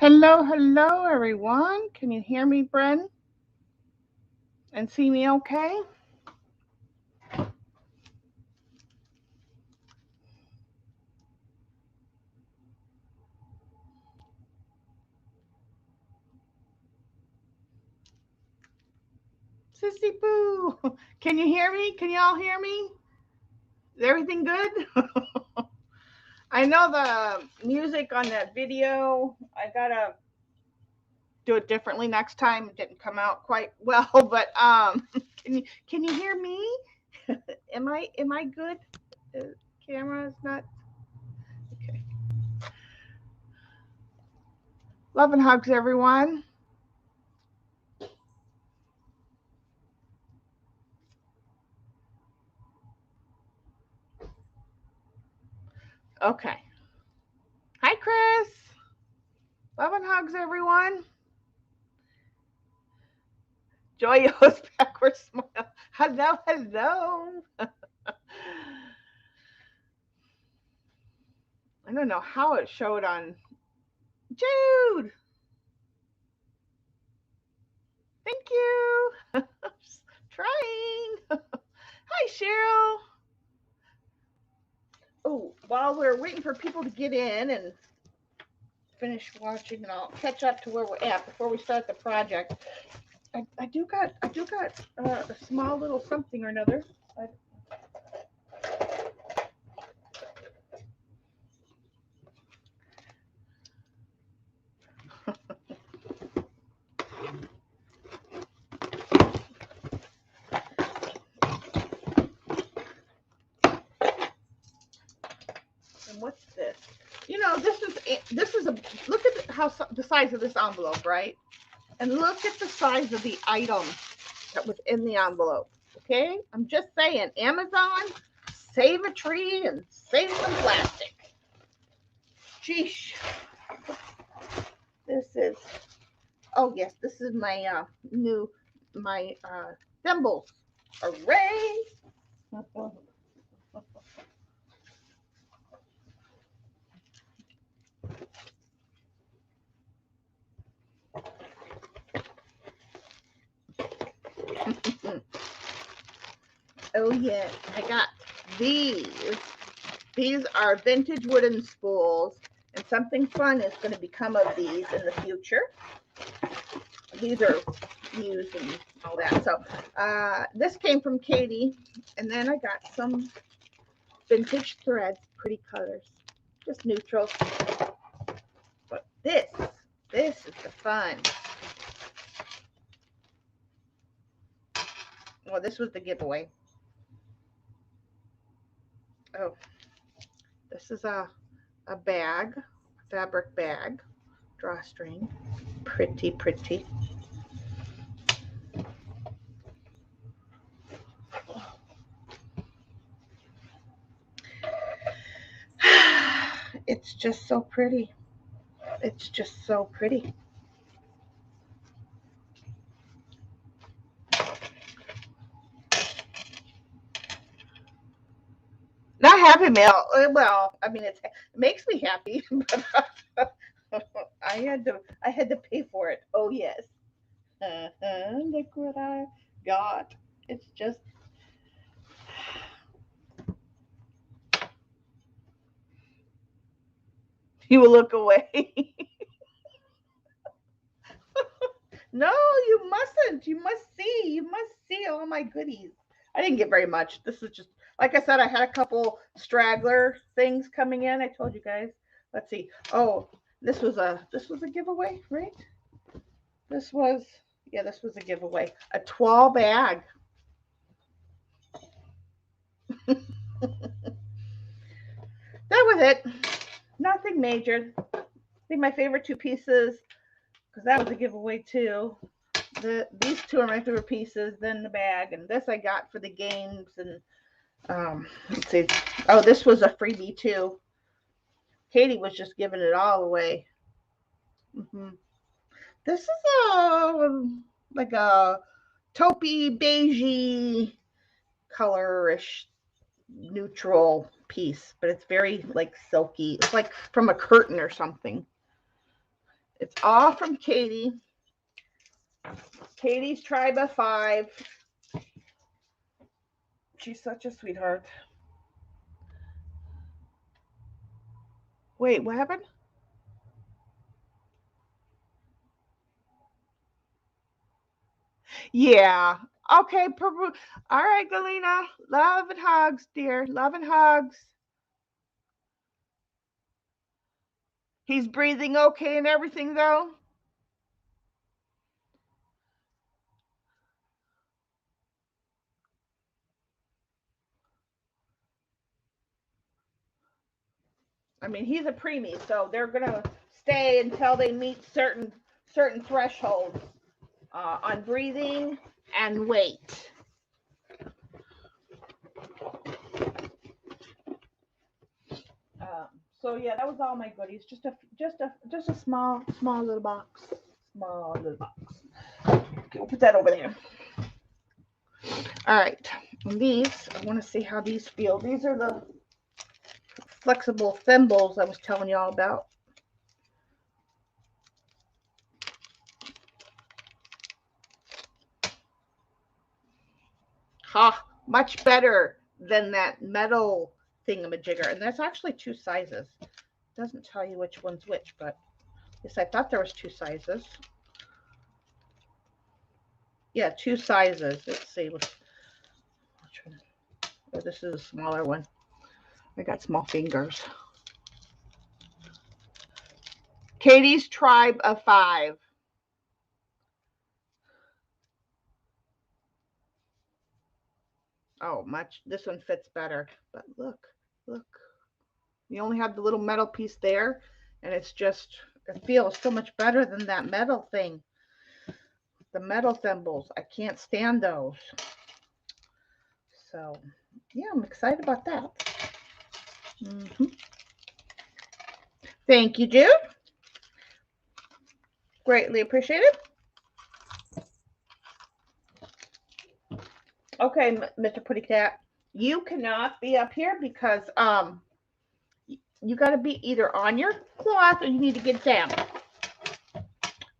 Hello, everyone. Can you hear me, Bren? And see me okay? Sissy Boo. Can you hear me? Can y'all hear me? Is everything good? I know the music on that video, I gotta do it differently next time. It didn't come out quite well, but can you hear me? Am I good? The camera's not okay. Love and hugs, everyone. Okay. Hi, Chris. Love and hugs, everyone. Joyo's backward smile. Hello. I don't know how it showed on Jude. Thank you. Just trying. Hi, Cheryl. Oh, while we're waiting for people to get in and finish watching, and I'll catch up to where we're at before we start the project. I do got a small little something or another. And what's this? You know, this is a look at how the size of this envelope, right? And look at the size of the item that was in the envelope. Okay, I'm just saying, Amazon, save a tree and save some plastic. Sheesh. This is, oh yes, this is my my thimbles. Hooray! Oh yeah, I got these. These are vintage wooden spools, and something fun is going to become of these in the future. These are used and all that. So this came from Katie, and then I got some vintage threads, pretty colors, just neutrals. But this is the fun. Well, this was the giveaway. Oh, this is a bag, fabric bag, drawstring, pretty. It's just so pretty. It's just so pretty. Not Happy Meal. Well, I mean, it makes me happy, but I had to pay for it. Oh yes. Look what I got. It's just. You will look away. No, you mustn't. You must see. You must see all my goodies. I didn't get very much. This is just, like I said, I had a couple straggler things coming in. I told you guys. Let's see. Oh, this was a giveaway, right? This was a giveaway. A 12 bag. That was it. Nothing major. I think my favorite two pieces, because that was a giveaway too. These two are my favorite pieces. Then the bag, and this I got for the games. And let's see. Oh, this was a freebie too. Katie was just giving it all away. Mm-hmm. This is like a taupey beigey colorish neutral piece, but it's very like silky. It's like from a curtain or something. It's all from Katie. Katie's Tribe of 5. She's such a sweetheart. Wait, what happened? Yeah. Okay, Peru. All right, Galena. Love and hugs, dear. Love and hugs. He's breathing okay and everything, though. I mean, he's a preemie, so they're gonna stay until they meet certain thresholds on breathing and weight. So yeah, that was all my goodies. Just a small little box. Small little box. Okay, we'll put that over there. All right, and these, I want to see how these feel. These are the flexible thimbles I was telling you all about. Ha, much better than that metal thingamajigger. And there's actually 2 sizes. It doesn't tell you which one's which, but yes, I thought there was 2 sizes. Yeah, 2 sizes. Let's see. Which one? Oh, this is a smaller one. I got small fingers. Katie's Tribe of 5. Oh, much. This one fits better. But look. You only have the little metal piece there, and it's just, it feels so much better than that metal thing. The metal thimbles. I can't stand those. So, yeah, I'm excited about that. Thank you, Jude. Greatly appreciated. Okay, Mr. Putty Cat, you cannot be up here because you got to be either on your cloth or you need to get down.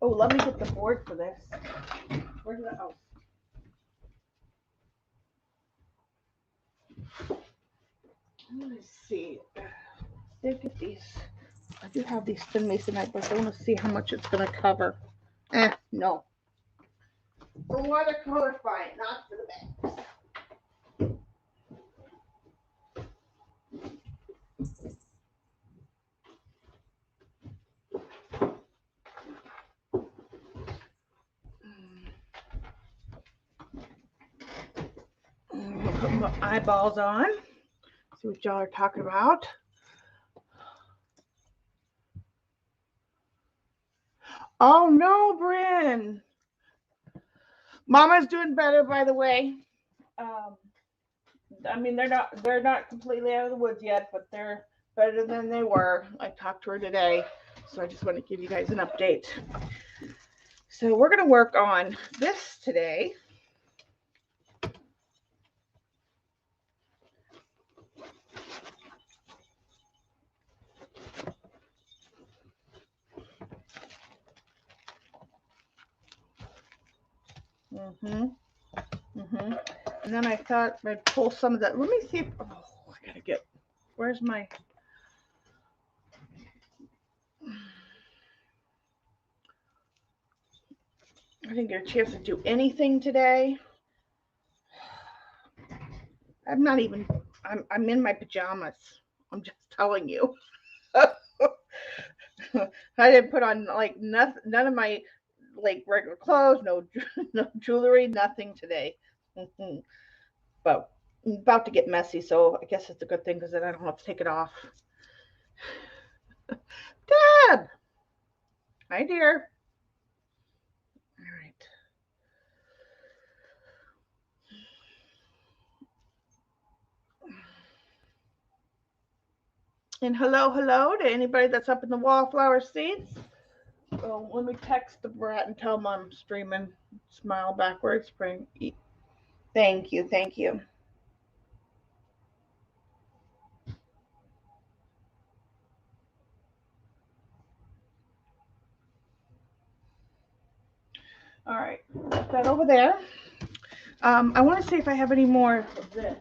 Oh, let me get the board for this. Where's the oh? Let's see. Look at these. I do have these thin masonite, but I want to see how much it's going to cover. No. For watercolor, fine, not for the bags. I'm gonna put my eyeballs on. See what y'all are talking about. Oh no, Bryn. Mama's doing better, by the way. I mean, they're not completely out of the woods yet, but they're better than they were. I talked to her today, so I just want to give you guys an update. So we're gonna work on this today. And then I thought I'd pull some of that. Let me see if, oh, I gotta get, where's my, I didn't get a chance to do anything today. I'm not even, I'm in my pajamas. I'm just telling you. I didn't put on like none of my like regular clothes, no jewelry, nothing today. But I'm about to get messy, so I guess it's a good thing because then I don't have to take it off. Deb! Hi, dear. All right. And hello to anybody that's up in the wallflower seats. Oh, let me text the brat and tell him I'm streaming. Smile backwards, spring. Thank you. All right, put that over there. I want to see if I have any more of this.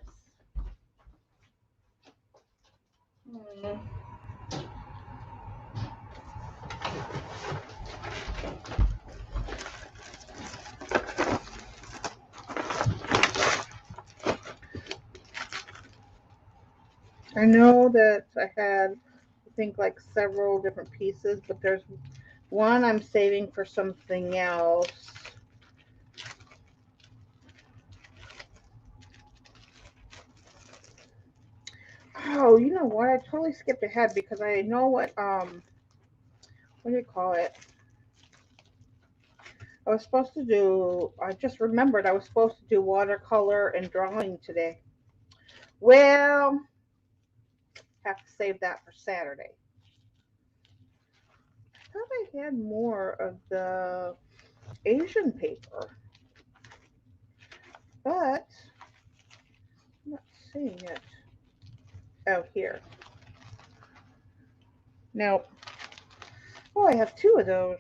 I know that I had, I think, like several different pieces, but there's one I'm saving for something else. Oh, you know what? I totally skipped ahead because I know what do you call it? I was supposed to do, I just remembered I was supposed to do watercolor and drawing today. Well, have to save that for Saturday. I thought I had more of the Asian paper, but I'm not seeing it. Oh, here. Nope. Oh, I have two of those.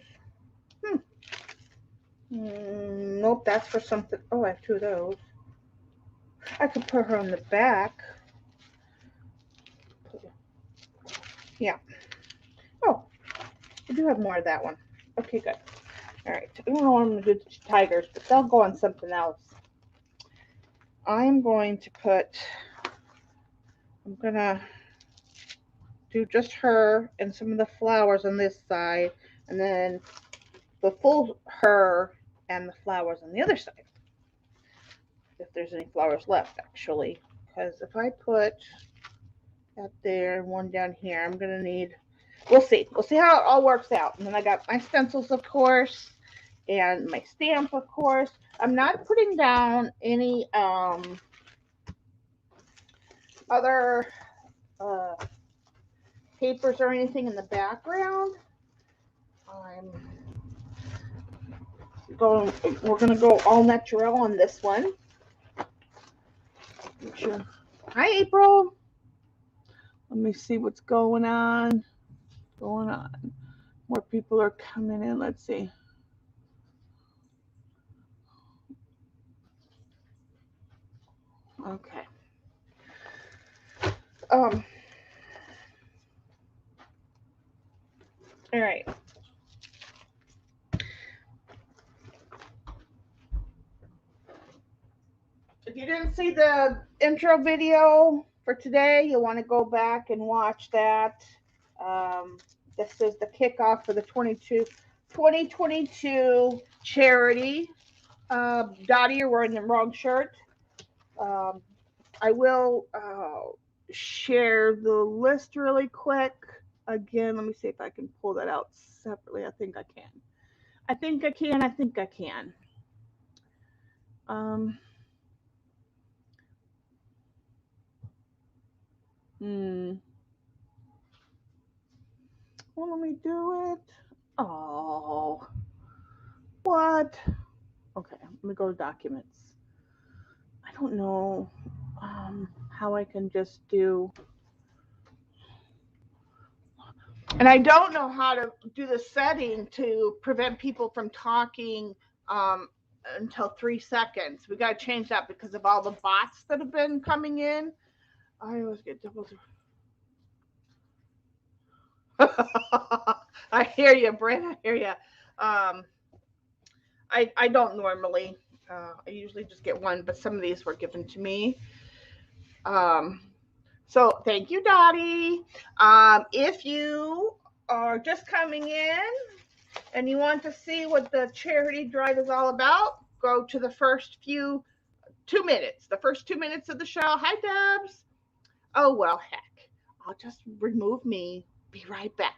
Nope, that's for something. Oh, I have two of those. I could put her on the back. Yeah. Oh, I do have more of that one. Okay, good. All right. I don't know what I'm going to do to tigers, but they'll go on something else. I'm going to I'm going to do just her and some of the flowers on this side, and then the full her and the flowers on the other side. If there's any flowers left, actually. Because if I put that there and one down here, I'm going to need, we'll see. We'll see how it all works out. And then I got my stencils, of course, and my stamp, of course. I'm not putting down any other papers or anything in the background. We're going to go all natural on this one. Hi, April. Let me see what's going on. More people are coming in. Let's see. Okay. All right. If you didn't see the intro video for today, you'll want to go back and watch that. This is the kickoff for the 2022 charity. Dottie, you're wearing the wrong shirt. I will share the list really quick. Again, let me see if I can pull that out separately. I think I can. I think I can. Well, let me do it. Oh, what? Okay, let me go to documents. I don't know how I can just do, and I don't know how to do the setting to prevent people from talking until 3 seconds. We got to change that because of all the bots that have been coming in. I always get double. I hear you, Brent. I hear you. I don't normally. I usually just get one, but some of these were given to me. So thank you, Dottie. If you are just coming in and you want to see what the charity drive is all about, go to the first 2 minutes. The first 2 minutes of the show. Hi, Debs. Oh, well, heck. I'll just remove me. Be right back.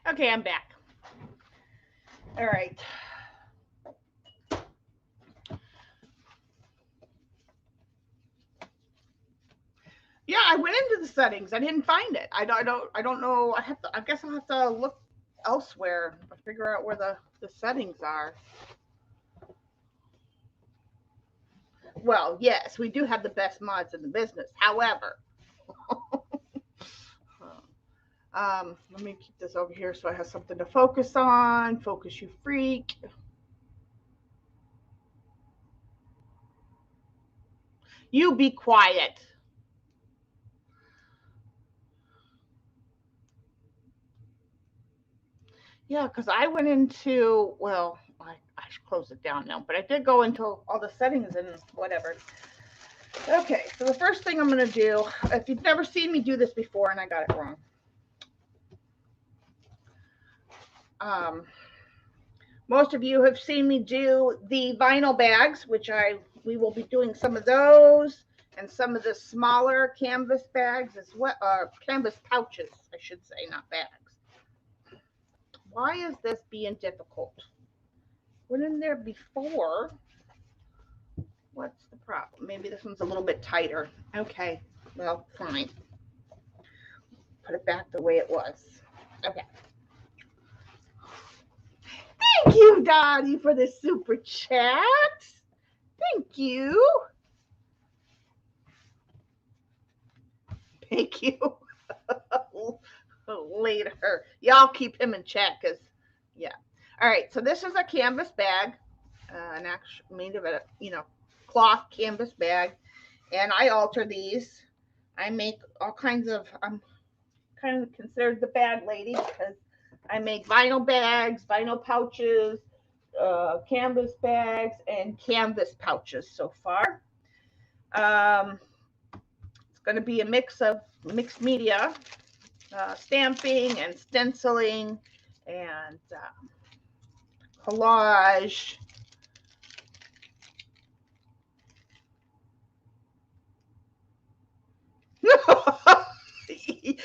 Okay, I'm back. All right. Yeah, I went into the settings. I didn't find it. I don't know. I guess I'll have to look elsewhere to figure out where the settings are. Well, yes, we do have the best mods in the business. However, let me keep this over here so I have something to focus on. Focus, you freak. You be quiet. Yeah, because I went into, well, I should close it down now, but I did go into all the settings and whatever. Okay, so the first thing I'm going to do, if you've never seen me do this before and I got it wrong, most of you have seen me do the vinyl bags, which we will be doing some of those and some of the smaller canvas bags as well, canvas pouches, I should say, not bags. Why is this being difficult? Went in there before. What's the problem? Maybe this one's a little bit tighter. Okay, well, fine. Put it back the way it was. Okay. Thank you, Dottie, for the super chat. Thank you. Thank you. Later. Y'all keep him in check, because, yeah. All right, so this is a canvas bag, an actual made of a, cloth canvas bag, and I alter these. I make all kinds of, I'm kind of considered the bag lady because I make vinyl bags, vinyl pouches, canvas bags, and canvas pouches so far. It's going to be a mix of mixed media, stamping and stenciling and collage.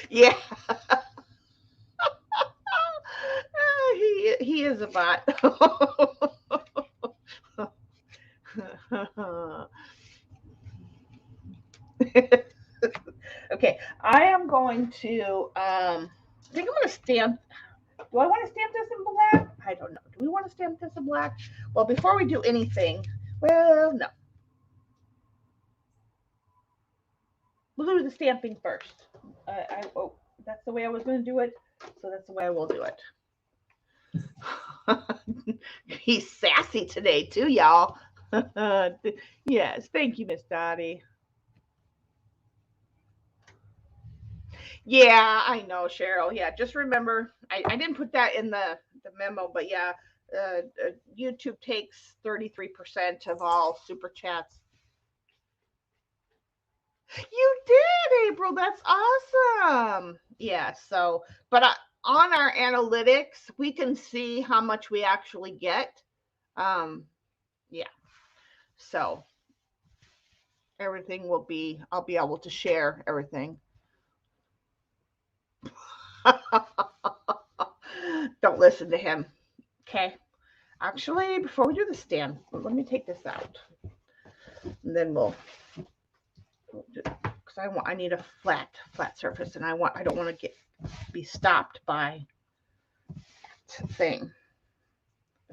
Yeah. He is a bot. Okay, I am going to, I think I'm going to stamp. Do I want to stamp this in black? I don't know. Do we want to stamp this in black? Well, before we do anything, well, no. We'll do the stamping first. That's the way I was going to do it, so that's the way I will do it. He's sassy today, too, y'all. Yes, thank you, Miss Dottie. Yeah, I know, Cheryl. Yeah, just remember, I didn't put that in the memo, but yeah, YouTube takes 33% of all super chats. You did, April. That's awesome. Yeah, so, but on our analytics, we can see how much we actually get. Yeah, so everything will be, I'll be able to share everything. Don't listen to him. Okay. Actually, before we do the stand, let me take this out. And then we'll do, because I need a flat surface, and I don't want to be stopped by that thing.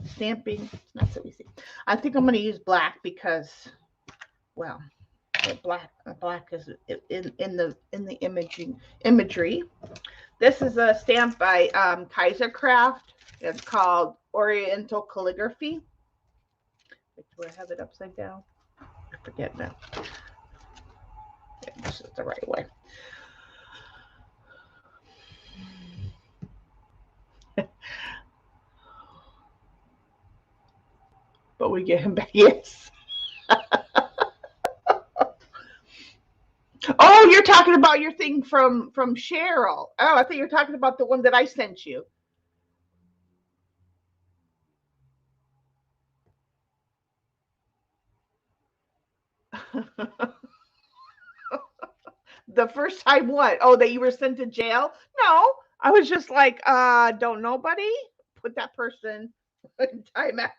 Stamping, not so easy. I think I'm going to use black because, well, black is in the imagery. This is a stamp by Kaiser Craft. It's called Oriental Calligraphy. Do I have it upside down? I forget now. Okay, this is the right way. But we get him back. Yes. Oh, you're talking about your thing from Cheryl. Oh, I thought you were talking about the one that I sent you. The first time what? Oh, that you were sent to jail? No, I was just like, don't nobody put that person in timeout.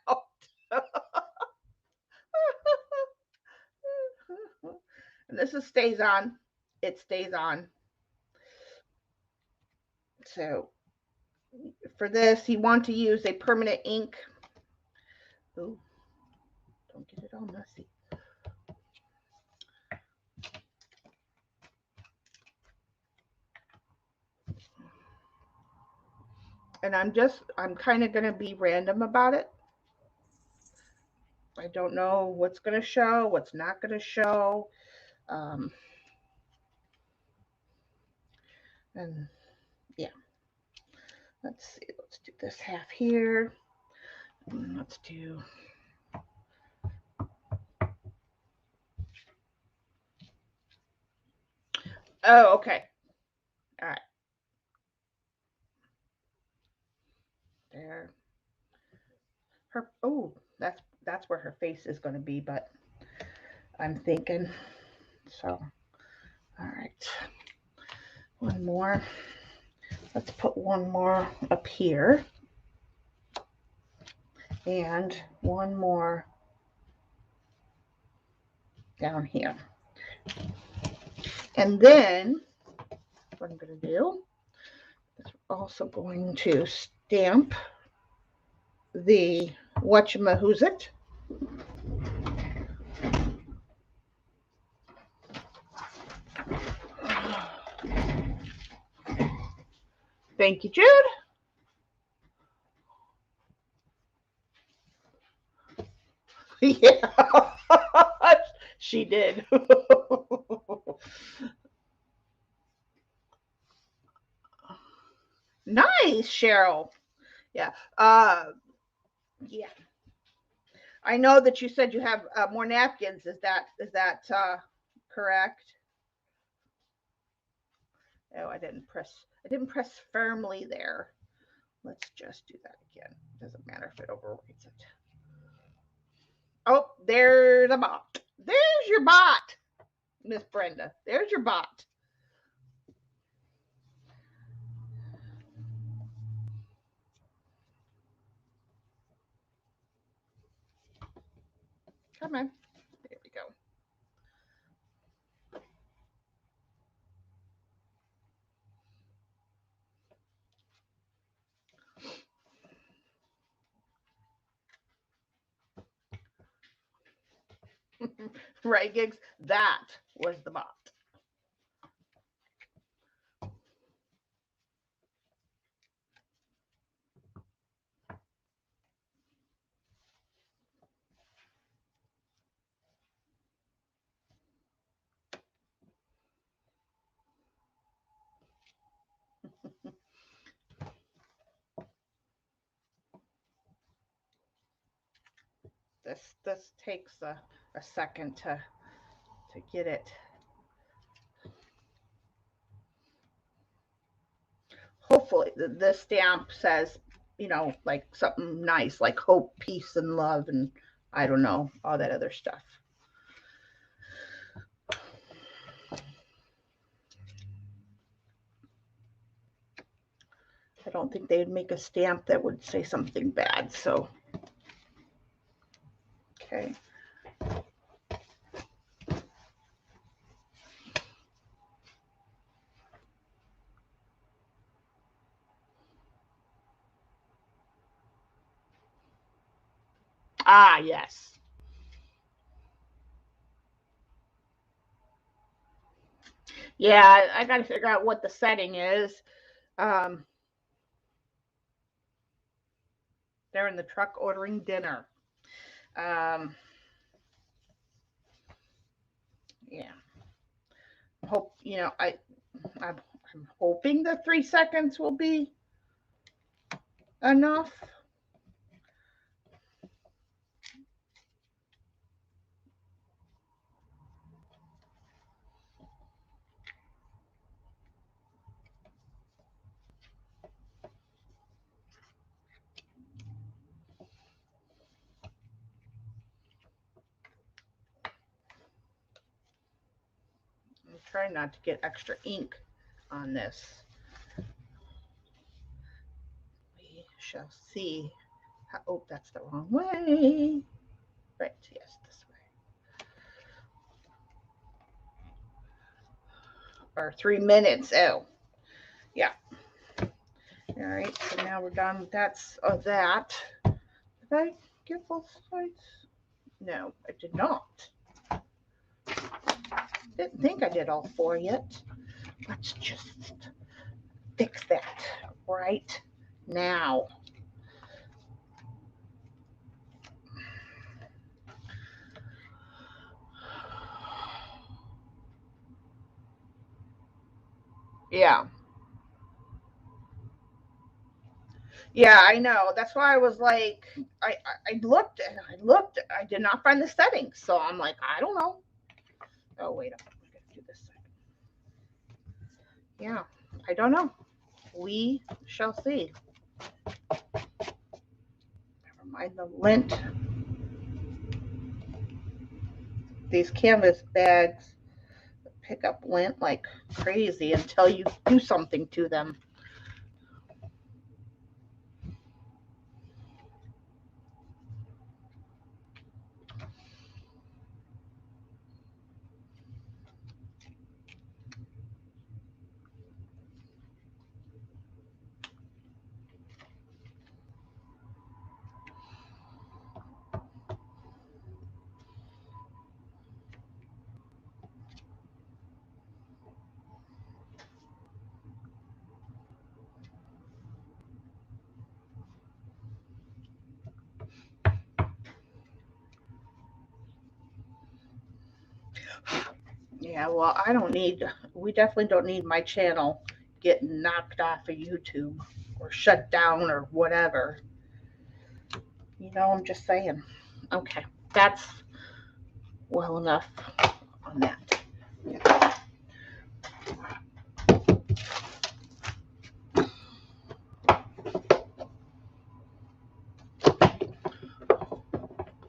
And this is stays on. It stays on. So for this, you want to use a permanent ink. Ooh, don't get it all messy. And I'm kind of going to be random about it. I don't know what's going to show, what's not going to show. And yeah, let's see. Let's do this half here. And let's do. Oh, okay. All right. There. Her. Oh, that's where her face is going to be, but I'm thinking. So, all right. One more. Let's put one more up here. And one more down here. And then what I'm going to do is also going to stamp the whatchamahoosit. Thank you, Jude. Yeah, she did. Nice, Cheryl. Yeah. Yeah. I know that you said you have more napkins. Is that correct? Oh, I didn't press firmly there. Let's just do that again. Doesn't matter if it overwrites it. Oh, there's a bot. There's your bot, Miss Brenda. There's your bot. Come on. There we go. Right, Gigs? That was the bot. This takes a second to get it. Hopefully, the stamp says, like something nice, like hope, peace, and love, and I don't know, all that other stuff. I don't think they'd make a stamp that would say something bad, so. Okay. Ah, yes. Yeah, I got to figure out what the setting is. They're in the truck ordering dinner. Yeah. Hope I'm hoping the 3 seconds will be enough. I'm trying not to get extra ink on this. shall see. Oh, that's the wrong way. Right, yes, this way. Or 3 minutes. Oh, yeah. All right, so now we're done with that. Did I get both sides? No, I did not. Didn't think I did all 4 yet. Let's just fix that right now. Yeah. Yeah, I know. That's why I was like, I looked and I looked. I did not find the settings. So I'm like, I don't know. Oh, wait. I got to do this second. Yeah, I don't know. We shall see. Never mind the lint. These canvas bags pick up lint like crazy until you do something to them. Yeah, well, we definitely don't need my channel getting knocked off of YouTube or shut down or whatever. I'm just saying. Okay, that's well enough on that. Yeah.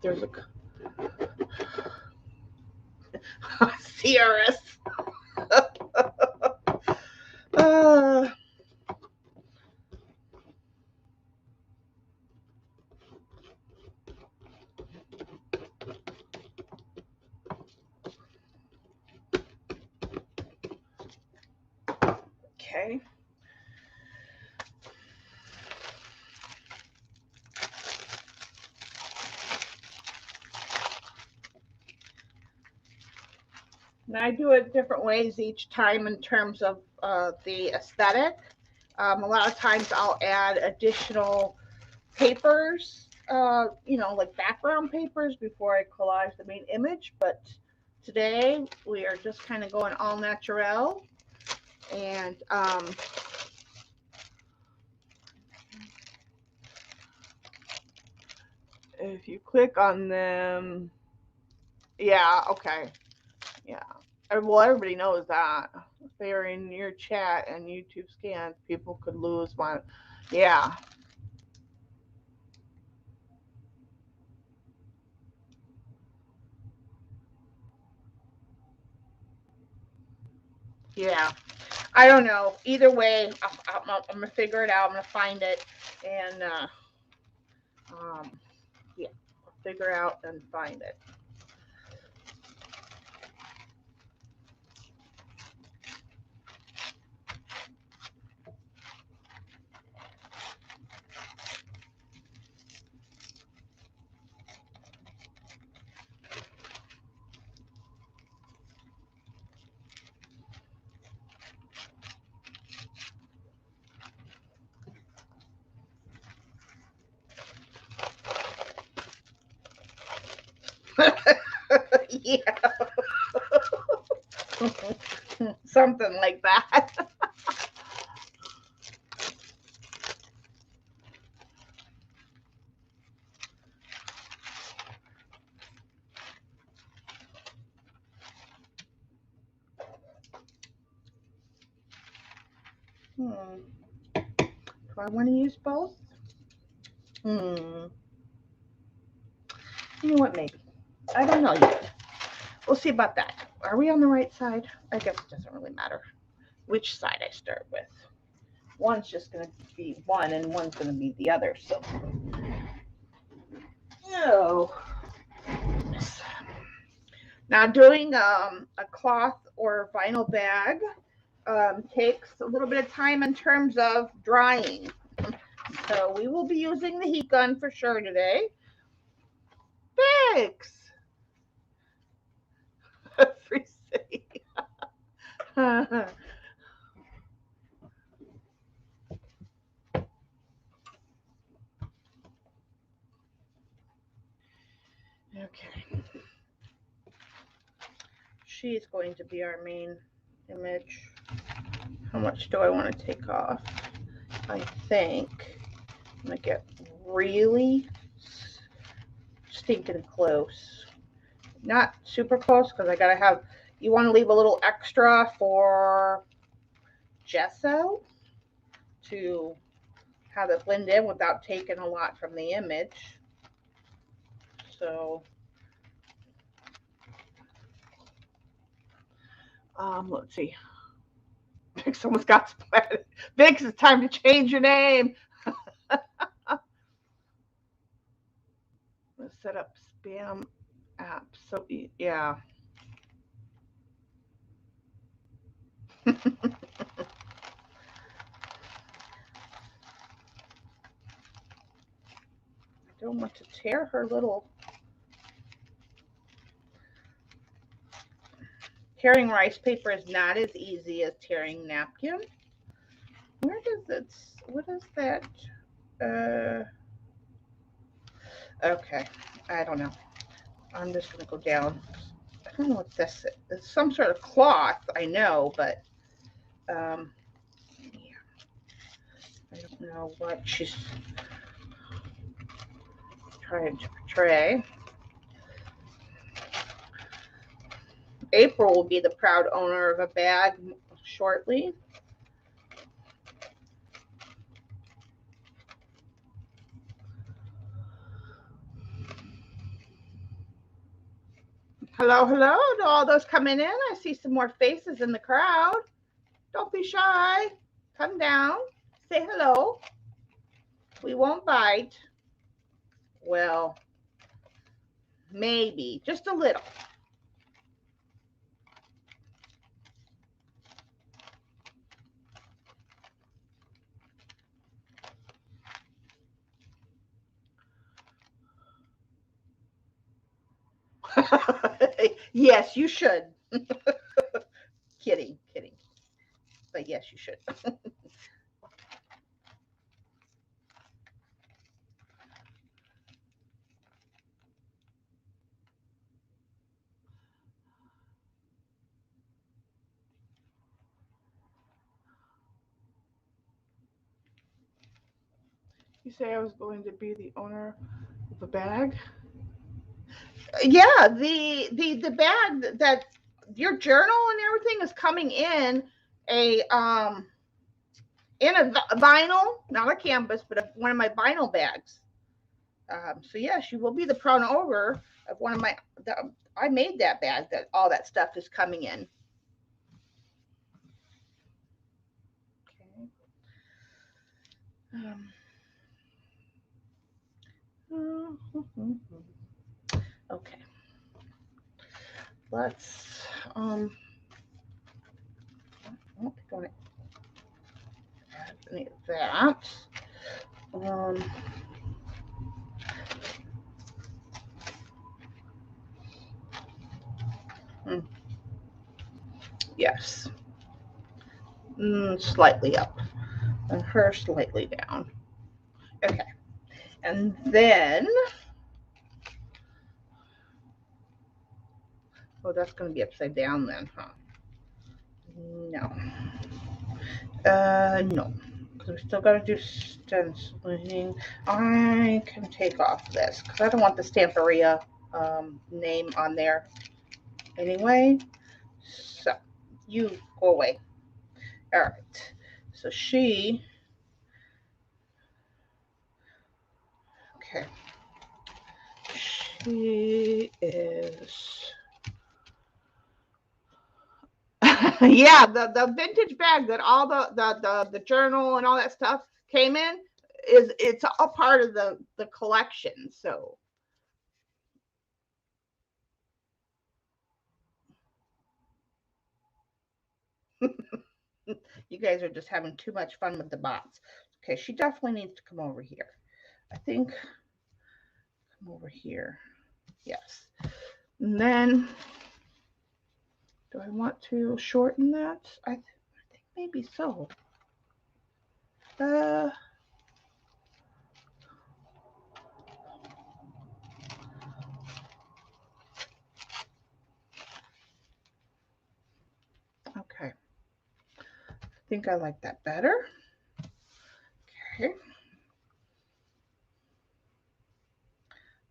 There's a CRS. Okay. And I do it different ways each time in terms of the aesthetic. A lot of times I'll add additional papers, like background papers before I collage the main image. But today we are just kind of going all natural. And if you click on them, yeah, okay. Yeah. Well, everybody knows that. If they're in your chat and YouTube scans, people could lose one. Yeah. Yeah. I don't know. Either way, I'm going to figure it out. I'm going to find it. And, yeah, I'll figure out and find it. Yeah. Something like that. Do I want to use both? You know what, maybe. I don't know yet. We'll see about that. Are we on the right side? I guess it doesn't really matter which side I start with. one's just going to be one and one's going to be the other. So, oh. Now doing a cloth or vinyl bag takes a little bit of time in terms of drying. So we will be using the heat gun for sure today. Thanks. Free city. Okay. She's going to be our main image. How much do I want to take off? I think I'm going to get really stinking close. Not super close because I got to have, you want to leave a little extra for gesso to have it blend in without taking a lot from the image. So, let's see. Vix almost got splattered. Vix, it's time to change your name. Let's set up spam apps. So, yeah. I don't want to tear her little. Tearing rice paper is not as easy as tearing napkin. Where does it, what is that? Okay, I don't know. I'm just going to go down. I don't know what this is. It's some sort of cloth, I know, but yeah. I don't know what she's trying to portray. April will be the proud owner of a bag shortly. Hello, hello to all those coming in. I see some more faces in the crowd. Don't be shy. Come down. Say hello. We won't bite. Well, maybe. Just a little. Yes, you should. Kidding, kidding. But yes, you should. You say I was going to be the owner of a bag? Yeah, the bag that your journal and everything is coming in a in a vinyl, not a canvas, but one of my vinyl bags. So yes, you will be the proud owner of one of my. I made that bag that all that stuff is coming in. Okay. Okay. Let's I don't think I want to add any of that. Yes. Slightly up. And her slightly down. Okay. And then, oh, that's going to be upside down then, huh? No. No. Because we still got to do stenciling. I can take off this because I don't want the Stamperia name on there anyway. So, you go away. All right. So she, okay. She is. Yeah, the vintage bag that all the journal and all that stuff came in it's all part of the collection. So you guys are just having too much fun with the bots. Okay, she definitely needs to come over here. I think come over here. Yes. And then do I want to shorten that? I think maybe so. Okay. I think I like that better. Okay.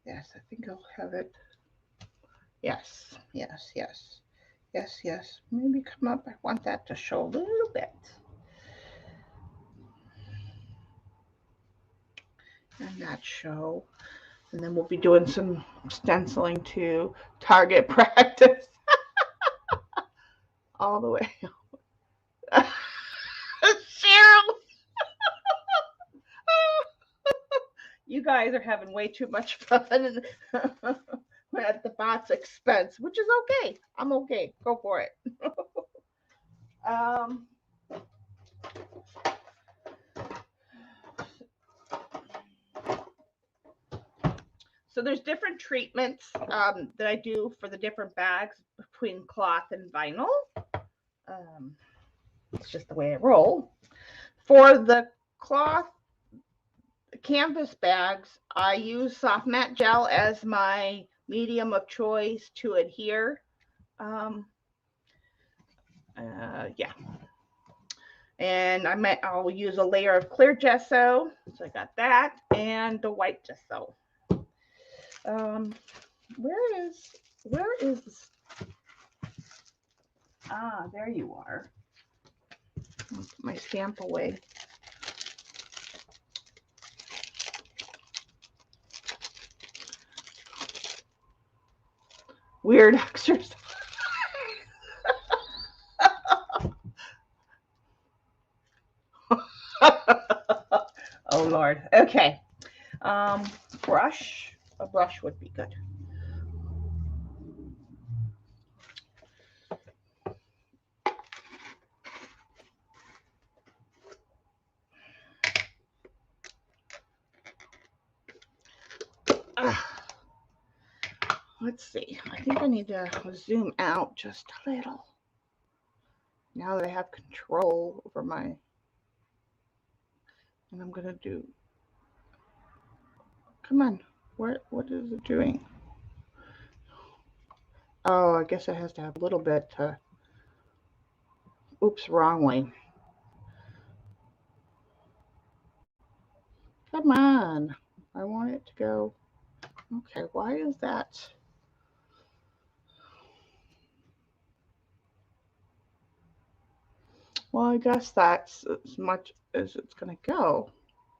Yes, I think I'll have it. Yes, yes, yes, yes, yes. Maybe come up. I want that to show a little bit. And that show. And then we'll be doing some stenciling to target practice all the way. Cheryl! You guys are having way too much fun at the bot's expense, which is okay. I'm okay. Go for it. um, so there's different treatments that I do for the different bags between cloth and vinyl. It's just the way I roll. For the cloth canvas bags, I use soft matte gel as my medium of choice to adhere. Yeah. And I'll use a layer of clear gesso. So I got that and the white gesso. Where is this? Ah, there you are. I'll put my stamp away. Weird exercise. Oh Lord. Okay. Brush. A brush would be good. Let's see. I think I need to zoom out just a little. Now that I have control over my, and I'm gonna do. Come on. What is it doing? Oh, I guess it has to have a little bit. Oops, wrong way. Come on. I want it to go. Okay, why is that? Well, I guess that's as much as it's going to go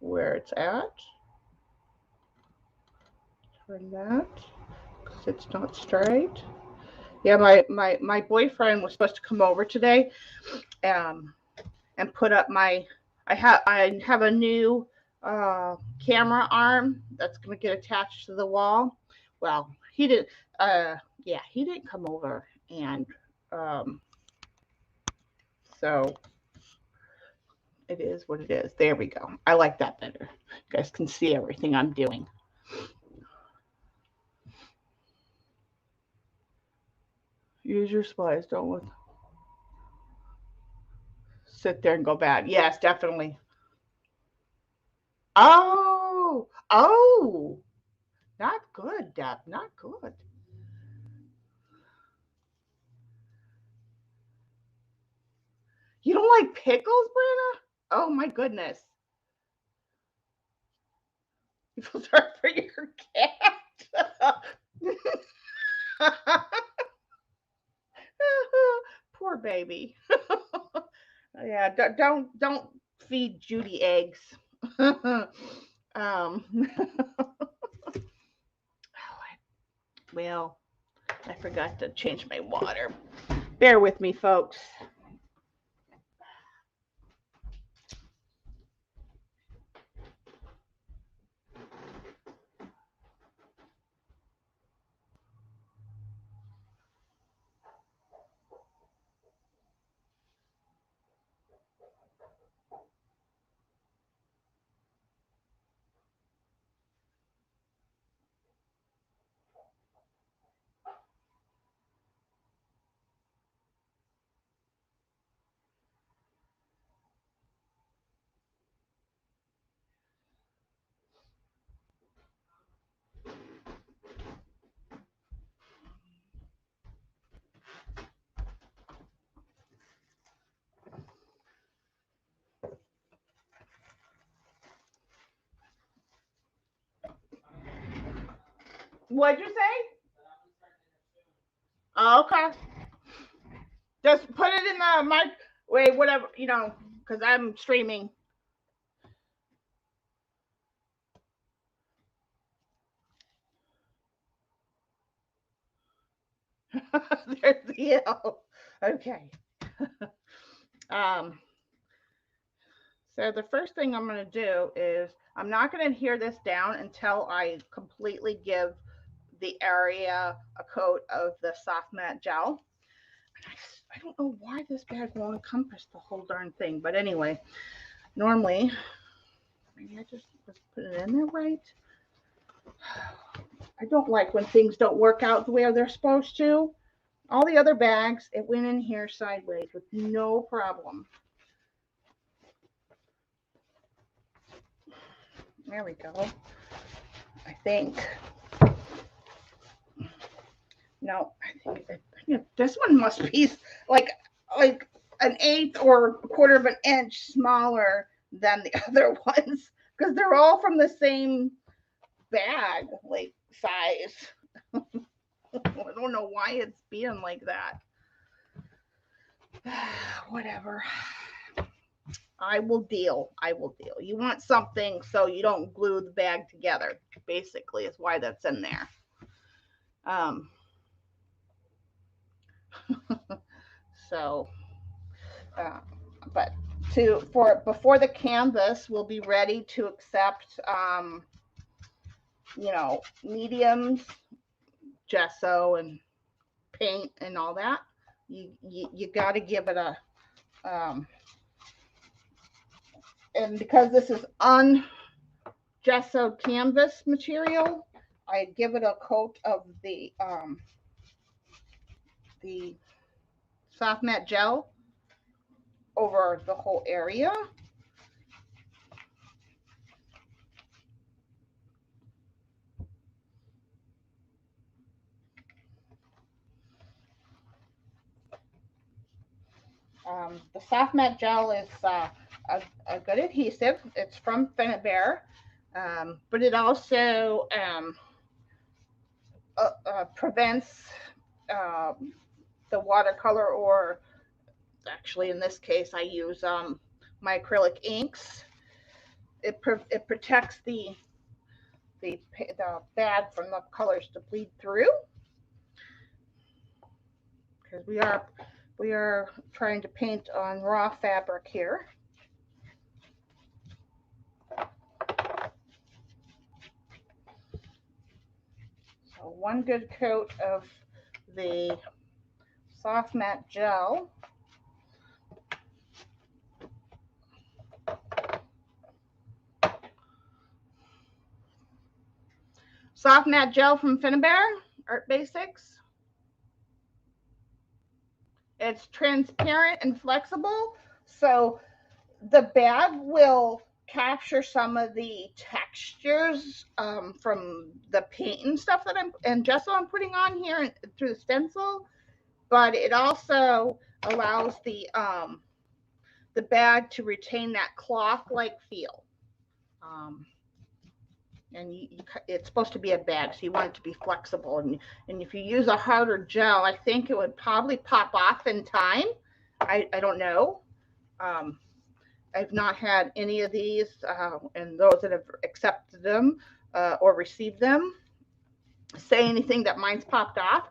where it's at. Turn that because it's not straight. Yeah, my boyfriend was supposed to come over today and put up my, I have a new camera arm that's going to get attached to the wall. Well, he didn't, yeah, he didn't come over. And so it is what it is. There we go. I like that better. You guys can see everything I'm doing. Use your supplies. Don't sit there and go bad. Yes, definitely. Oh, not good, Deb. Not good. You don't like pickles, Brenna? Oh my goodness. You feel sorry for your cat. Poor baby. Yeah, don't feed Judy eggs. Well, I forgot to change my water. Bear with me, folks. What'd you say? Oh, okay. Just put it in the microwave, whatever, because I'm streaming. There's the yell. Okay. Um, so the first thing I'm going to do is I'm not going to adhere this down until I completely give the area a coat of the soft matte gel. I don't know why this bag won't encompass the whole darn thing, but anyway, normally, maybe I just put it in there right. I don't like when things don't work out the way they're supposed to. All the other bags, it went in here sideways with no problem. There we go. I think. No, I think this one must be like an eighth or a quarter of an inch smaller than the other ones because they're all from the same bag, like size. I don't know why it's being like that. Whatever. I will deal. You want something so you don't glue the bag together, basically, is why that's in there. So, but before the canvas will be ready to accept, mediums, gesso, and paint and all that. You got to give it a, and because this is ungessoed canvas material, I give it a coat of the soft matte gel over the whole area. The soft matte gel is a good adhesive. It's from Finnebear, but it also prevents the watercolor, or actually in this case I use my acrylic inks. It protects the bag from the colors to bleed through, because we are trying to paint on raw fabric here. So one good coat of the soft matte gel. Soft matte gel from Finnebear Art Basics. It's transparent and flexible, so the bag will capture some of the textures from the paint and stuff that and gesso I'm putting on here through the stencil, but it also allows the bag to retain that cloth-like feel. And it's supposed to be a bag, so you want it to be flexible. And if you use a harder gel, I think it would probably pop off in time. I don't know. I've not had any of these, and those that have accepted them or received them say anything that mine's popped off.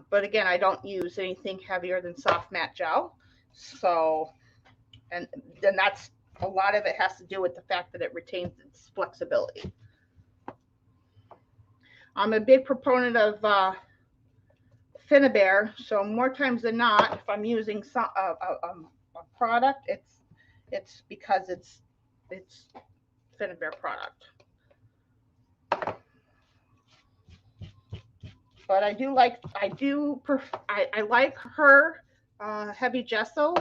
But again, I don't use anything heavier than soft matte gel. So, and then that's a lot of it has to do with the fact that it retains its flexibility. I'm a big proponent of Finnebear, so more times than not, if I'm using a product, it's because it's Finnebear product. But I like her heavy gesso.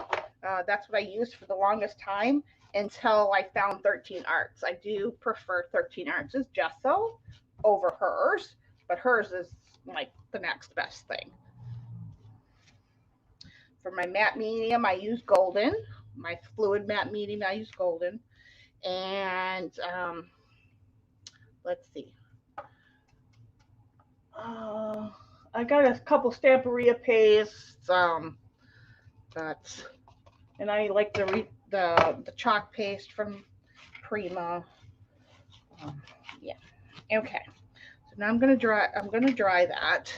That's what I used for the longest time until I found 13 Arts. I do prefer 13 Arts as gesso over hers, but hers is like the next best thing. For my matte medium, I use golden. My fluid matte medium, I use golden. And let's see. I got a couple Stamperia pastes, but and I like the chalk paste from Prima. Yeah. Okay. So now I'm gonna dry. I'm gonna dry that.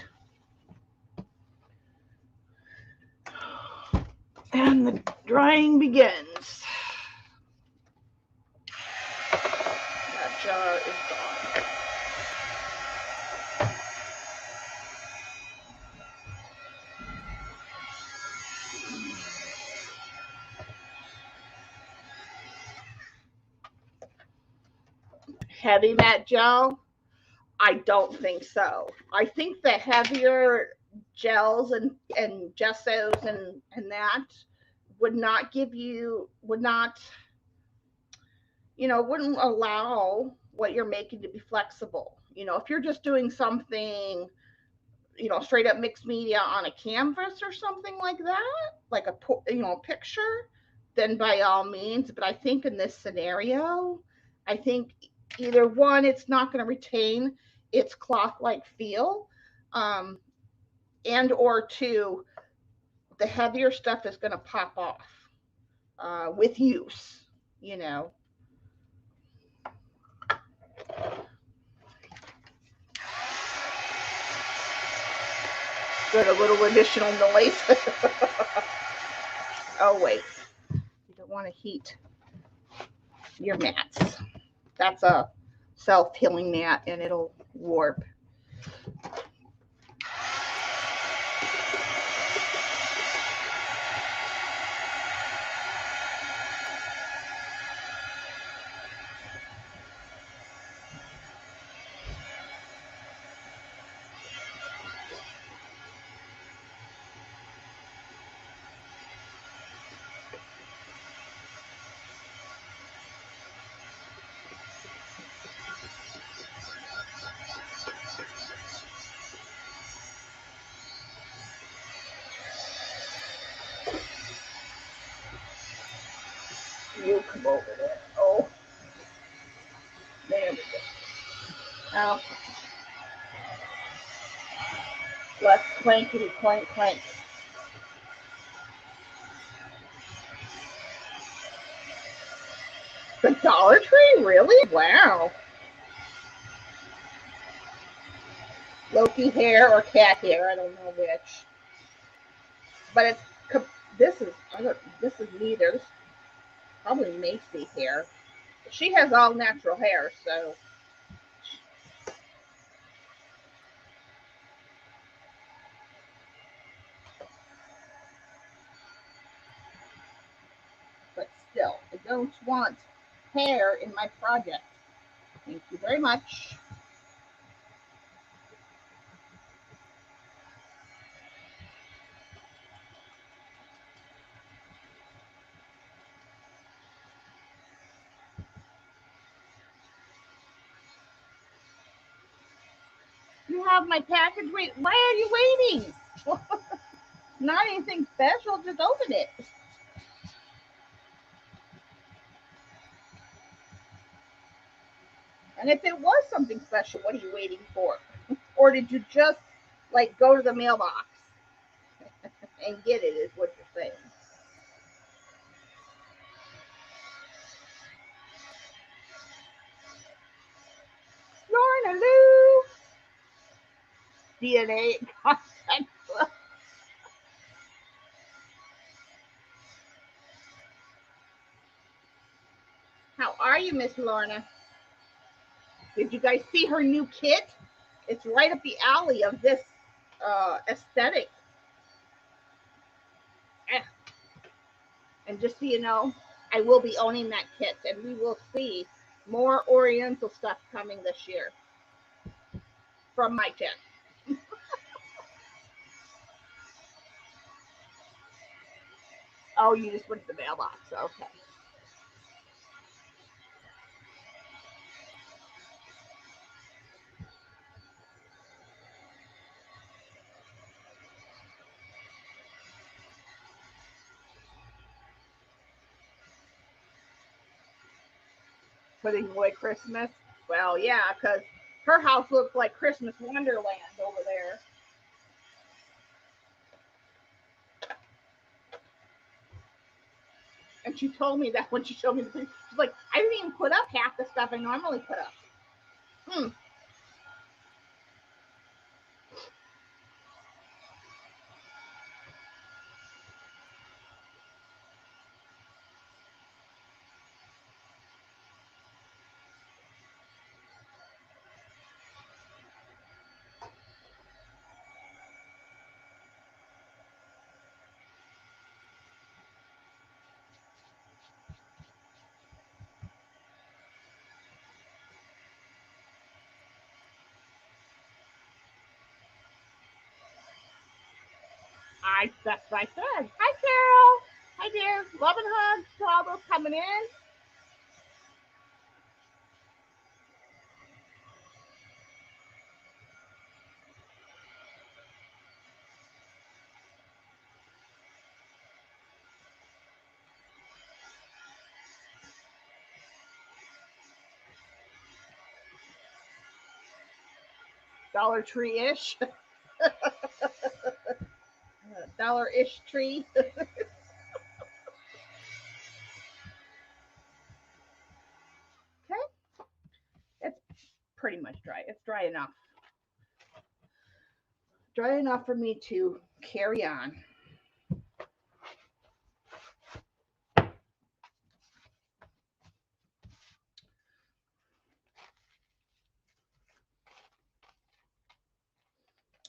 And the drying begins. That jar is gone. Heavy matte gel? I don't think so. I think the heavier gels and gessos and that would not give you, would not, wouldn't allow what you're making to be flexible. If you're just doing something, straight up mixed media on a canvas or something like that, like a picture, then by all means. But I think in this scenario, I think either one, it's not going to retain its cloth-like feel, um, and or two, the heavier stuff is going to pop off with use. You know, Good, a little additional noise. Oh wait, you don't want to heat your mats. That's a self-healing mat and it'll warp. You come over there. Oh, there we go. Now, let's clankety clank clank. The Dollar Tree? Really? Wow. Loki hair or cat hair? I don't know which. But this is this is neither. This is probably Macy hair. She has all natural hair, so. But still, I don't want hair in my project. Thank you very much. You have my package. Wait, why are you waiting? Not anything special. Just open it. And if it was something special, what are you waiting for? Or did you just like go to the mailbox and get it? Is what you're saying. Lorna Lou. DNA contact. How are you, Miss Lorna? Did you guys see her new kit? It's right up the alley of this aesthetic. And just so you know, I will be owning that kit, and we will see more Oriental stuff coming this year from my kit. Oh, you just went to the mailbox. Okay. Putting away Christmas. Well, yeah, because Her house looks like Christmas Wonderland over there. And she told me that when she showed me the picture. She's like, I didn't even put up half the stuff I normally put up. That's what I said. Hi, Carol. Hi, dear. Love and hugs to all those coming in. Dollar Tree-ish. Dollar-ish tree. Okay. It's pretty much dry. It's dry enough. Dry enough for me to carry on.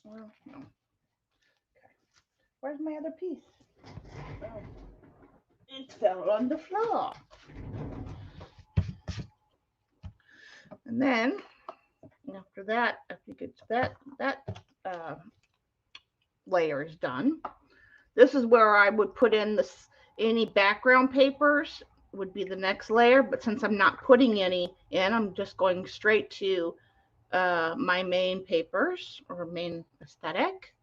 Well, no. Okay. Where's my other piece? Oh. It fell on the floor. And then after that, after you get that layer is done, this is where I would put in any background papers would be the next layer. But since I'm not putting any in, I'm just going straight to my main papers or main aesthetic.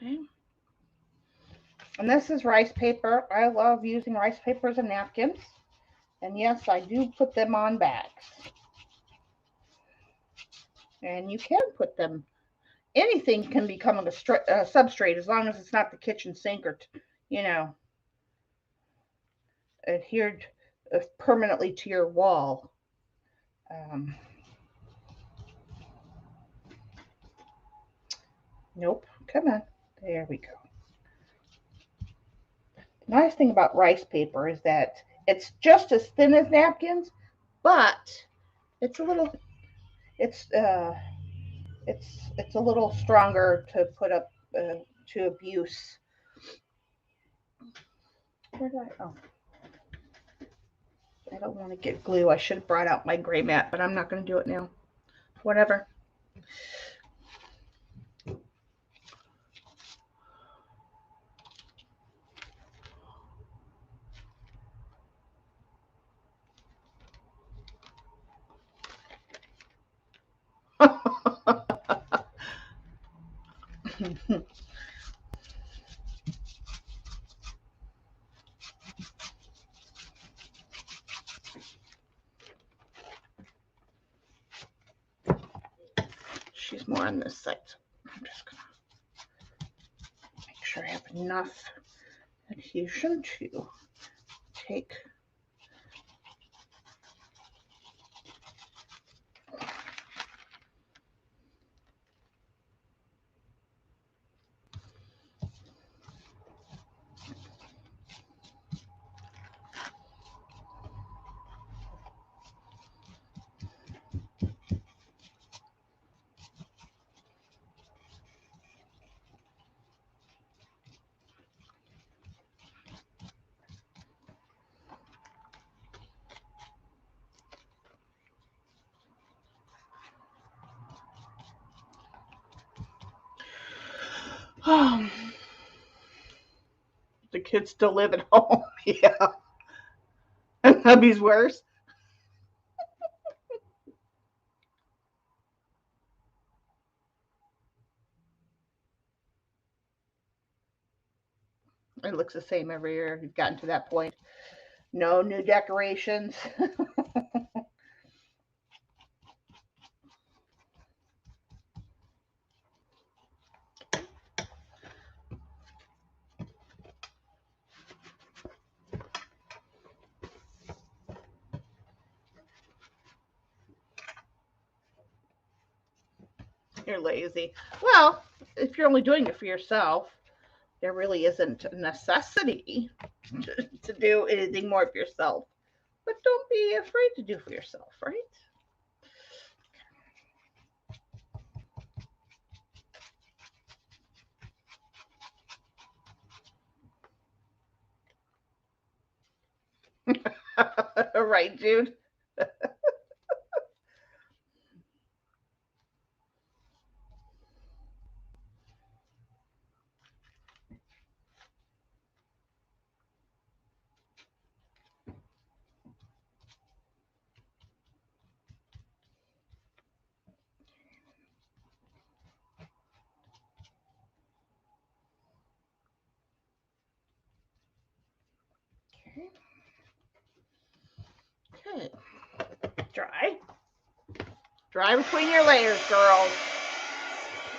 Okay. And this is rice paper. I love using rice papers and napkins. And yes, I do put them on bags. And you can put them, anything can become a substrate as long as it's not the kitchen sink or, adhered permanently to your wall. Nope. Come on. There we go. The nice thing about rice paper is that it's just as thin as napkins, but it's a little it's a little stronger to put up to abuse. Where did I don't want to get glue. I should have brought out my gray mat, but I'm not going to do it now. Whatever. She's more on this side. I'm just going to make sure I have enough adhesion to take. The kids still live at home. Yeah. And hubby's worse. It looks the same every year. You've gotten to that point. No new decorations. You're lazy. Well, if you're only doing it for yourself, there really isn't a necessity to do anything more for yourself. But don't be afraid to do for yourself, right? Right, Jude? Okay. Okay. Dry. Dry between your layers, girls.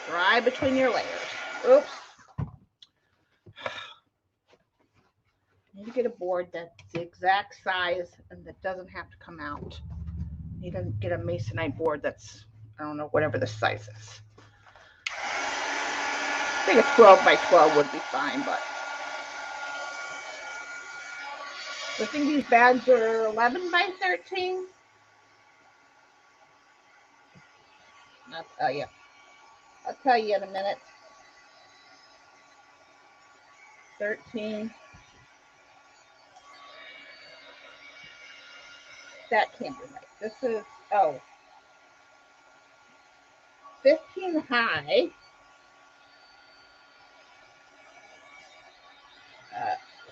Dry between your layers. Oops. You need to get a board that's the exact size and that doesn't have to come out. You need to get a masonite board that's, I don't know, whatever the size is. I think a 12 by 12 would be fine, but I think these bags are 11 by 13. I'll tell you. I'll tell you in a minute. 13. That can't be right. This is, 15 high.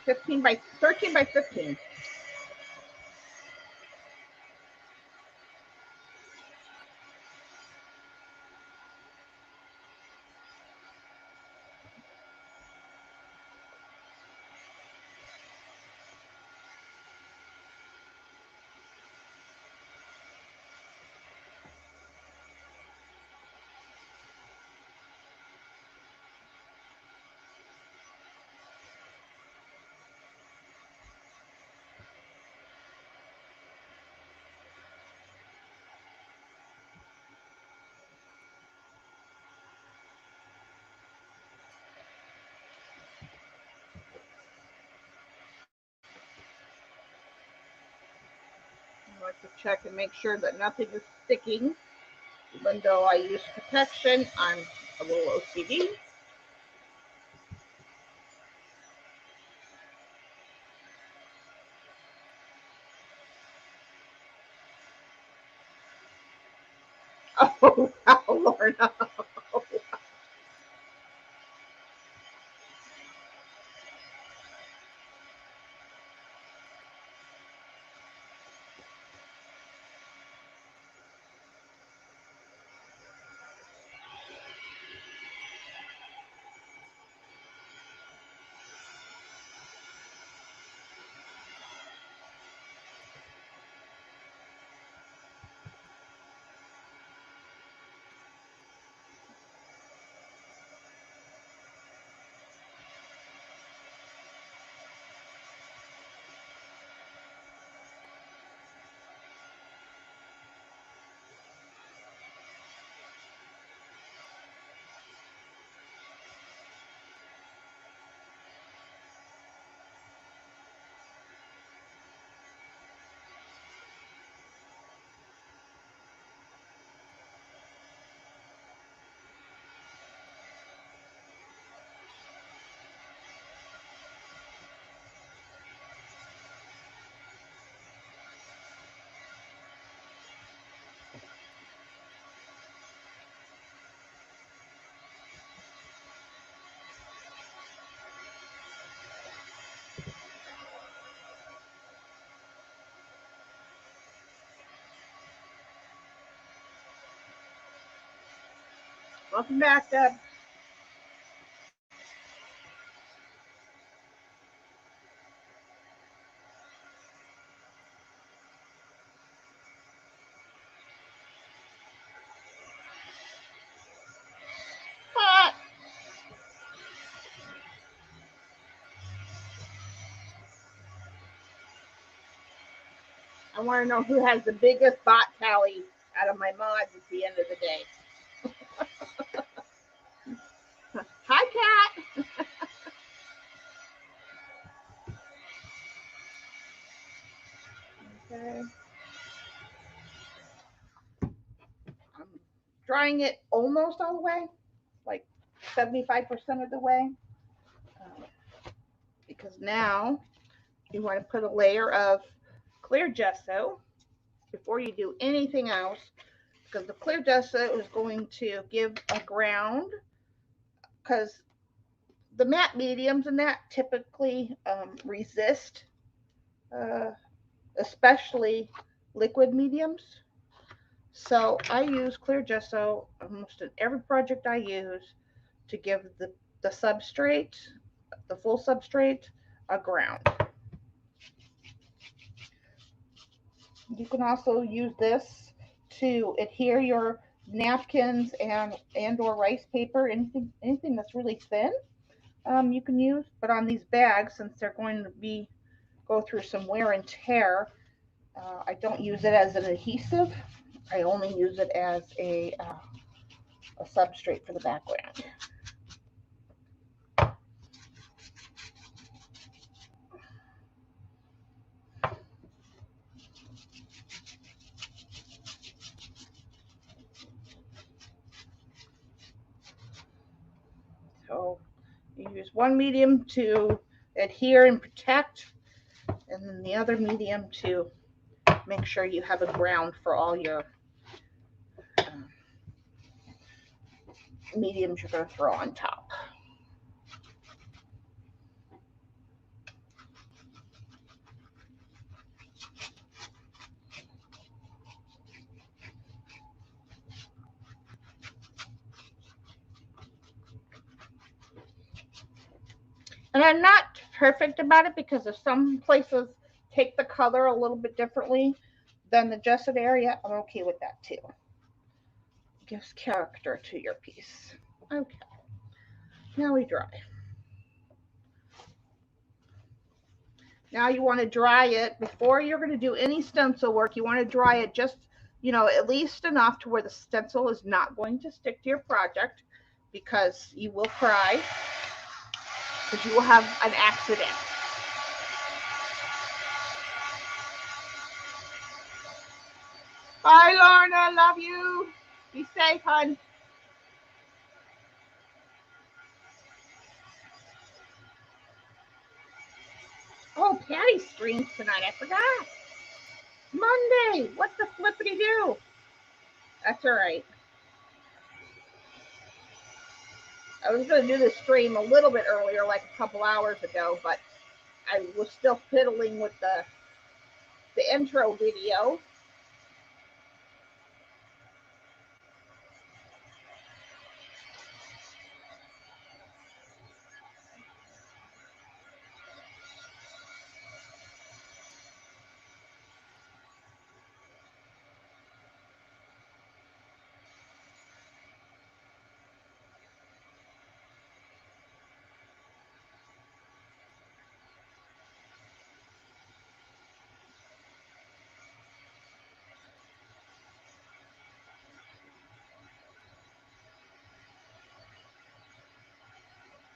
15 by 13 by 15. I like to check and make sure that nothing is sticking. Even though I use protection, I'm a little OCD. Oh, Lord. No. Welcome back, Deb. I want to know who has the biggest bot tally out of my mods at the end of the day. Hi, Cat. Okay. I'm drying it almost all the way, like 75% of the way. Because now you want to put a layer of clear gesso before you do anything else, because the clear gesso is going to give a ground, because the matte mediums and that typically resist, especially liquid mediums. So I use clear gesso almost in every project I use to give the substrate, the full substrate, a ground. You can also use this to adhere your napkins and or rice paper, anything that's really thin, you can use. But on these bags, since they're going to go through some wear and tear, I don't use it as an adhesive. I only use it as a substrate for the background. So you use one medium to adhere and protect, and then the other medium to make sure you have a ground for all your mediums you're going to throw on top. And I'm not perfect about it, because if some places take the color a little bit differently than the gessoed area, I'm okay with that too. It gives character to your piece. Okay, now we dry. Now you want to dry it before you're going to do any stencil work. You want to dry it just, at least enough to where the stencil is not going to stick to your project, because you will cry, because you will have an accident. Bye, Lorna. Love you. Be safe, hon. Oh, Patty's streams tonight. I forgot. Monday. What the flippity do? That's all right. I was going to do the stream a little bit earlier, like a couple hours ago, but I was still fiddling with the intro video.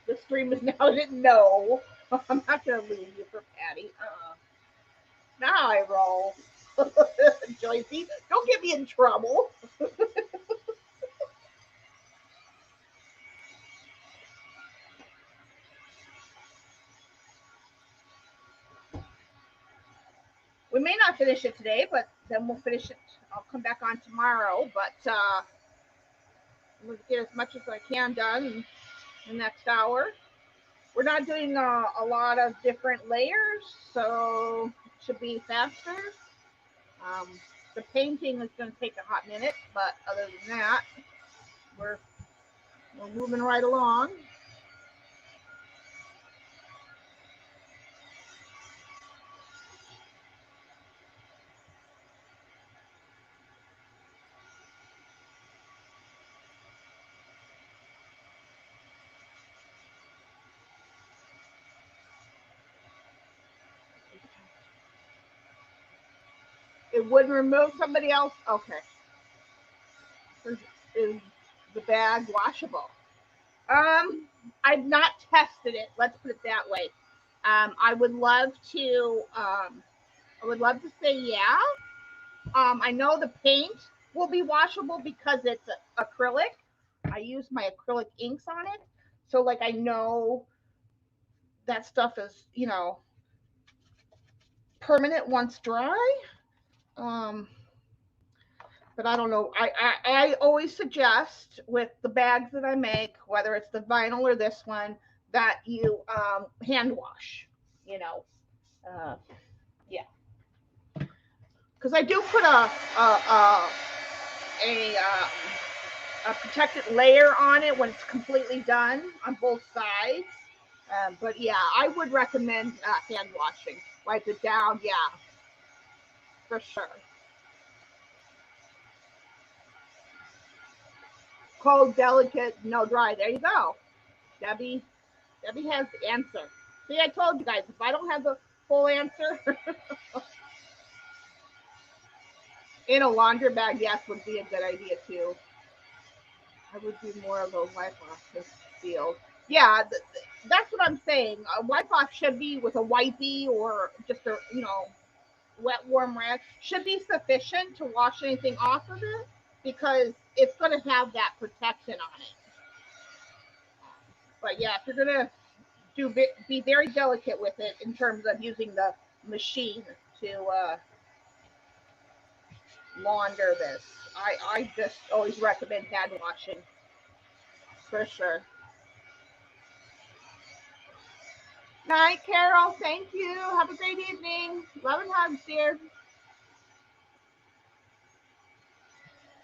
The stream is now no. I'm not going to leave you for Patty. Now I roll. Joycey, don't get me in trouble. We may not finish it today, but then we'll finish it. I'll come back on tomorrow, but I'm going to get as much as I can done in the next hour. We're not doing a lot of different layers, so it should be faster. The painting is going to take a hot minute, but other than that, we're moving right along. It wouldn't remove somebody else? Okay. Is the bag washable? I've not tested it. Let's put it that way. I would love to. I would love to say yeah. I know the paint will be washable because it's acrylic. I use my acrylic inks on it, so like I know that stuff is permanent once dry. Um, but I don't know. I always suggest with the bags that I make, whether it's the vinyl or this one, that you hand wash. You know, uh, yeah, because I do put a a protected layer on it when it's completely done on both sides. But yeah, I would recommend hand washing. Wipe it down, yeah, for sure. Cold, delicate, no dry. There you go. Debbie Debbie has the answer. See, I told you guys, if I don't have the full answer, in a laundry bag, yes, would be a good idea too. I would do more of those wipe offs field. Yeah, that's what I'm saying. A wipe off should be with a wipey or just a wet warm rag should be sufficient to wash anything off of it because it's going to have that protection on it. But yeah, if you're going to be very delicate with it in terms of using the machine to launder this, I just always recommend hand washing for sure. Night, Carol. Thank you. Have a great evening. Love and hugs, dear.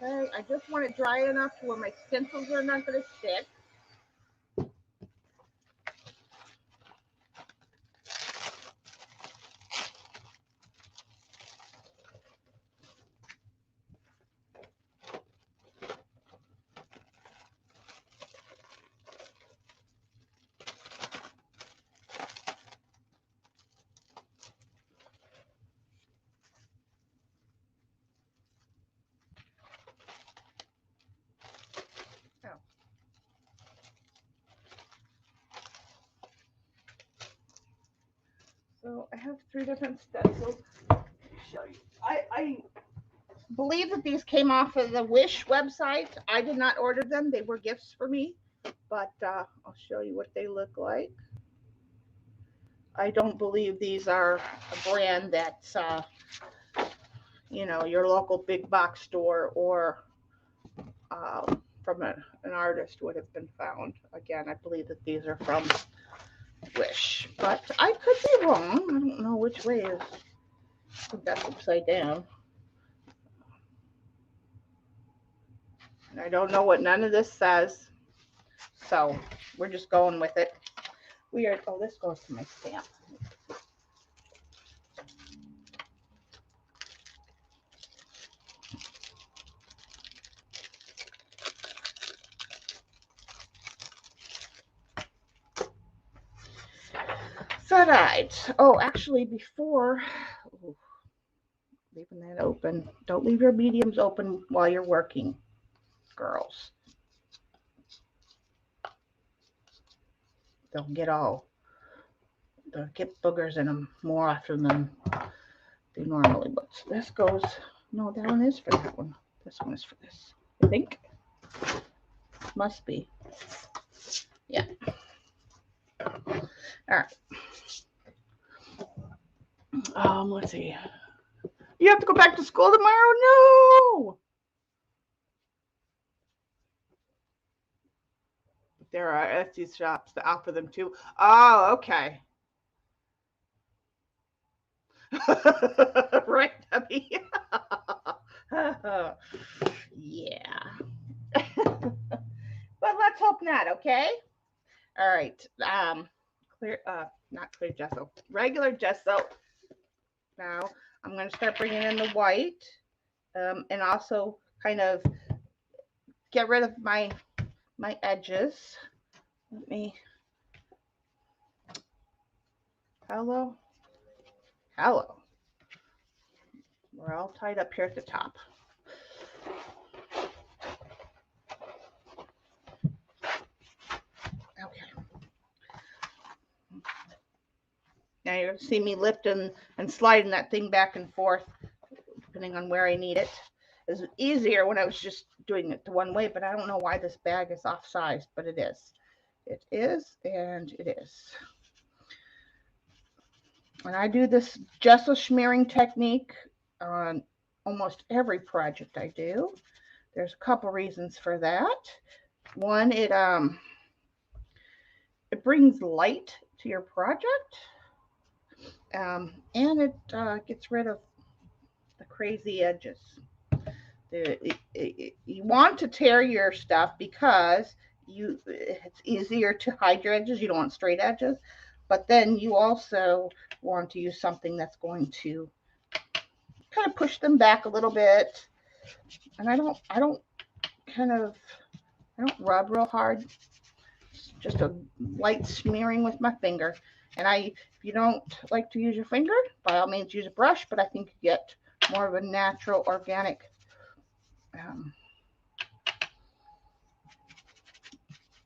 Okay, I just want it dry enough to where my stencils are not going to stick. So I have 3 different stencils. Show you. I believe that these came off of the Wish website. I did not order them. They were gifts for me. But I'll show you what they look like. I don't believe these are a brand that's, your local big box store or from an artist would have been found. Again, I believe that these are from Wish, but I could be wrong. I don't know which way is. I think that's upside down. And I don't know what none of this says, so we're just going with it. Weird. Oh, this goes to my stamp. All right. Oh, actually, before leaving that open, don't leave your mediums open while you're working, girls. They'll get boogers in them more often than they normally would. So this goes. No, that one is for that one. This one is for this. I think. Must be. Yeah. All right. Let's see. You have to go back to school tomorrow? No. There are Etsy shops that offer them too. Oh, okay. Right, Debbie. Yeah. But let's hope not, okay? All right. Not clear gesso, regular gesso. Now I'm going to start bringing in the white, and also kind of get rid of my edges. Let me. Hello. We're all tied up here at the top. Okay. Now you're going to see me lifting and sliding that thing back and forth, depending on where I need it. It was easier when I was just doing it the one way, but I don't know why this bag is off-sized, but it is. It is, and it is. And I do this gesso smearing technique on almost every project I do. There's a couple reasons for that. One, it brings light to your project, and it gets rid of the crazy edges. You want to tear your stuff because it's easier to hide your edges. You don't want straight edges, but then you also want to use something that's going to kind of push them back a little bit. And I don't rub real hard. It's just a light smearing with my finger. And if you don't like to use your finger, by all means use a brush, but I think you get more of a natural, organic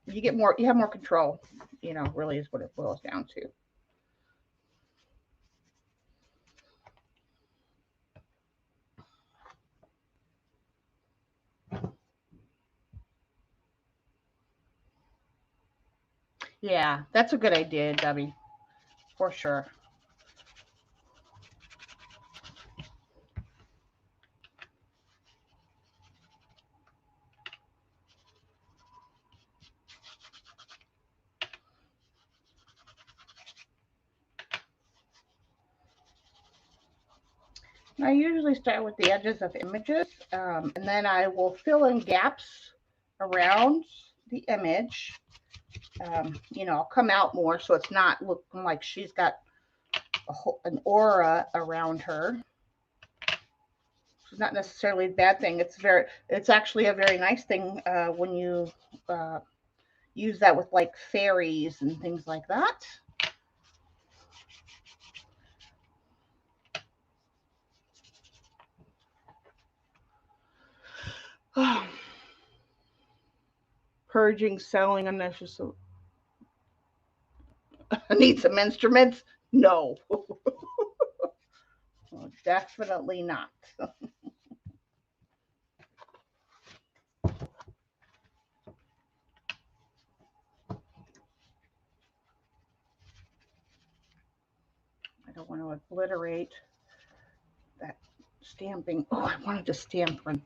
you have more control, really is what it boils down to. Yeah, that's a good idea, Debbie, for sure. I usually start with the edges of images, and then I will fill in gaps around the image. I'll come out more so it's not looking like she's got an aura around her. It's not necessarily a bad thing. It's actually a very nice thing when you use that with like fairies and things like that. Purging, selling unnecessary. Need some instruments? No. Well, definitely not. I don't want to obliterate that stamping. Oh, I wanted to stamp one.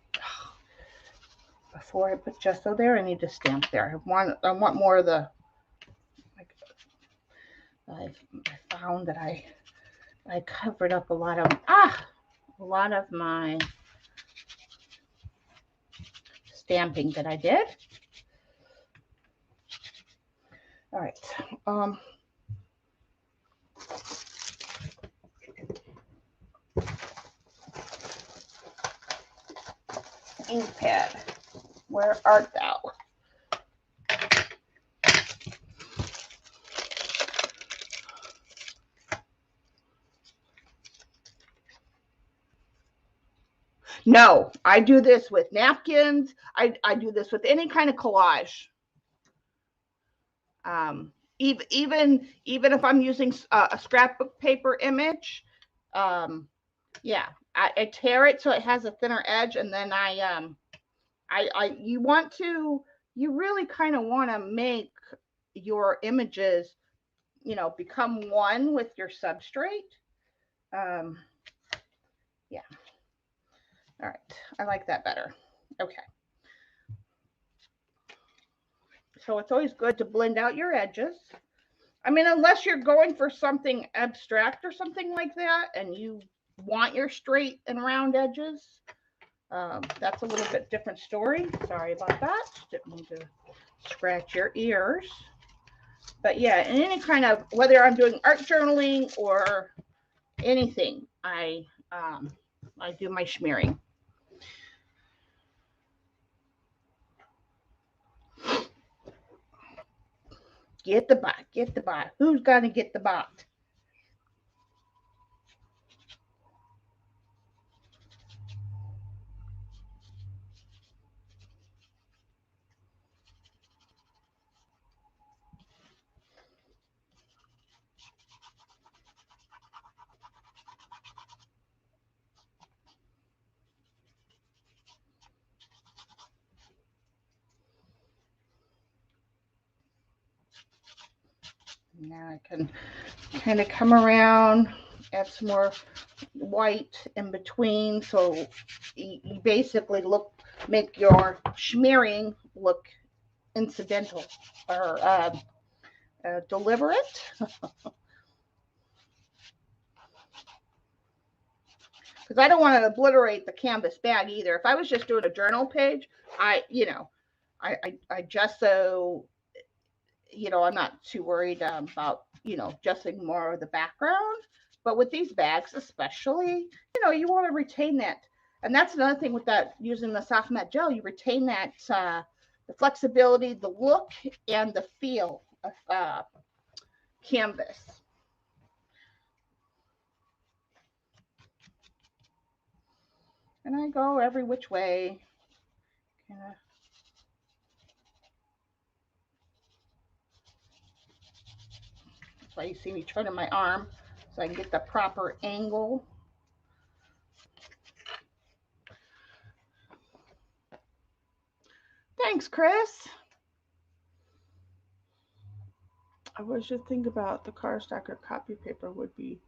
Before I put gesso there, I need to stamp there. I want more of the. I found that I covered up a lot of my stamping that I did. All right. Ink pad, where art thou? No, I do this with napkins. I do this with any kind of collage. Even if I'm using a scrapbook paper image, yeah, I tear it so it has a thinner edge, and then you really kind of want to make your images, become one with your substrate. Yeah. All right, I like that better. Okay. So it's always good to blend out your edges. I mean, unless you're going for something abstract or something like that, and you want your straight and round edges, that's a little bit different story. Sorry about that. Didn't mean to scratch your ears. But yeah, in any kind of, whether I'm doing art journaling or anything, I do my smearing. Get the bot, get the bot. Who's gonna get the bot? Now I can kind of come around, add some more white in between, so you basically make your smearing look incidental or deliberate. Because I don't want to obliterate the canvas bag either. If I was just doing a journal page, I just so I'm not too worried about adjusting more of the background. But with these bags, especially, you want to retain that. And that's another thing with that, using the soft matte gel, you retain that the flexibility, the look, and the feel of canvas. And I go every which way. Kinda. That's why you see me turning my arm so I can get the proper angle. Thanks, Chris. I was just thinking about the cardstock or copy paper would be.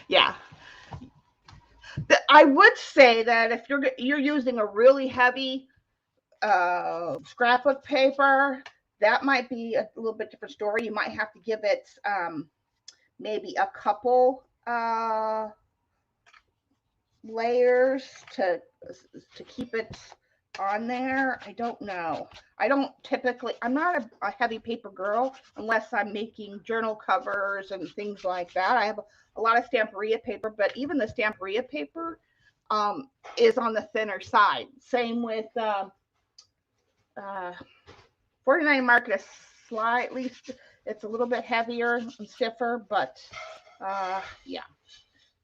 Yeah. I would say that if you're using a really heavy scrapbook paper, that might be a little bit different story. You might have to give it maybe a couple layers to keep it on there. I don't know. I'm not a heavy paper girl unless I'm making journal covers and things like that. I have a lot of Stamperia paper, but even the Stamperia paper is on the thinner side. Same with 49 Market is slightly, it's a little bit heavier and stiffer, but yeah.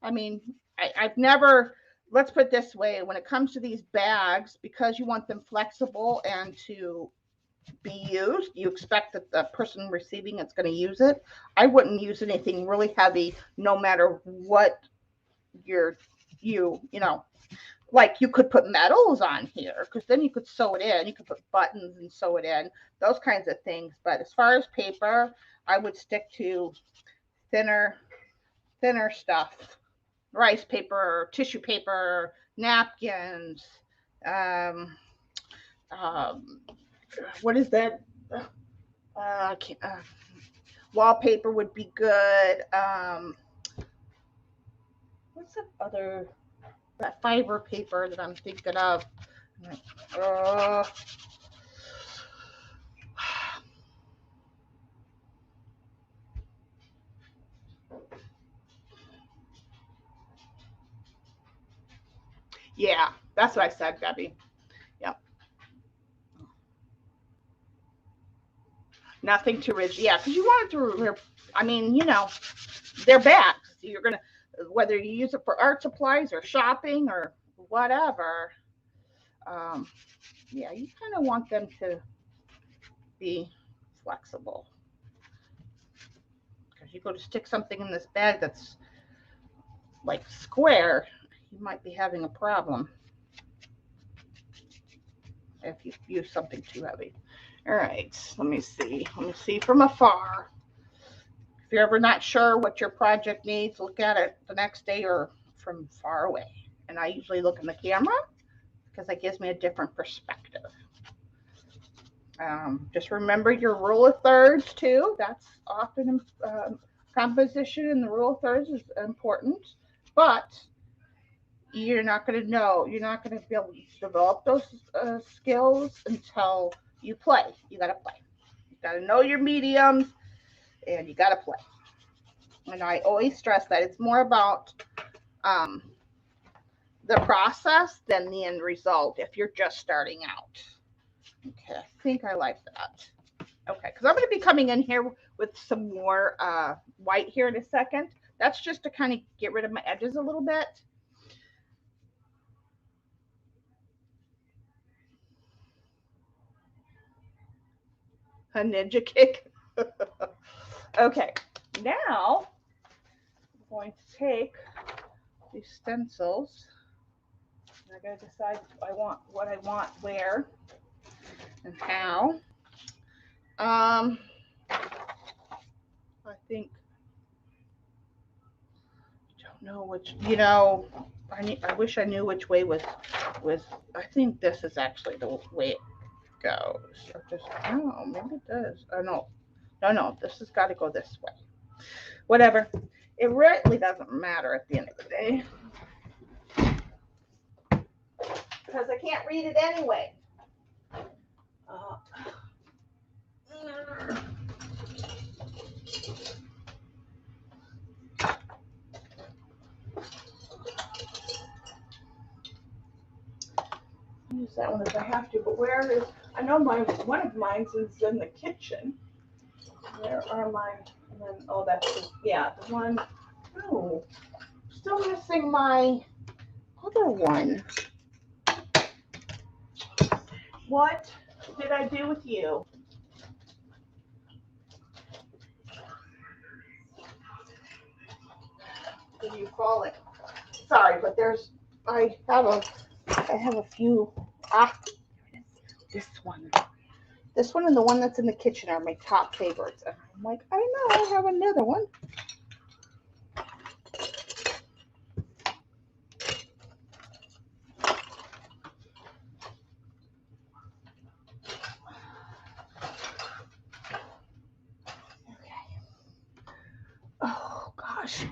I mean, I've never, let's put it this way, when it comes to these bags, because you want them flexible and to be used, you expect that the person receiving it's going to use it. I wouldn't use anything really heavy, no matter what like you could put metals on here because then you could sew it in. You could put buttons and sew it in, those kinds of things. But as far as paper, I would stick to thinner stuff. Rice paper, tissue paper, napkins. What is that? Wallpaper would be good. What's the other? That fiber paper that I'm thinking of. Yeah, that's what I said, Debbie. Yep. Nothing too rigid. Yeah, because you want it to. I mean, they're bags. You're gonna, whether you use it for art supplies or shopping or whatever. Yeah, you kind of want them to be flexible. Because you go to stick something in this bag that's like square, you might be having a problem if you use something too heavy. All right, let me see. Let me see from afar. If you're ever not sure what your project needs, look at it the next day or from far away. And I usually look in the camera because that gives me a different perspective. Just remember your rule of thirds too. That's often composition, and the rule of thirds is important. But you're not going to know. You're not going to be able to develop those skills until you play. You got to play. You got to know your mediums, and you got to play. And I always stress that it's more about the process than the end result if you're just starting out. Okay, I think I like that. Okay, because I'm going to be coming in here with some more white here in a second. That's just to kind of get rid of my edges a little bit. A ninja kick. Okay, now I'm going to take these stencils I gotta decide what I want where and how. I think don't know which. I wish I knew which way was. I think this is actually the way it goes. Or just no, maybe it does. Oh no. This has got to go this way. Whatever. It really doesn't matter at the end of the day because I can't read it anyway. Use that one if I have to, but where is? I know one of mine is in the kitchen. Where are mine? And then that's the one. Oh, still missing my other one. What did I do with you? Did you fall it? Sorry, but I have a few. This one. This one and the one that's in the kitchen are my top favorites. And I'm like, I know I have another one. Okay. Oh gosh.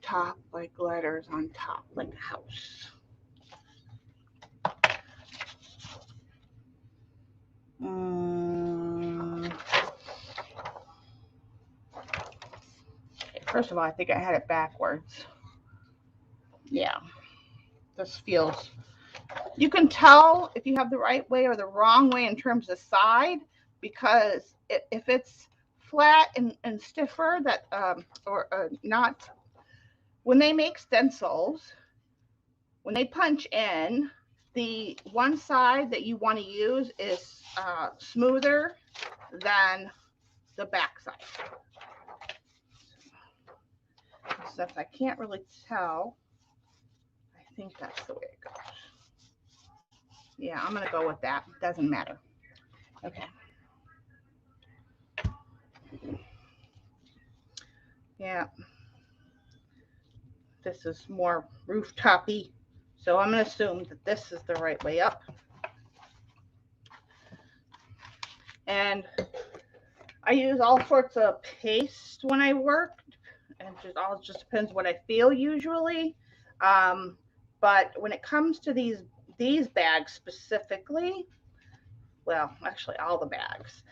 Top like letters on top like a house. First of all, I think I had it backwards. Yeah. This feels. You can tell if you have the right way or the wrong way in terms of side, because if it's flat and stiffer, that or not. When they make stencils, when they punch in, the one side that you want to use is smoother than the back side. Since I can't really tell, I think that's the way it goes. Yeah, I'm going to go with that. Doesn't matter. Okay. Yeah. This is more rooftopy, so I'm going to assume that this is the right way up. And I use all sorts of paste when I work, and just depends what I feel usually. But when it comes to these bags specifically, well, actually all the bags,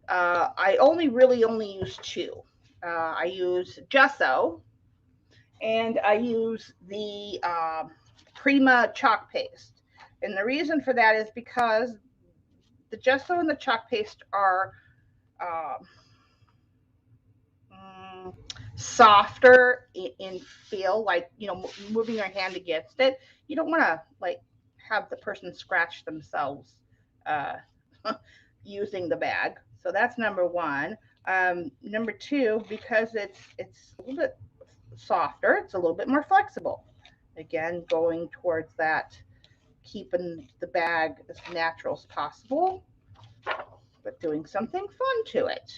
I only use two. I use gesso, and I use the Prima chalk paste. And the reason for that is because the gesso and the chalk paste are softer in feel, like, moving your hand against it. You don't want to like have the person scratch themselves using the bag. So that's number one. Number two, because it's a little bit softer, it's a little bit more flexible. Again, going towards that, keeping the bag as natural as possible, but doing something fun to it.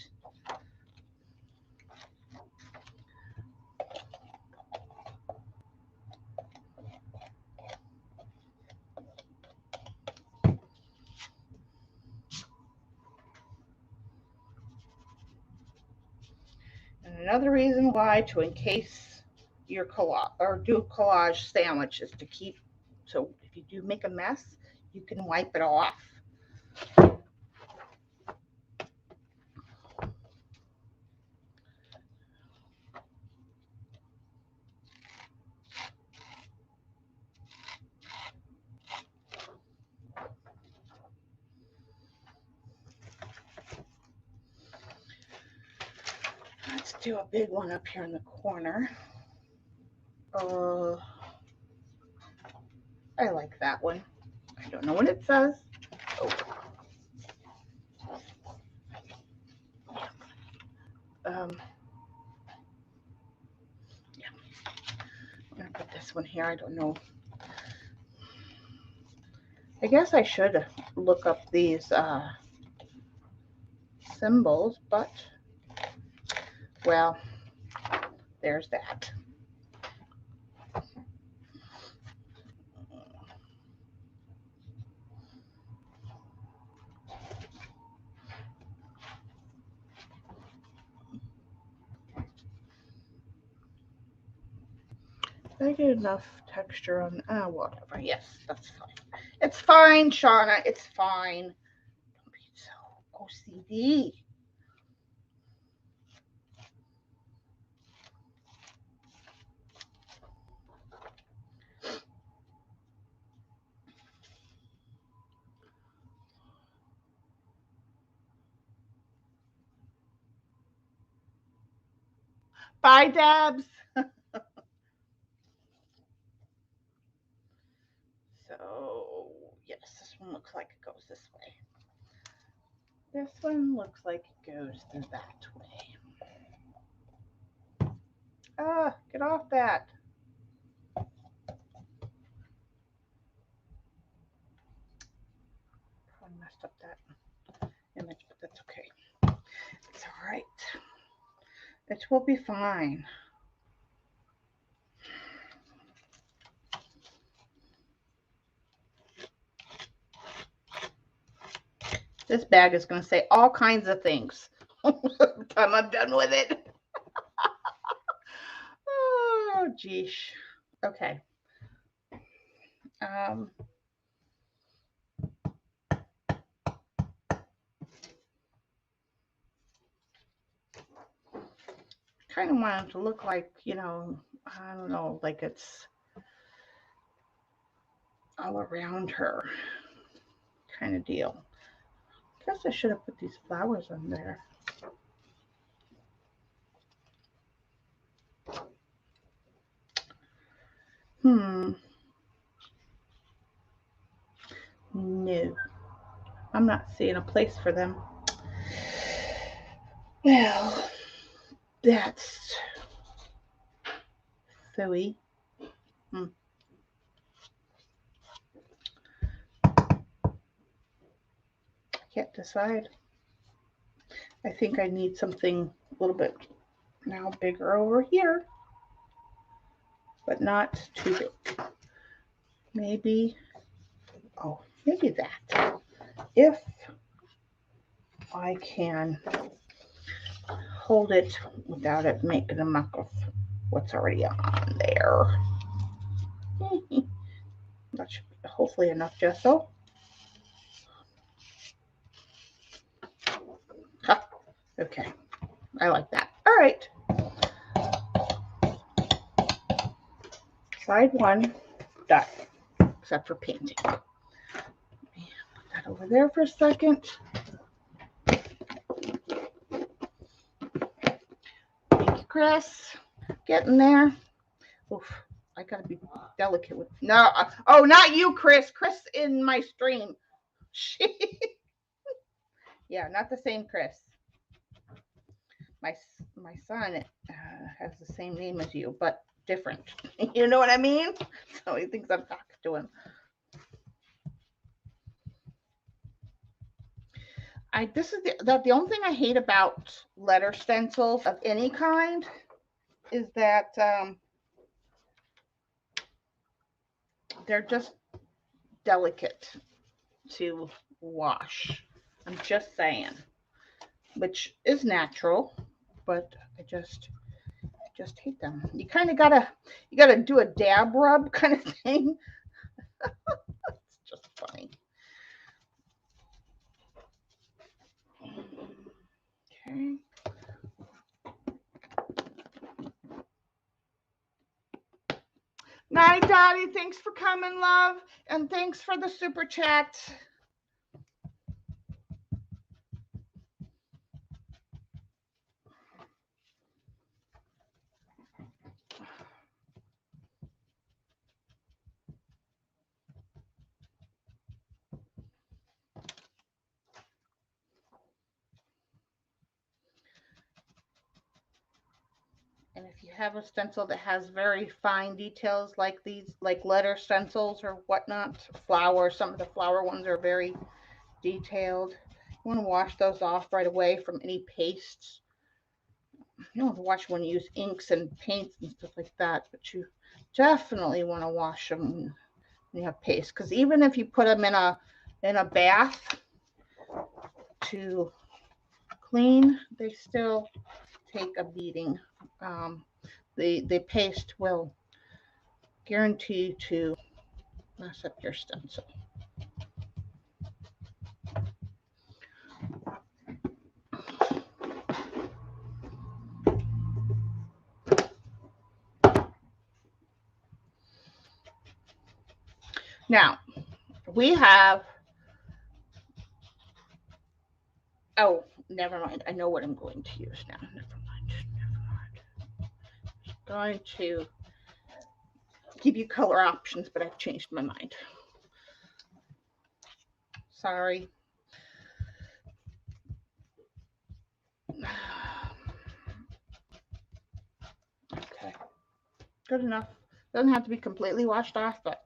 And another reason why to encase your collage or do a collage sandwich is to keep, so if you do make a mess, you can wipe it off. Let's do a big one up here in the corner. I like that one. I don't know what it says. Oh. Yeah. this one here. I don't know. I guess I should look up these symbols, but, well, there's that. Did I get enough texture on, whatever. Yes, that's fine. It's fine, Shauna. It's fine. Don't be so OCD. Bye, Debs. So, yes, this one looks like it goes this way. This one looks like it goes through that way. Get off that. Probably messed up that image, but that's okay. It's all right. It will be fine. This bag is going to say all kinds of things. Time I'm done with it. Oh, geesh. Okay. Kind of want it to look like, I don't know, like it's all around her kind of deal. I guess I should have put these flowers on there. No, I'm not seeing a place for them. Well, that's silly. I can't decide. I think I need something a little bit now bigger over here, but not too big. Maybe that. If I can hold it without it making a muck of what's already on there. That should be hopefully enough gesso. Okay, I like that. All right. Side one, done, except for painting. Let me put that over there for a second. Thank you, Chris. Getting there. Oof, I gotta be delicate with. No, not you, Chris. Chris in my stream. Yeah, not the same Chris. My son has the same name as you, but different. You know what I mean? So he thinks I'm talking to him. This is the only thing I hate about letter stencils of any kind is that they're just delicate to wash. I'm just saying, which is natural, but I just hate them. You kind of gotta do a dab rub kind of thing. It's just funny. Okay. Night, Daddy. Thanks for coming, love, and thanks for the super chat. And if you have a stencil that has very fine details like these, like letter stencils or whatnot, flower, some of the flower ones are very detailed. You want to wash those off right away from any pastes. You don't have to wash when you use inks and paints and stuff like that, but you definitely want to wash them when you have paste, because even if you put them in a bath to clean, they still take a beating. The paste will guarantee to mess up your stencil. Now, we have, oh, never mind. I know what I'm going to use now. Never mind. I'm going to give you color options, but I've changed my mind. Sorry. Okay. Good enough. Doesn't have to be completely washed off, but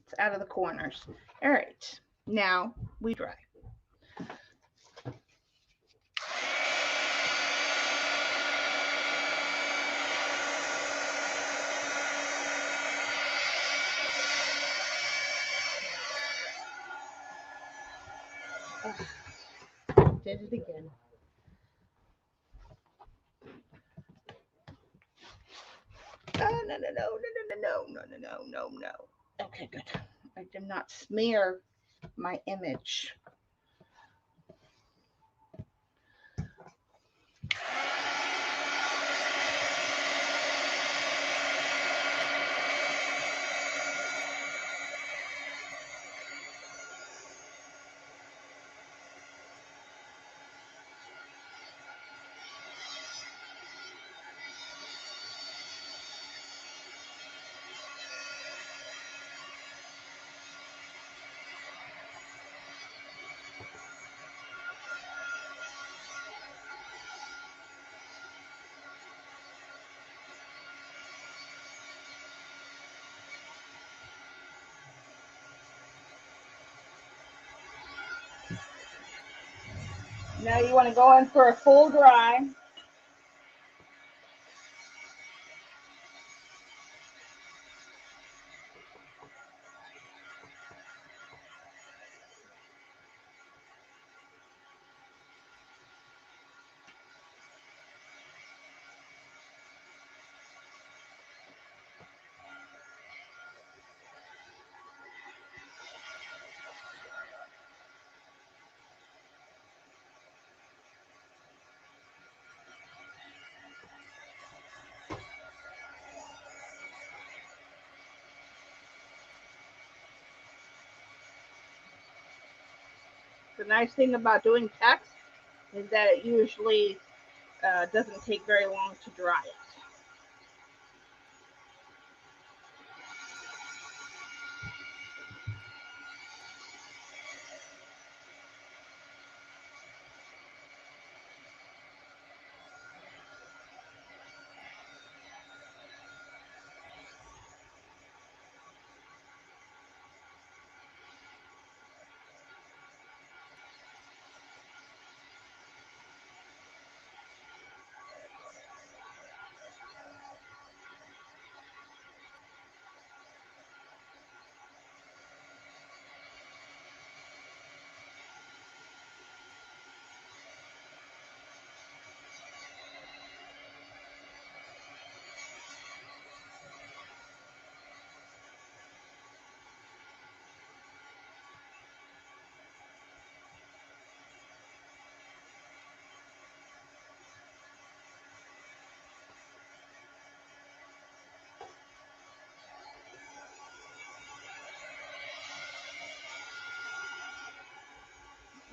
it's out of the corners. All right. Now we dry. Oh, did it again. Oh, no. Okay, good. I did not smear my image. Now you want to go in for a full dry. The nice thing about doing text is that it usually doesn't take very long to dry it.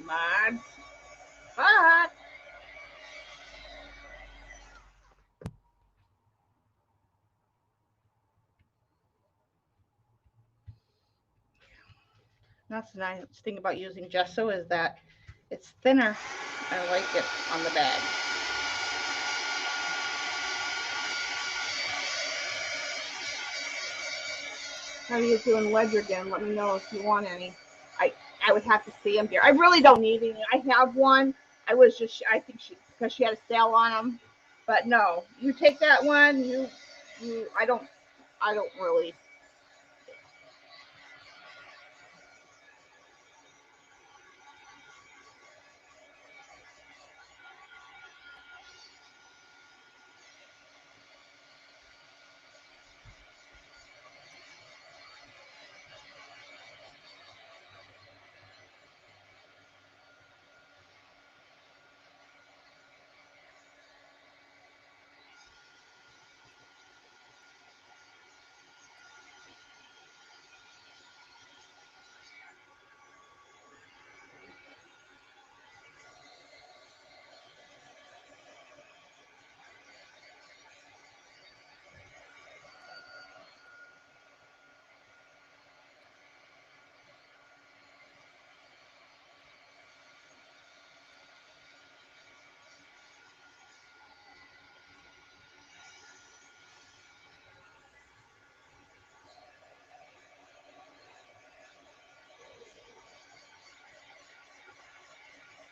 Mod. Hot. That's the nice thing about using gesso is that it's thinner. I like it on the bag. How are you doing ledger again? Let me know if you want any. I would have to see them, dear. I really don't need any. I have one. I think because she had a sale on them. But no, you take that one. I don't really.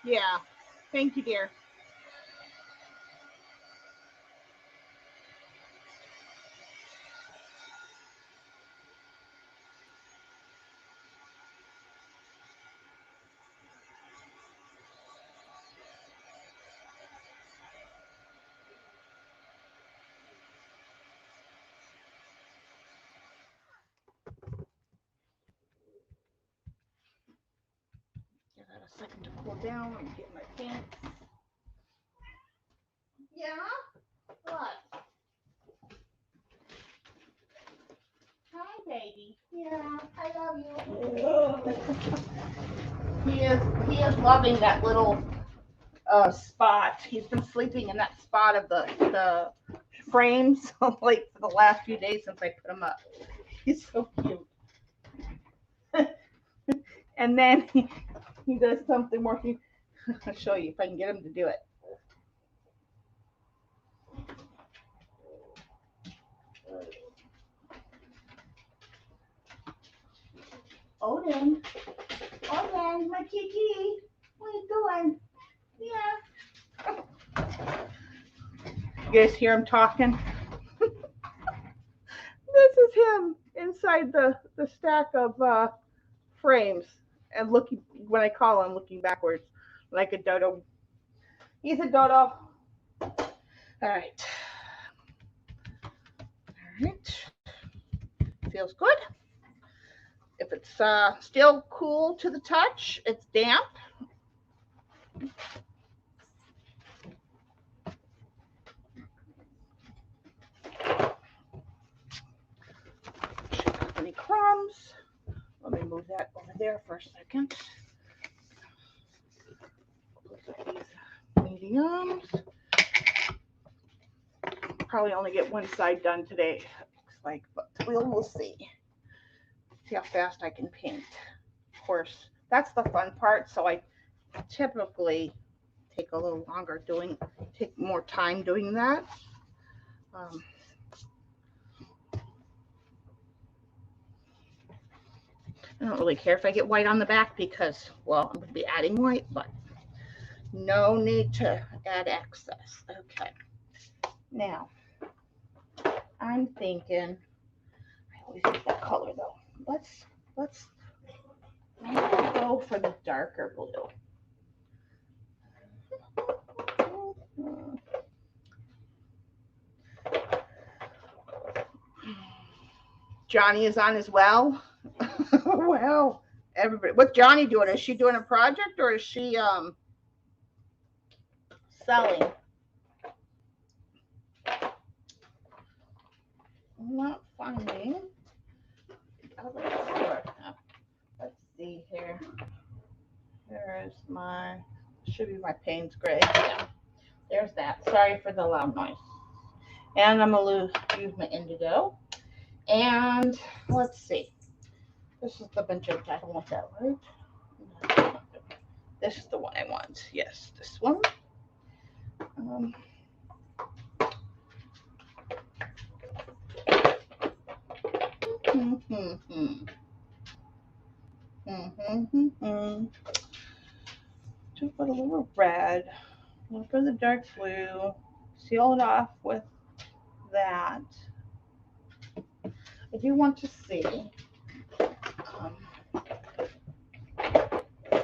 Yeah. Thank you, dear. Give that a second to cool down and get my pants. Yeah? What? Hi, baby. Yeah, I love you. He is loving that little spot. He's been sleeping in that spot of the frames like for the last few days since I put him up. He's so cute. And then he does something more. I'll show you if I can get him to do it. Odin, my Kiki, what are you doing? Yeah. You guys hear him talking? This is him inside the stack of frames and looking, when I call him, looking backwards like a dodo. He's a dodo. All right. All right. Feels good. If it's still cool to the touch, it's damp. Any crumbs? Let me move that over there for a second. Look at these mediums. Probably only get one side done today, looks like, but we'll see. See how fast I can paint. Of course, that's the fun part. So I typically take a little longer take more time doing that. I don't really care if I get white on the back because, well, I'm going to be adding white, but no need to add excess. Okay. Now, I'm thinking, I always use that color though. Let's go for the darker blue. Johnny is on as well. Well, everybody. What's Johnny doing? Is she doing a project or is she selling? I'm not finding. Let's see here. There is my. Should be my Payne's Gray. Yeah. There's that. Sorry for the loud noise. And I'm gonna use my indigo. And let's see. This is the magenta. I don't want that, right? This is the one I want. Yes, this one. Just put a little red, a little bit of the dark blue, seal it off with that. I do want to see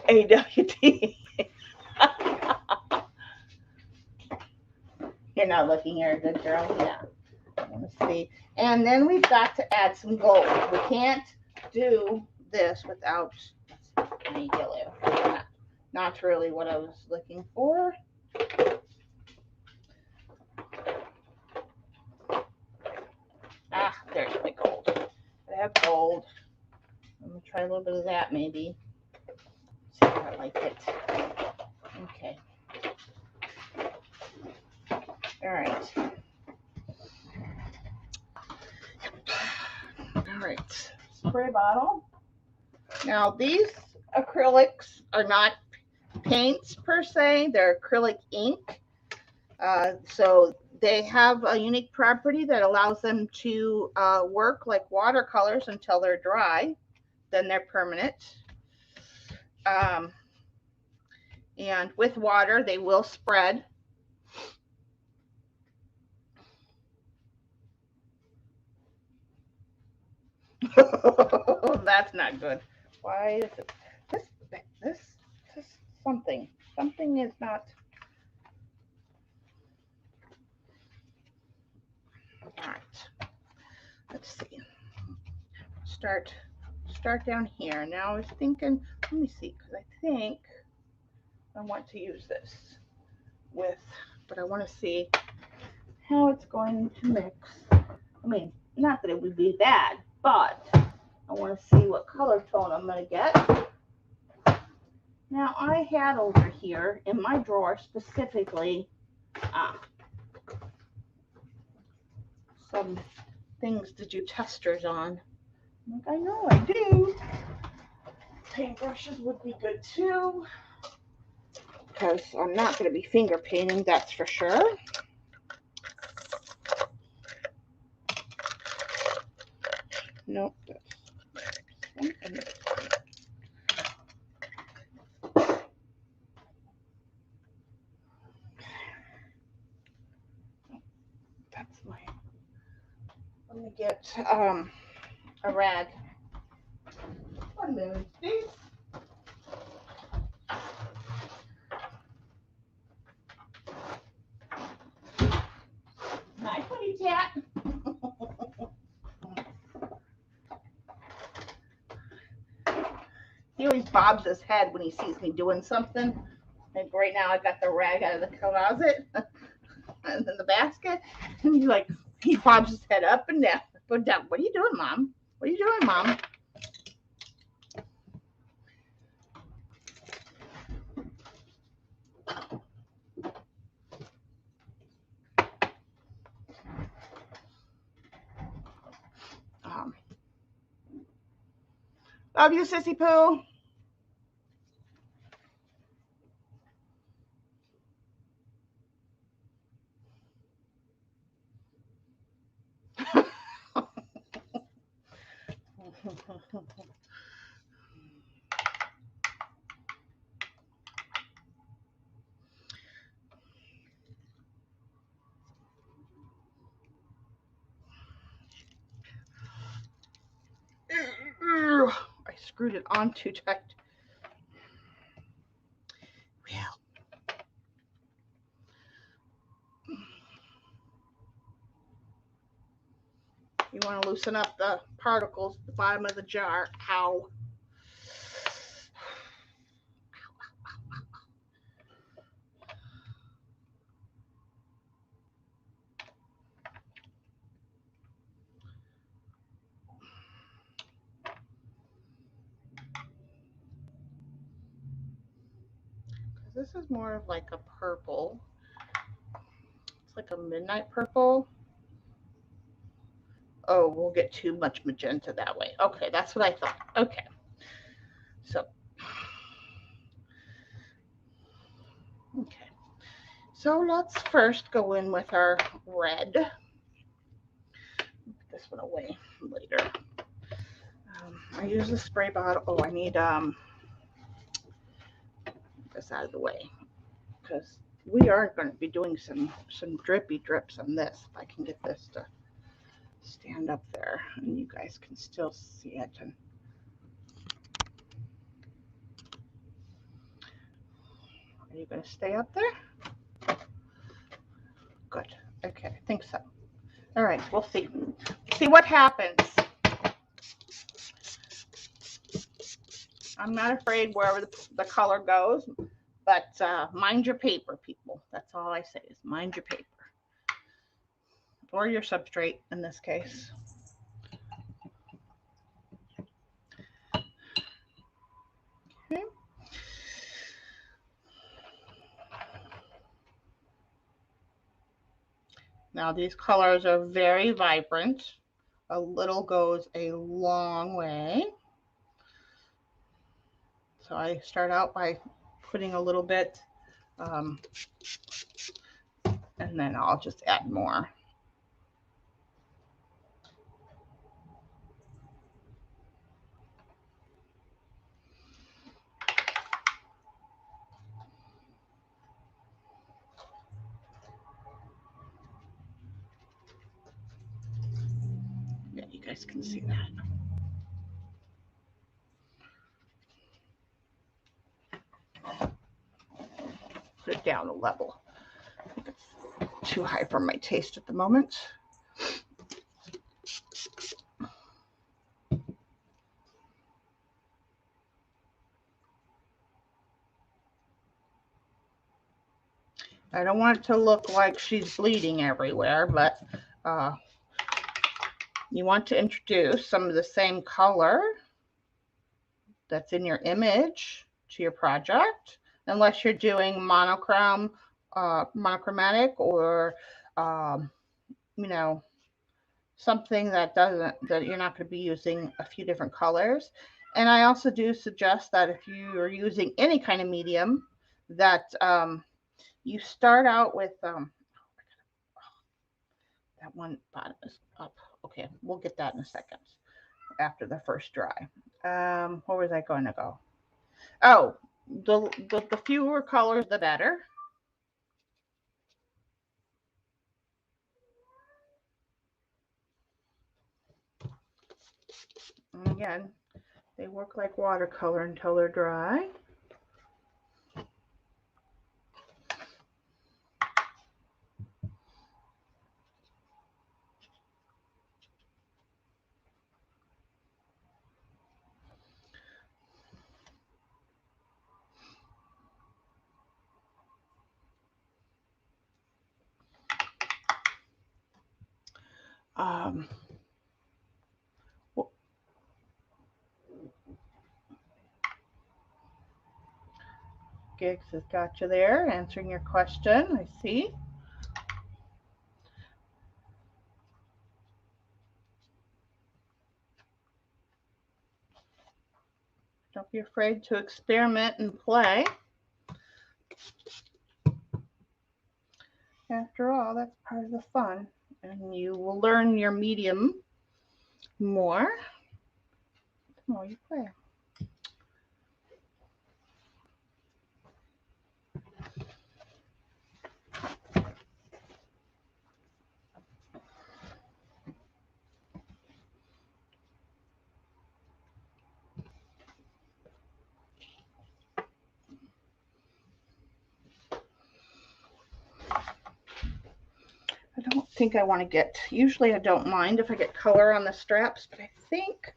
AWD. You're not looking here, good girl. Yeah. I want to see. And then we've got to add some gold. We can't do this without any yellow. Not really what I was looking for. Ah, there's my gold. I have gold. I'm going to try a little bit of that maybe. See if I like it. Okay. All right. All right. Spray bottle. Now these acrylics are not paints per se. They're acrylic ink. So they have a unique property that allows them to work like watercolors until they're dry. Then they're permanent. And with water, they will spread. That's not good. Why is it this something is not. All right. Let's see. Start down here. Now I was thinking, let me see, because I think I want to use this with, but I want to see how it's going to mix. I mean, not that it would be bad, but I want to see what color tone I'm going to get. Now I had over here in my drawer specifically some things to do testers on. Like, I know I do. Paintbrushes would be good too, because I'm not going to be finger painting, that's for sure. Nope. That's my. Let me get a rag. 1 minute, please. Hi, Putty Tat. He always bobs his head when he sees me doing something. Like right now, I got the rag out of the closet and in the basket, and he's like, he bobs his head up and down. What are you doing, Mom? What are you doing, Mom? Love you, Sissy Pooh. I screwed it on too tight. Well, you want to loosen up the particles at the bottom of the jar. Ow. This is more of like a purple. It's like a midnight purple. Oh, we'll get too much magenta that way. Okay, that's what I thought. Okay. So, okay. So let's first go in with our red. Put this one away later. I use the spray bottle. Oh, I need this out of the way because we are going to be doing some drippy drips on this. If I can get this to stand up there and you guys can still see it. And are you going to stay up there? Good. Okay, I think so. All right, we'll see. See what happens. I'm not afraid wherever the color goes, but mind your paper, people. That's all I say is mind your paper. Or your substrate in this case. Okay. Now these colors are very vibrant. A little goes a long way. So I start out by putting a little bit, and then I'll just add more. Yeah, you guys can see that. Put it down a level. I think it's too high for my taste at the moment. I don't want it to look like she's bleeding everywhere, but you want to introduce some of the same color that's in your image to your project, unless you're doing monochromatic or you know, something that you're not going to be using a few different colors. And I also do suggest that if you are using any kind of medium, that you start out with that one bottom is up. Okay, we'll get that in a second after the first dry. Where was I going to go? Oh, the fewer colors, the better. And again, they work like watercolor until they're dry. Gigs has got you there, answering your question. I see. Don't be afraid to experiment and play. After all, that's part of the fun. And you will learn your medium more the more you play. I don't think I want to get, usually I don't mind if I get color on the straps, but I think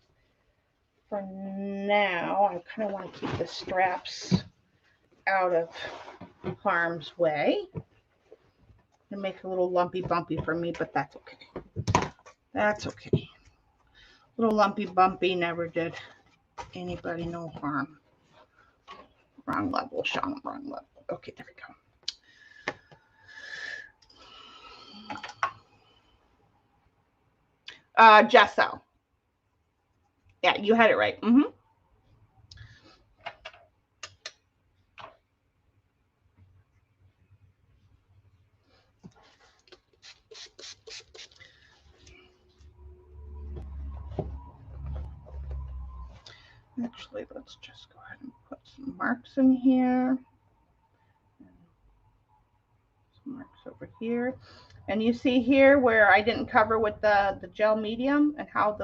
for now I kind of want to keep the straps out of harm's way. It makes a little lumpy bumpy for me, but that's okay. That's okay. A little lumpy bumpy never did anybody no harm. Wrong level, Sean, wrong level. Okay, there we go. Gesso. Yeah, you had it right. Mm-hmm. Actually, let's just go ahead and put some marks in here. Some marks over here. And you see here where I didn't cover with the gel medium and how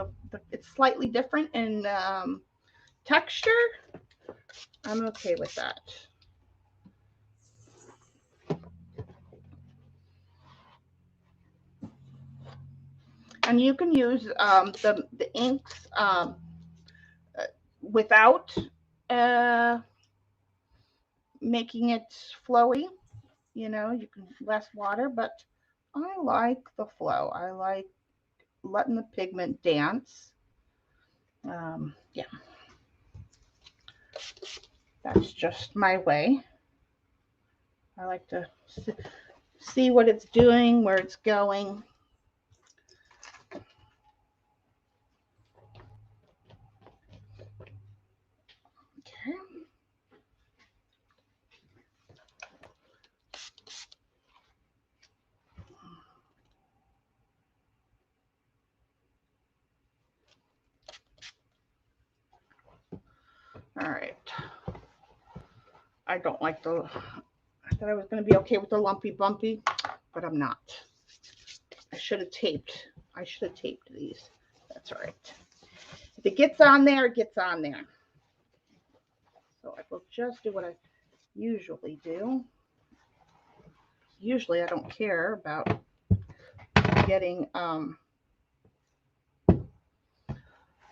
it's slightly different in texture. I'm okay with that. And you can use the inks without making it flowy. You know, you can less water, but I like the flow. I like letting the pigment dance. Yeah, that's just my way. I like to see what it's doing, where it's going. Okay. All right. I don't like the, I thought I was going to be okay with the lumpy bumpy, but I'm not. I should have taped these. That's all right. If it gets on there, it gets on there. So I will just do what I usually do. Usually I don't care about getting,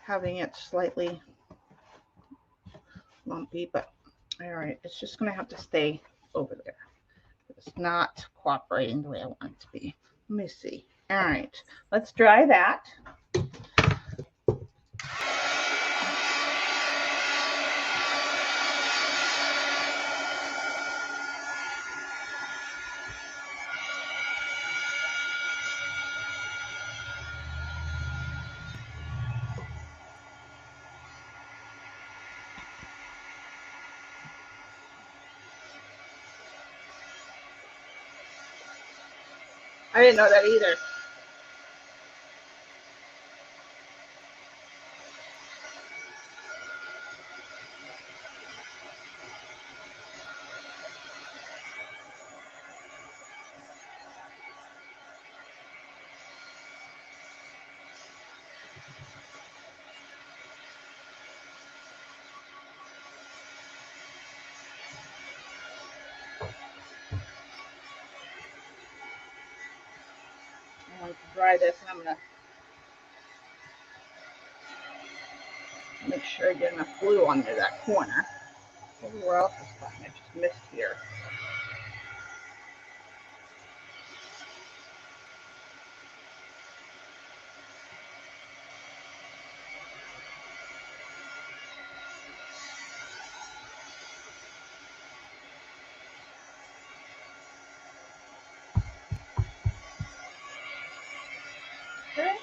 having it slightly lumpy, but all right, it's just going to have to stay over there. It's not cooperating the way I want it to be. Let me see. All right, let's dry that. I didn't know that either. I'm going to dry this, and I'm going to make sure I get enough glue under that corner. Everywhere else is fine. I just missed here. Okay.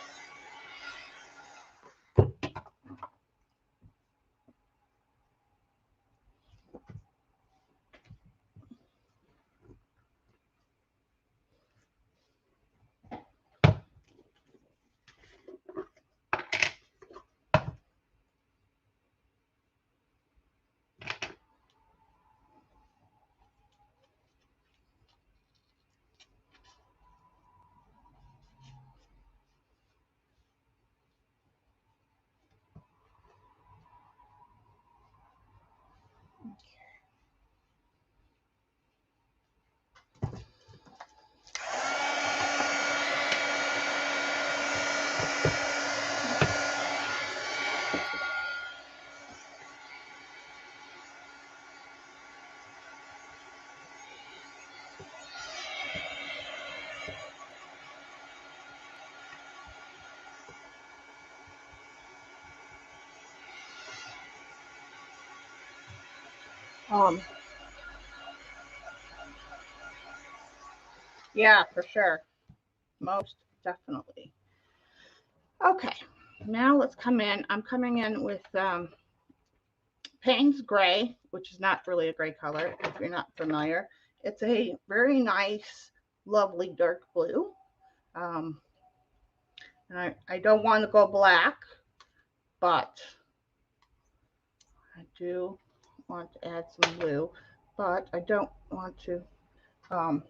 Yeah, for sure. Most definitely. Okay, now let's come in. I'm coming in with Payne's Gray, which is not really a gray color if you're not familiar. It's a very nice, lovely dark blue. And I don't want to go black, but do want to add some blue, but I don't want to, don't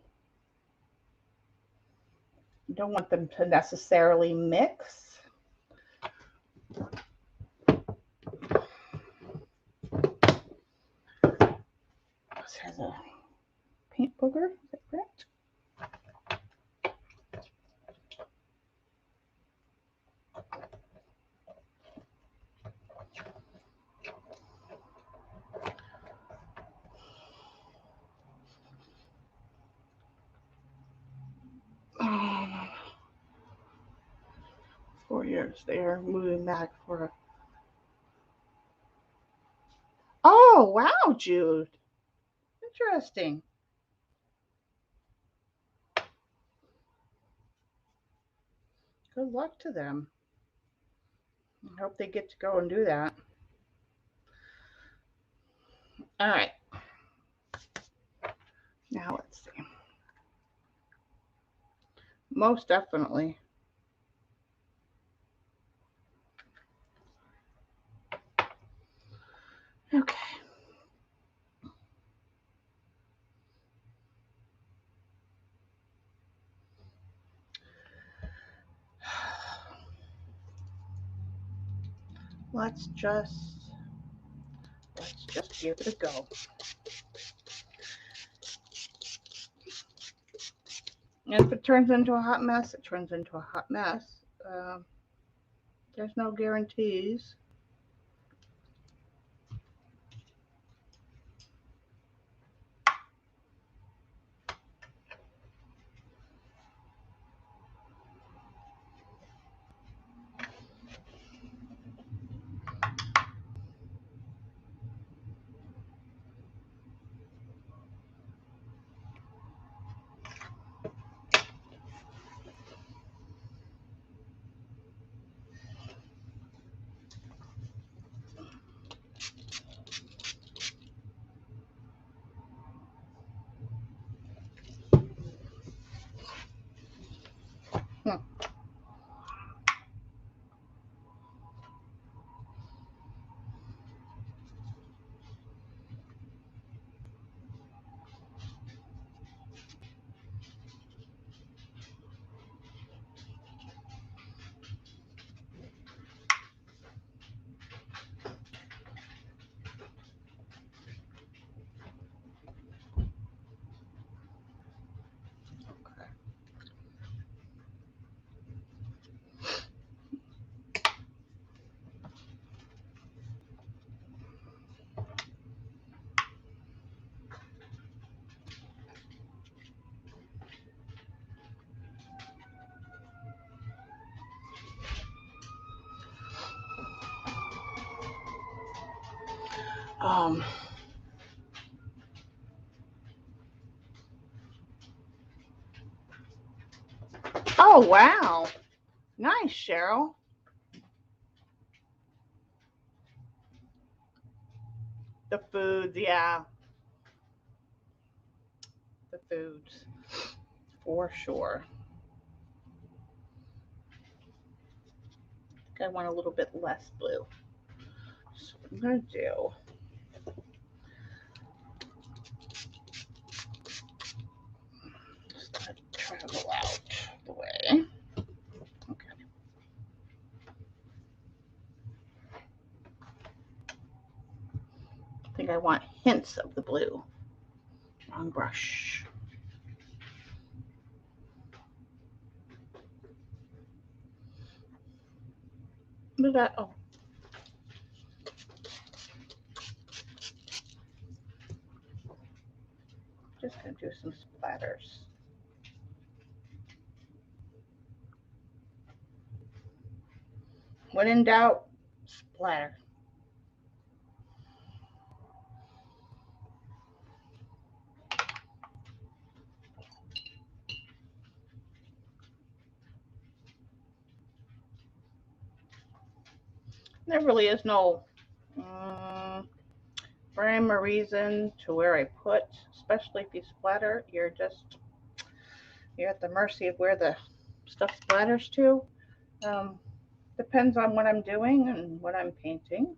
want them to necessarily mix. This has a paint booger, is that correct? Oh, 4 years there, moving back for a... Oh, wow, Jude. Interesting. Good luck to them. I hope they get to go and do that. All right. Now let's see. Most definitely. Okay. Let's just give it a go. And if it turns into a hot mess, it turns into a hot mess. There's no guarantees. Oh, wow. Nice, Cheryl. The foods, yeah. The foods, for sure. I think I want a little bit less blue. So what I'm going to do... just let it travel out the way. Okay. I think I want hints of the blue. Wrong brush. Look at that. Oh. Just going to do some splatters. When in doubt, splatter. There really is no rhyme or reason to where I put, especially if you splatter, you're at the mercy of where the stuff splatters to. Depends on what I'm doing and what I'm painting.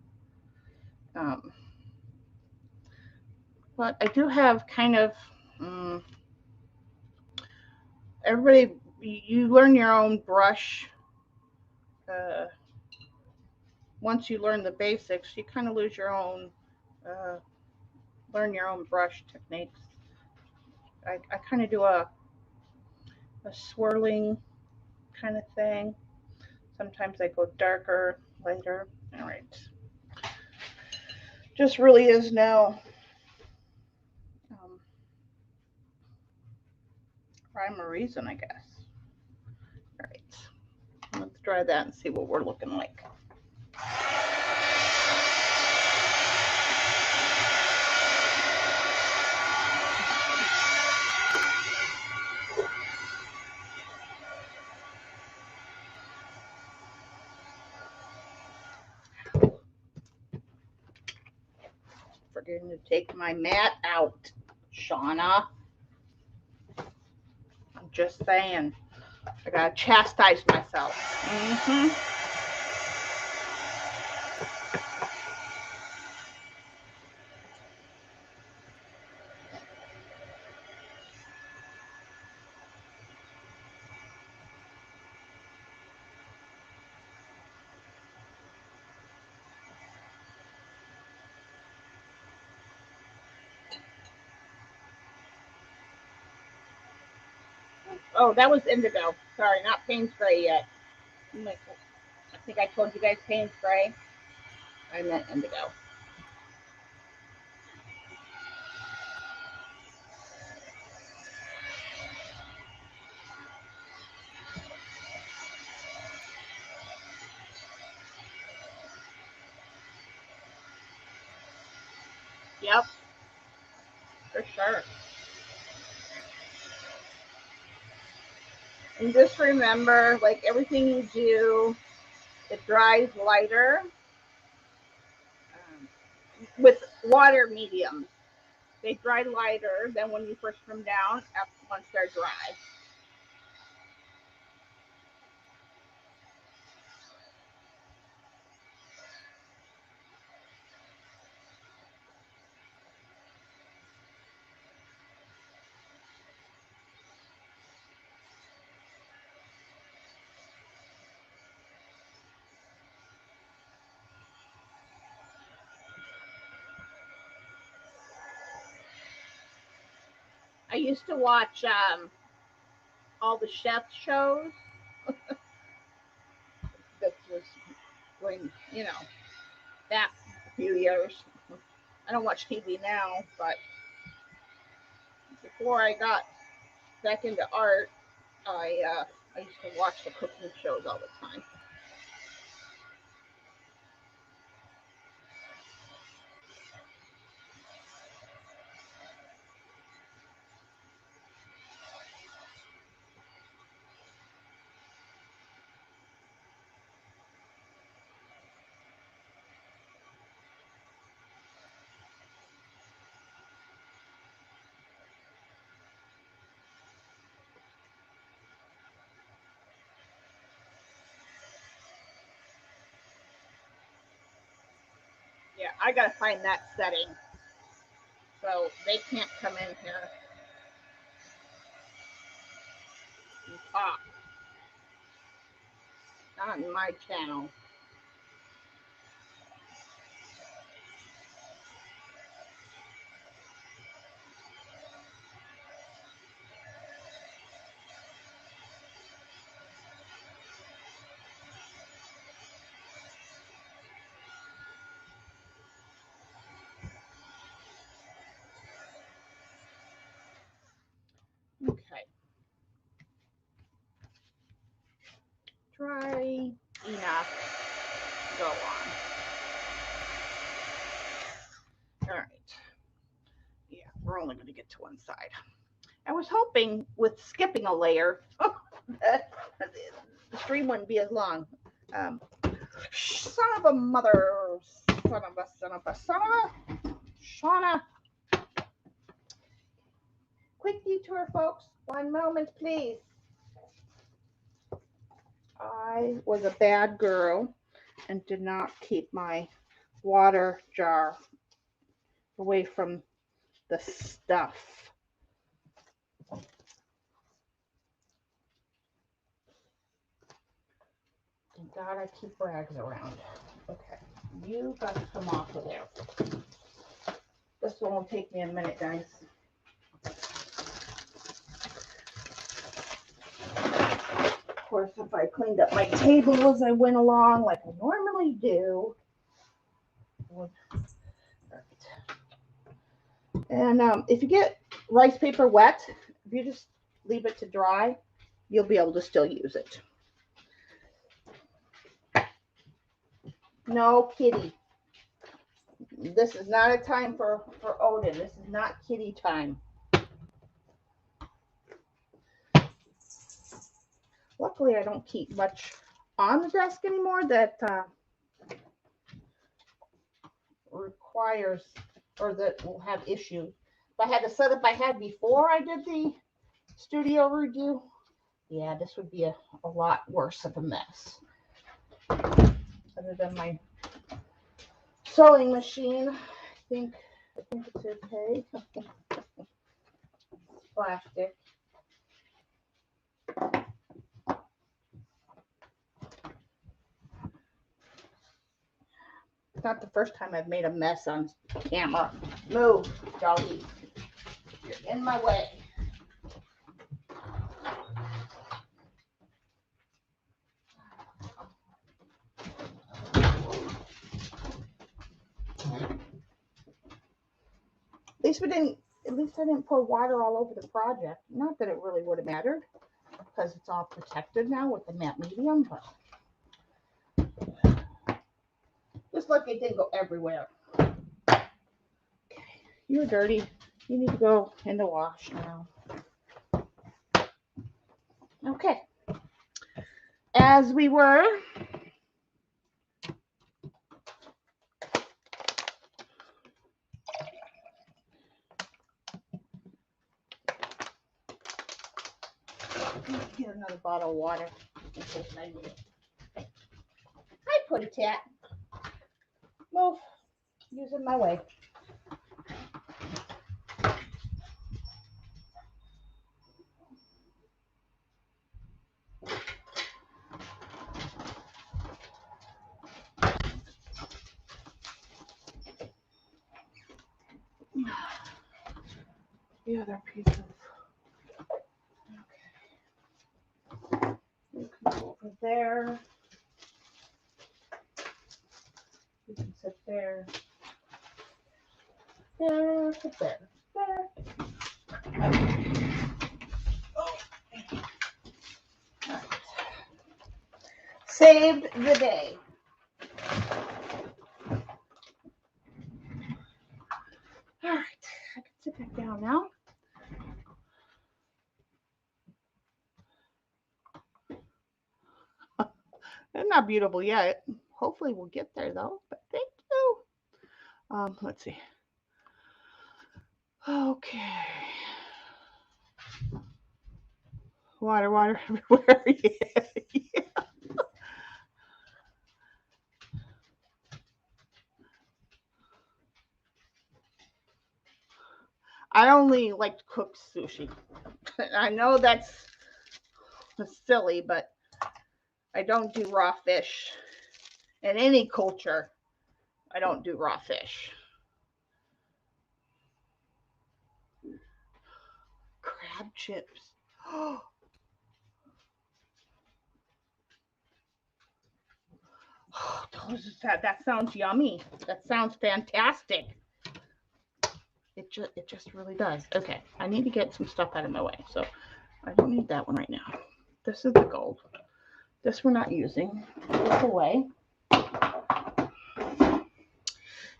But I do have kind of, everybody, you learn your own brush. Once you learn the basics, you kind of lose your own, learn your own brush techniques. I kind of do a swirling kind of thing. Sometimes I go darker, lighter. All right. Just really is no rhyme or reason, I guess. All right. Let's try that and see what we're looking like. Forgetting to take my mat out, Shauna. I'm just saying. I gotta chastise myself. Oh, that was indigo. Sorry, not paint spray yet. I think I told you guys paint spray. I meant indigo. Yep, for sure. And just remember, like everything you do, it dries lighter with water mediums. They dry lighter than when you first come down once they're dry. I used to watch all the chef shows. This was when, back a few years. I don't watch TV now, but before I got back into art, I used to watch the cooking shows all the time. Yeah, I gotta find that setting so they can't come in here and talk. Not in my channel. Okay. Dry enough. Go on. All right. Yeah, we're only going to get to one side. I was hoping with skipping a layer, the stream wouldn't be as long. Son of a mother, son of a, Shauna. Quick detour, folks. 1 moment, please. I was a bad girl and did not keep my water jar away from the stuff. Thank God I keep rags around. Okay, you got to come off of there. This one will take me a minute, guys. Of course, if I cleaned up my table as I went along, like I normally do. And if you get rice paper wet, if you just leave it to dry, you'll be able to still use it. No kitty. This is not a time for Odin. This is not kitty time. Luckily, I don't keep much on the desk anymore that requires or that will have issues. If I had the setup I had before I did the studio review, yeah, this would be a lot worse of a mess. Other than my sewing machine, I think it's okay. Plastic. It's not the first time I've made a mess on camera. Move, doggy. You're in my way. At least I didn't pour water all over the project. Not that it really would have mattered because it's all protected now with the matte medium, but just like it didn't go everywhere. Okay, you're dirty. You need to go in the wash now. Okay. As we were, get another bottle of water in case I need it. Hi, Putty Tat. Move. Using my way. The other pieces. Okay. You can go over there. You can sit there. There, sit there. There. Oh. Right. Saved the day. All right, I can sit back down now. It's not beautiful yet. Hopefully we'll get there though, but thank you. Let's see. Okay. Water everywhere. Yeah. I only like to cook sushi. I know that's silly, but I don't do raw fish. In any culture, I don't do raw fish. Crab chips. Oh, that sounds yummy. That sounds fantastic. It just really does. Okay, I need to get some stuff out of my way, so I don't need that one right now. This is the gold. This we're not using. Put this away.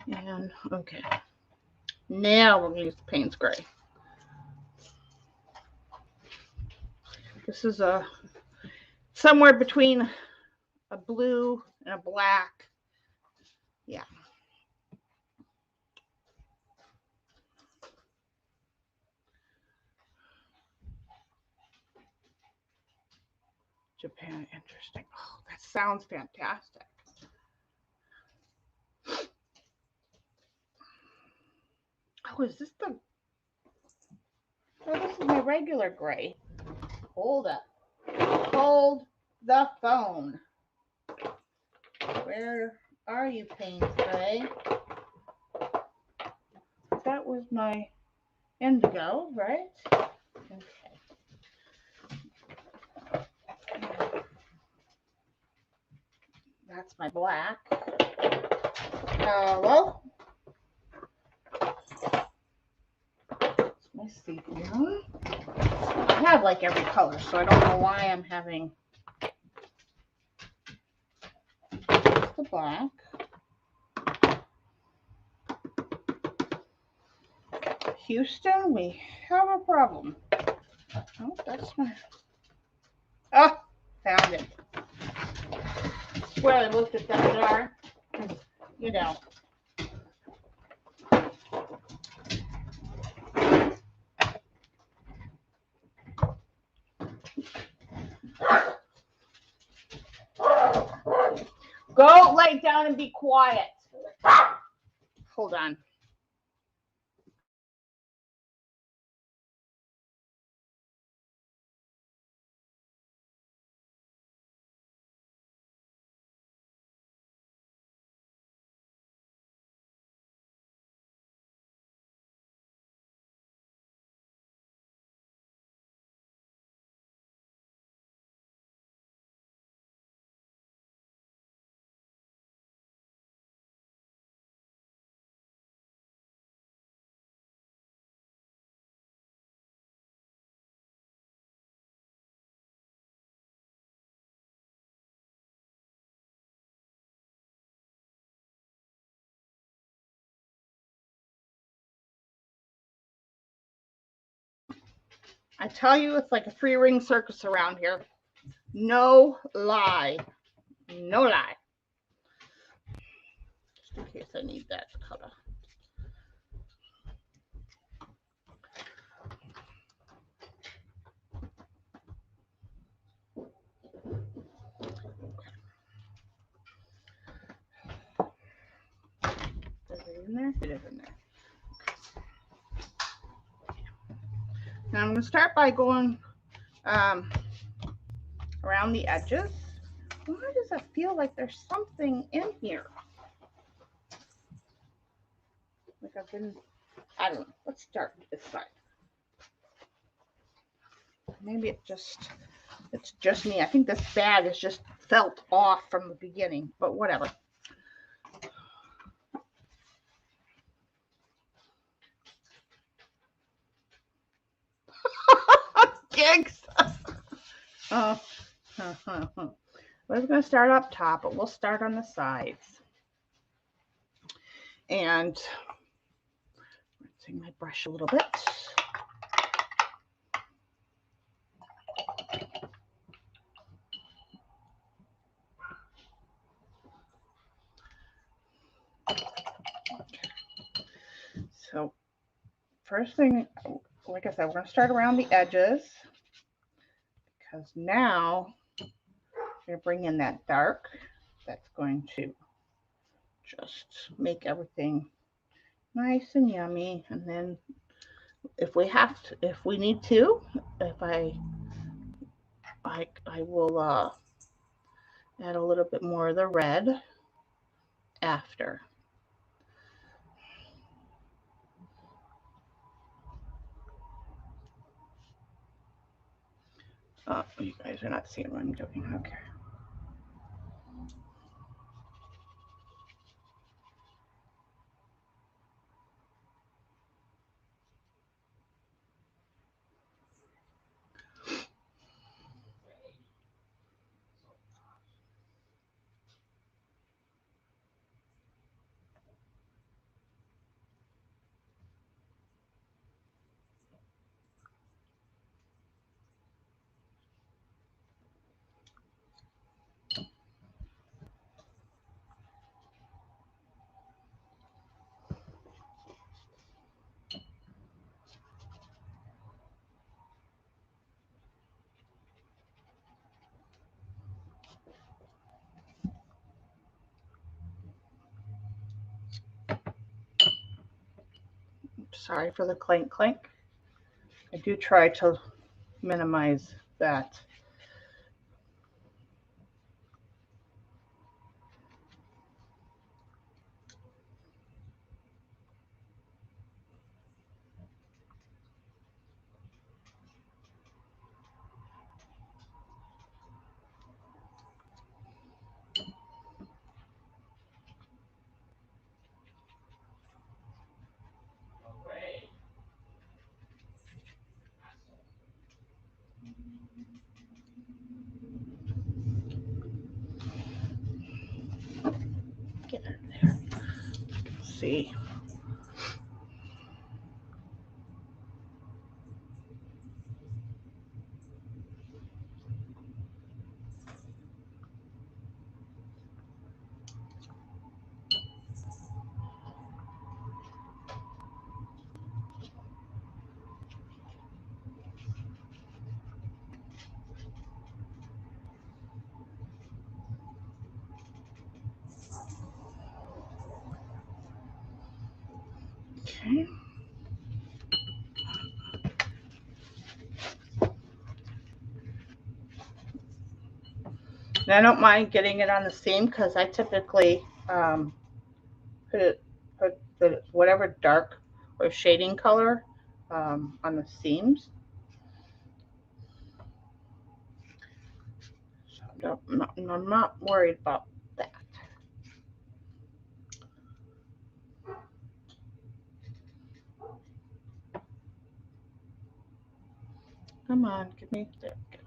And okay, now we're gonna use the Payne's Gray. This is somewhere between a blue and a black. Yeah. Japan, interesting. Oh, that sounds fantastic. Oh, is this the Oh, this is my regular gray. Hold up. Hold the phone. Where are you, Paint Spray? That was my indigo, right? Okay. That's my black. Hello? Let's see here. I have like every color, so I don't know why I'm having the black. Houston, we have a problem. Oh, that's my... Oh, found it. I swear I looked at that jar. You know. Go lay down and be quiet. Hold on. I tell you, it's like a free ring circus around here. No lie. No lie. Just in case I need that color. Is it in there? It is in there. Now I'm going to start by going around the edges. Why does it feel like there's something in here? Like I've been, I don't know. Let's start this side. Maybe it's just me. I think this bag is just felt off from the beginning, but whatever. Gigs. I was going to start up top, but we'll start on the sides. And rinsing my brush a little bit. So first thing, like I said, we're going to start around the edges because now we're going to bring in that dark. That's going to just make everything nice and yummy. And then if we have to, if we need to, if I will add a little bit more of the red after. Oh, you guys are not seeing what I'm doing. Okay. Sorry for the clink clink. I do try to minimize that. Get in there. Let's see. Okay. And I don't mind getting it on the seam because I typically put the whatever dark or shading color on the seams. So I'm not worried about that. Come on, give me there. We go.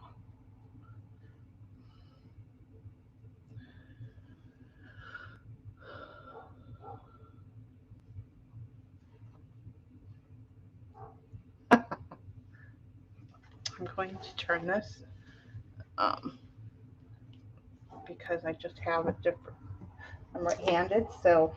I'm going to turn this because I just have a different. I'm right-handed, so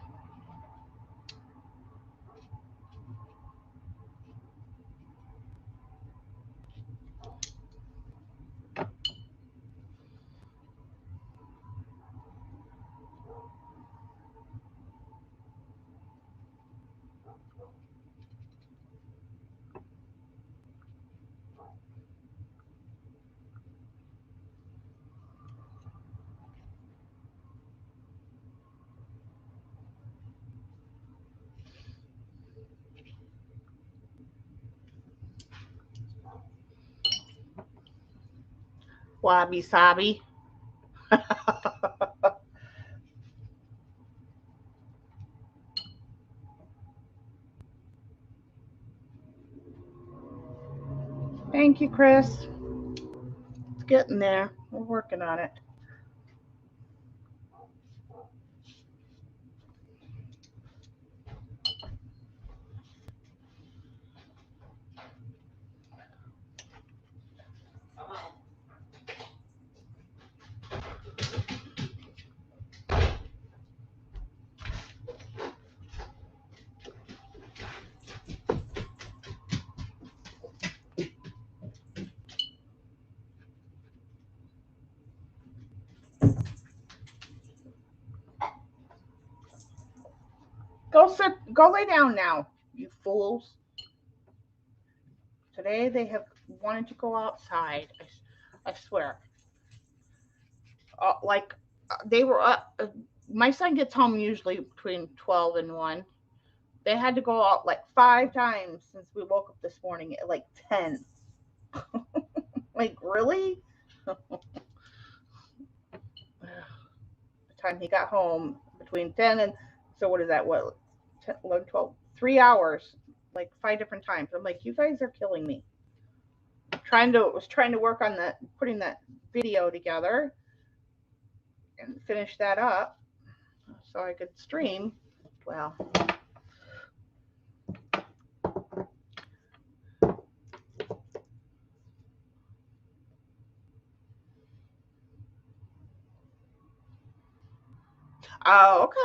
wabi sabi. Thank you, Chris. It's getting there. We're working on it. Go sit. Go lay down now, you fools. Today they have wanted to go outside. I swear. Like they were up. My son gets home usually between 12 and 1. They had to go out like 5 times since we woke up this morning at like 10. Like, really? The time he got home between 10 and, so what is that? What, 10, 11, 12, 3 hours, like 5 different times. I'm like, you guys are killing me. Was trying to work on that, putting that video together and finish that up so I could stream. Well, oh, okay.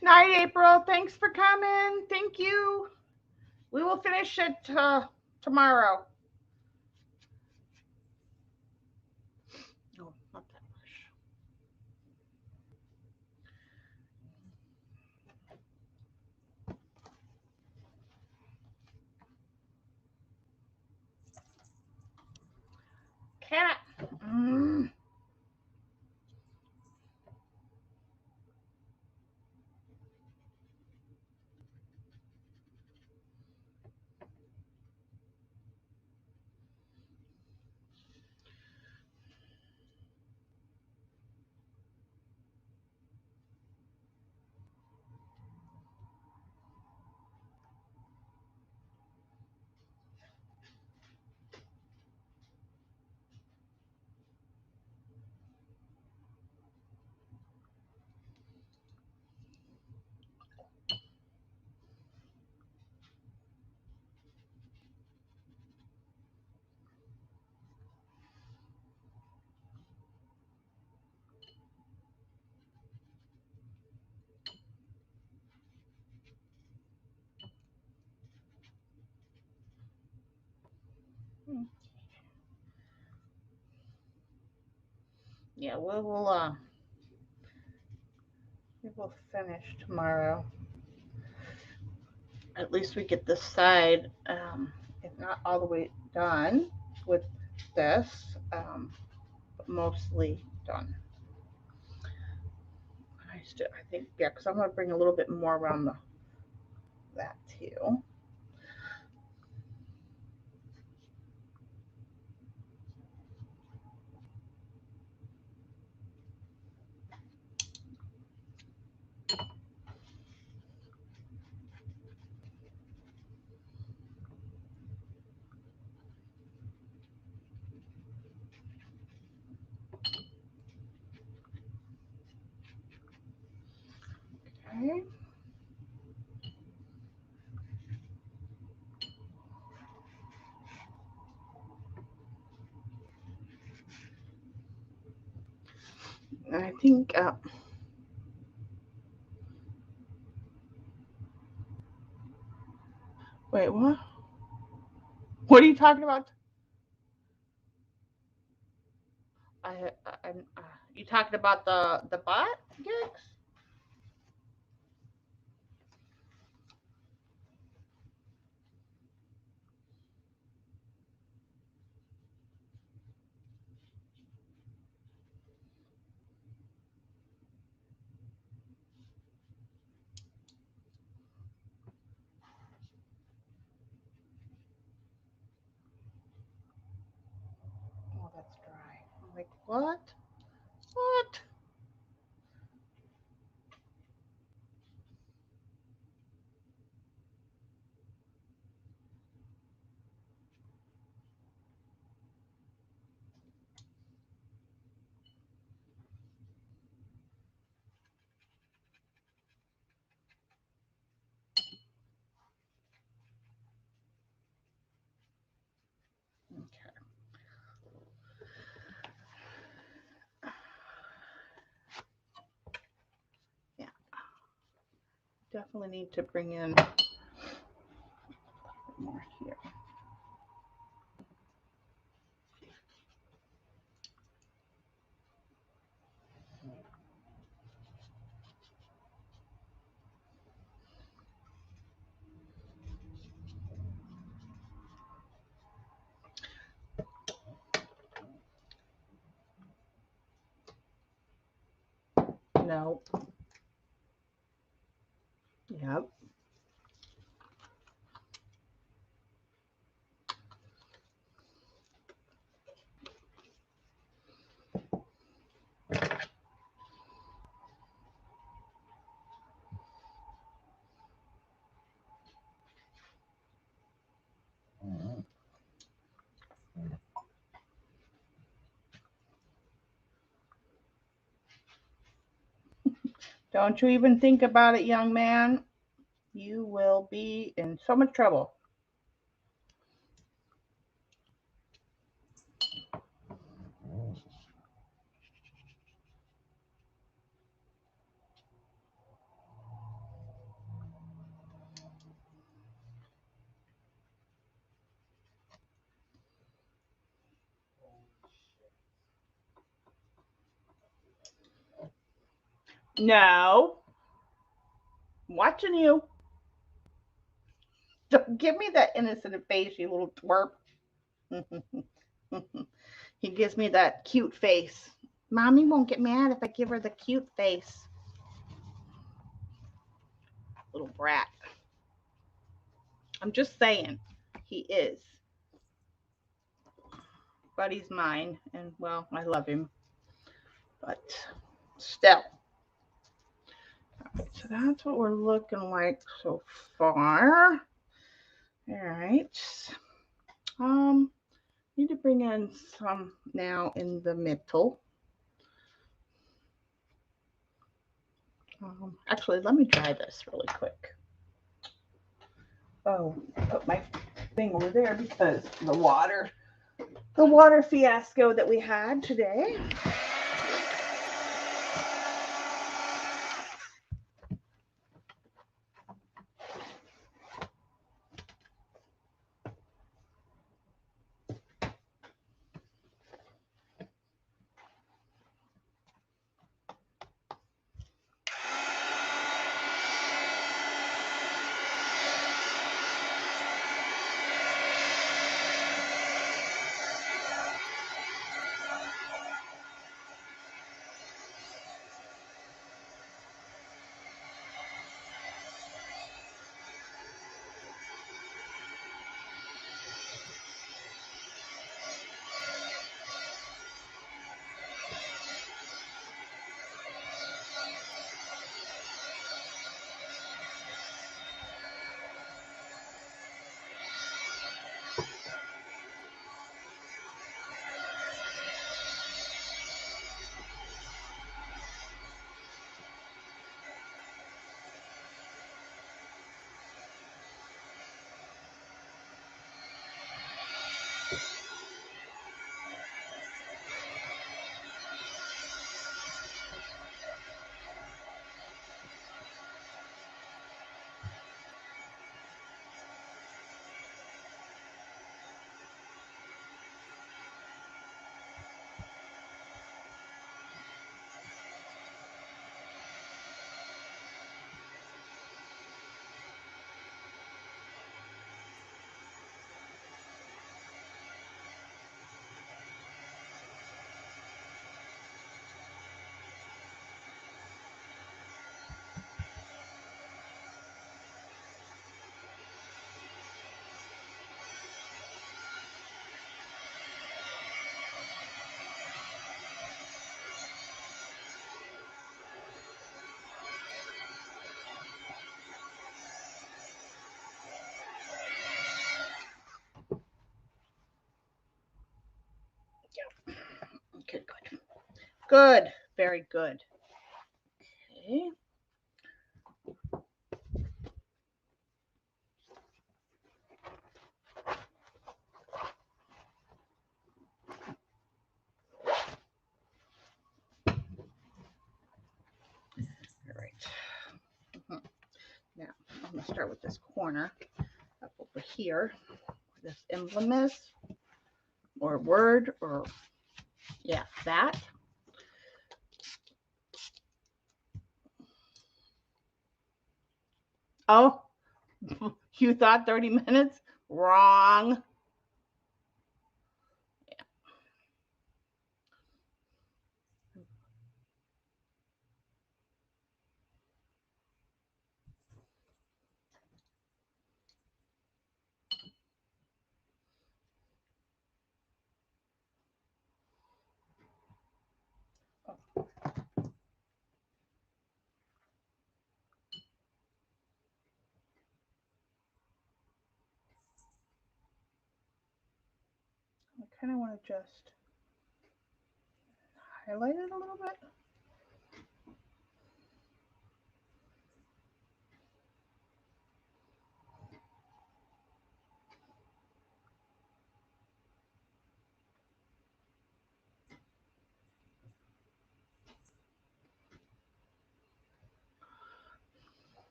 Night, April. Thanks for coming. Thank you. We will finish it tomorrow. No, not that much. Cat. Mm. Yeah, we will finish tomorrow. At least we get this side, if not all the way done with this, but mostly done. I think, yeah, because I'm going to bring a little bit more around that too. Okay. And I think, wait, what? What are you talking about? I'm, you talking about the bot gigs? Oh, that's dry. I'm like, what? What? Okay. Yeah, definitely need to bring in more here. No. Yep. Don't you even think about it, young man. You will be in so much trouble. No. I'm watching you. Don't give me that innocent face, you little twerp. He gives me that cute face. Mommy won't get mad if I give her the cute face. Little brat. I'm just saying, he is. But he's mine, and well, I love him. But still. Alright, so that's what we're looking like so far. Alright. Need to bring in some now in the middle. Actually, let me try this really quick. Oh, put my thing over there because the water fiasco that we had today. Okay, good. Good. Very good. Okay. All right. Now, I'm going to start with this corner up over here, where this emblem is, or word, or yeah, that. Oh, you thought 30 minutes? Wrong. I kind of want to just highlight it a little bit.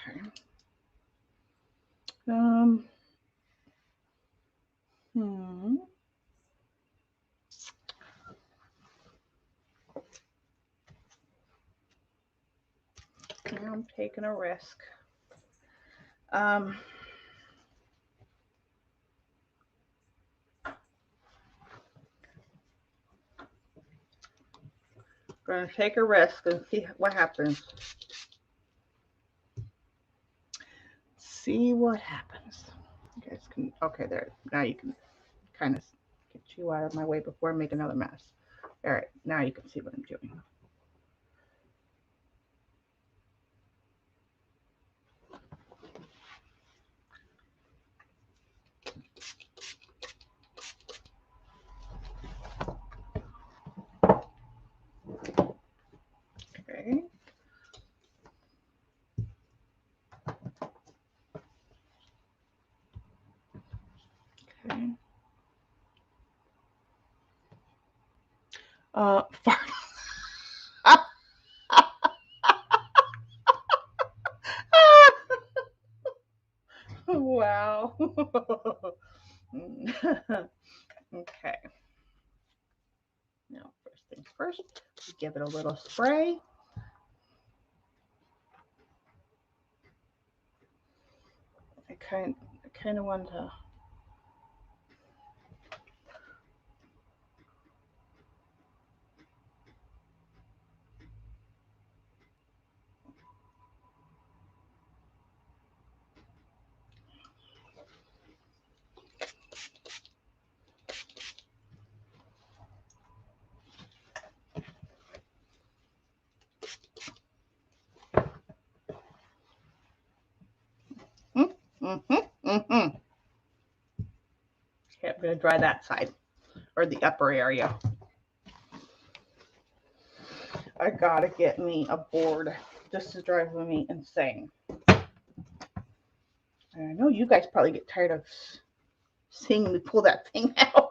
Okay. I'm taking a risk. We're going to take a risk and see what happens. See what happens. You guys can, okay, there. Now you can kind of get you out of my way before I make another mess. All right, now you can see what I'm doing. Okay. Okay. Wow. Okay. Now, first things first, give it a little spray. I kind of want to. Okay, I'm going to dry that side, or the upper area. I gotta get me a board. This is driving me insane. And I know you guys probably get tired of seeing me pull that thing out.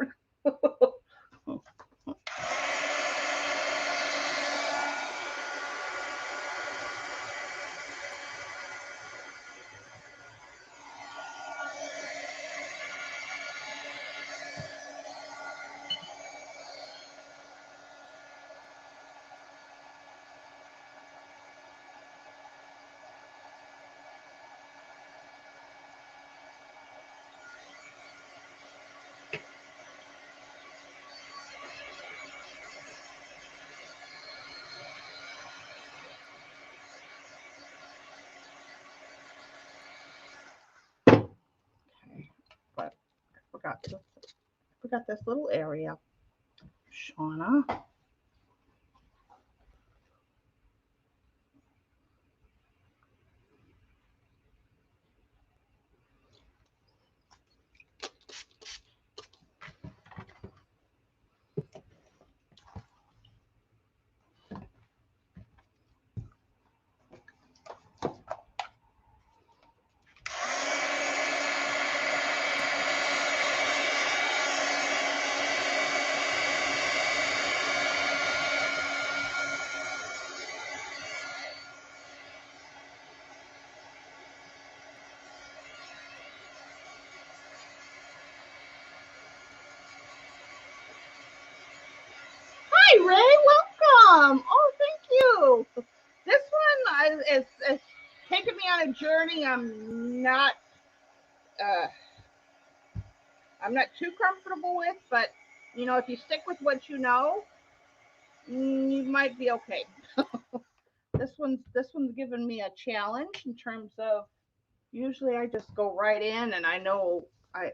But I forgot this little area. Shauna. Hi, Ray. Welcome. Oh, thank you. This one is taking me on a journey. I'm not too comfortable with, but you know, if you stick with what you know, you might be okay. This one's given me a challenge in terms of usually I just go right in and I know I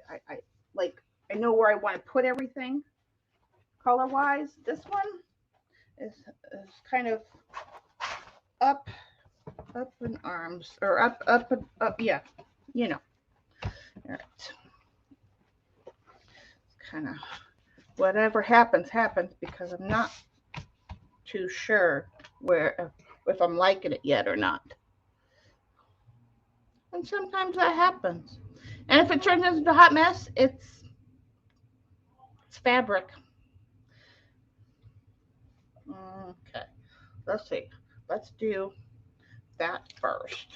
like I know where I want to put everything color wise. This one is kind of up in arms or up, yeah, you know. All right. Kind of whatever happens because I'm not too sure where if I'm liking it yet or not. And sometimes that happens. And if it turns into a hot mess, it's fabric. Okay, let's see. Let's do that first.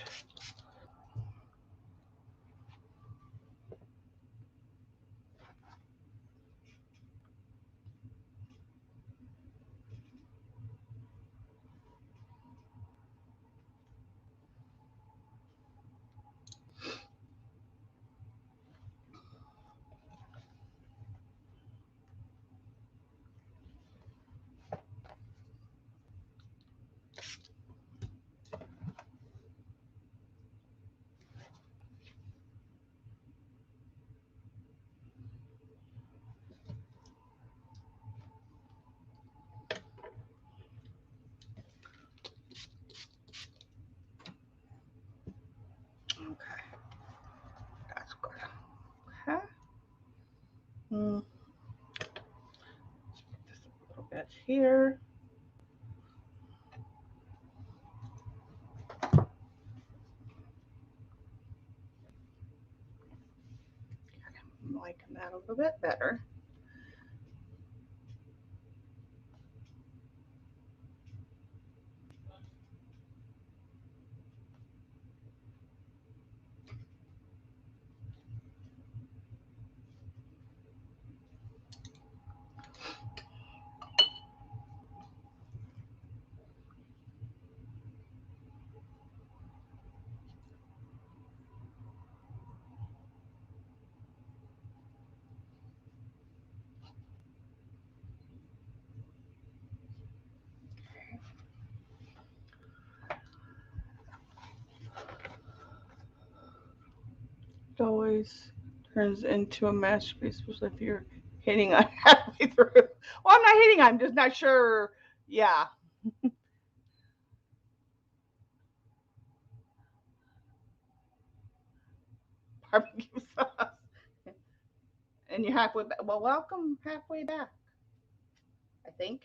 Just a little bit here. I'm liking that a little bit better. It always turns into a masterpiece, especially if you're hitting on halfway through. Well, I'm not hitting, I'm just not sure. Yeah. Barbecue sauce. And you're halfway back. Well, welcome halfway back, I think.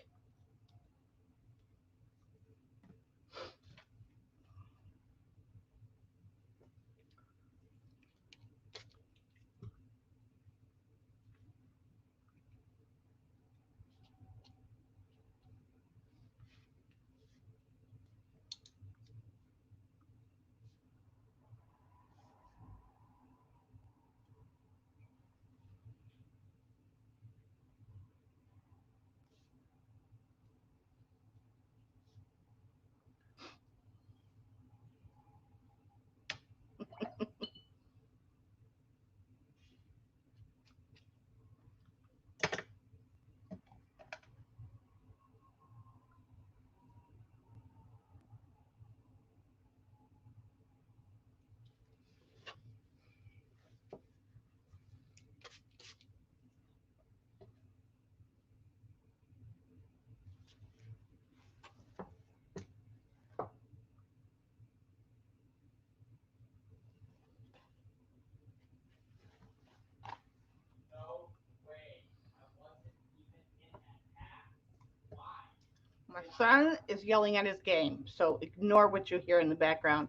My son is yelling at his game, so ignore what you hear in the background.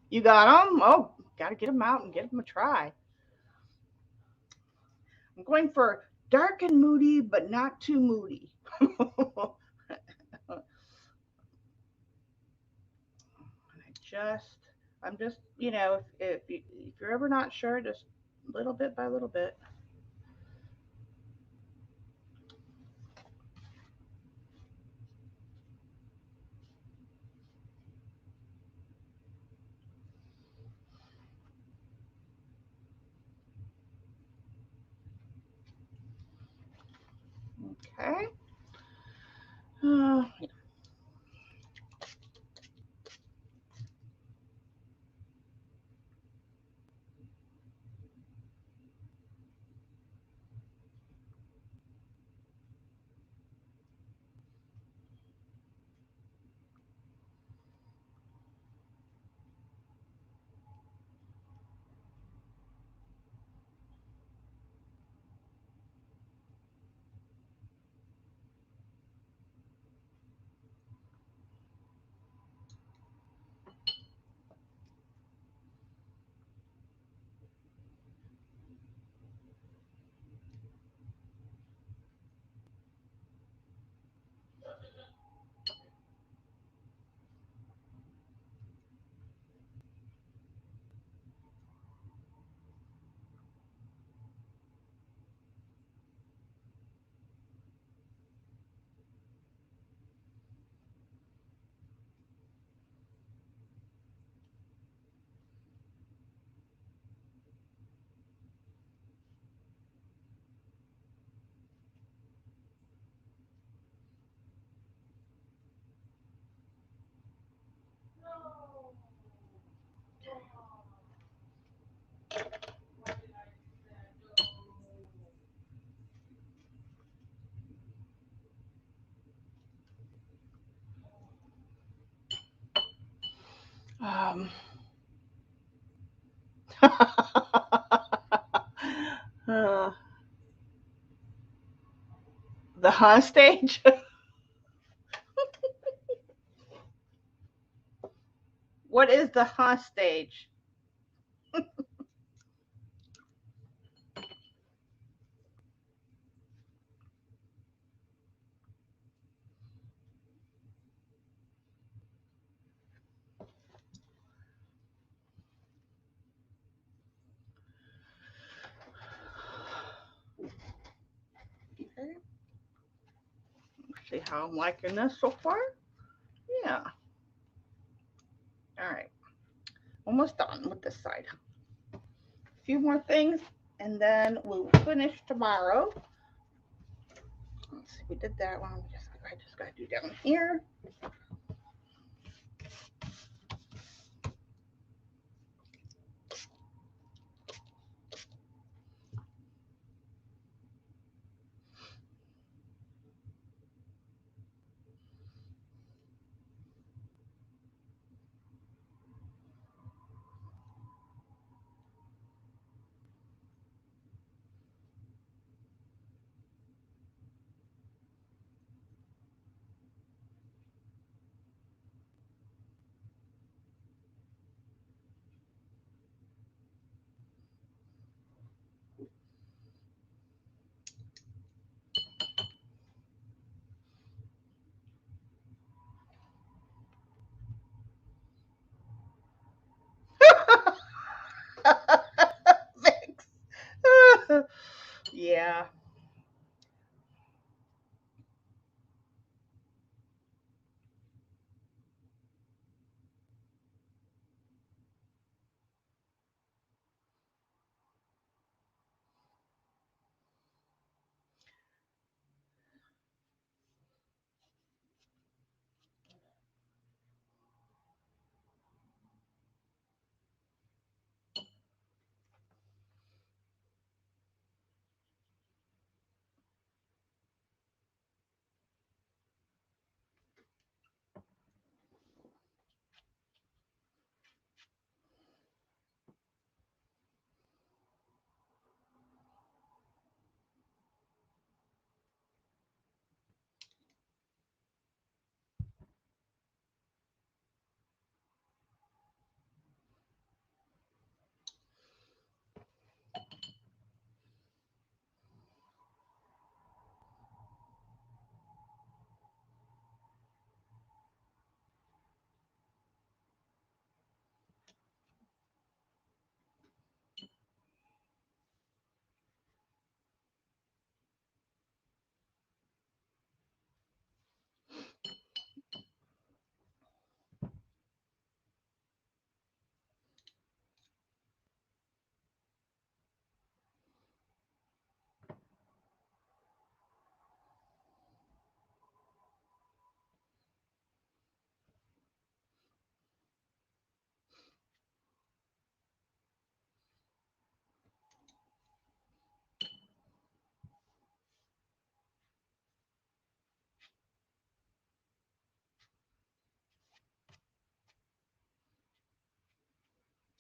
You got him? Oh, got to get him out and give him a try. I'm going for dark and moody, but not too moody. just, I'm just, if you're ever not sure, just little bit by little bit. Okay. Uh, um, uh, The huh stage? What is the huh stage? Okay. See how I'm liking this so far? Yeah. All right. Almost done with this side. A few more things and then we'll finish tomorrow. Let's see, we did that one. I just got to do down here. Thanks. Yeah.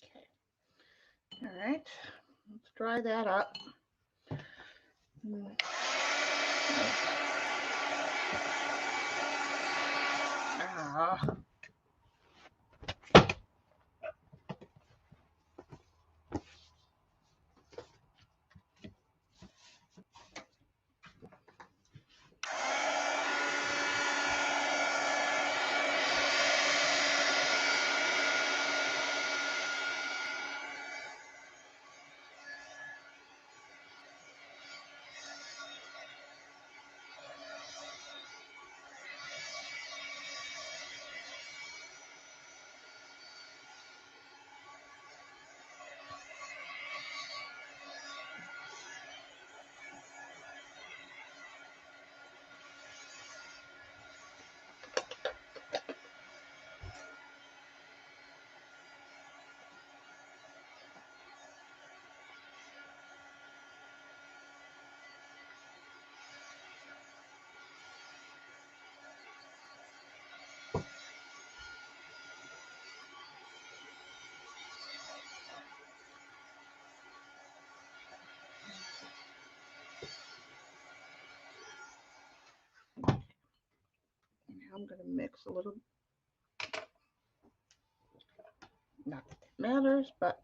Okay. All right. Let's dry that up. Ah. I'm going to mix a little, not that it matters, but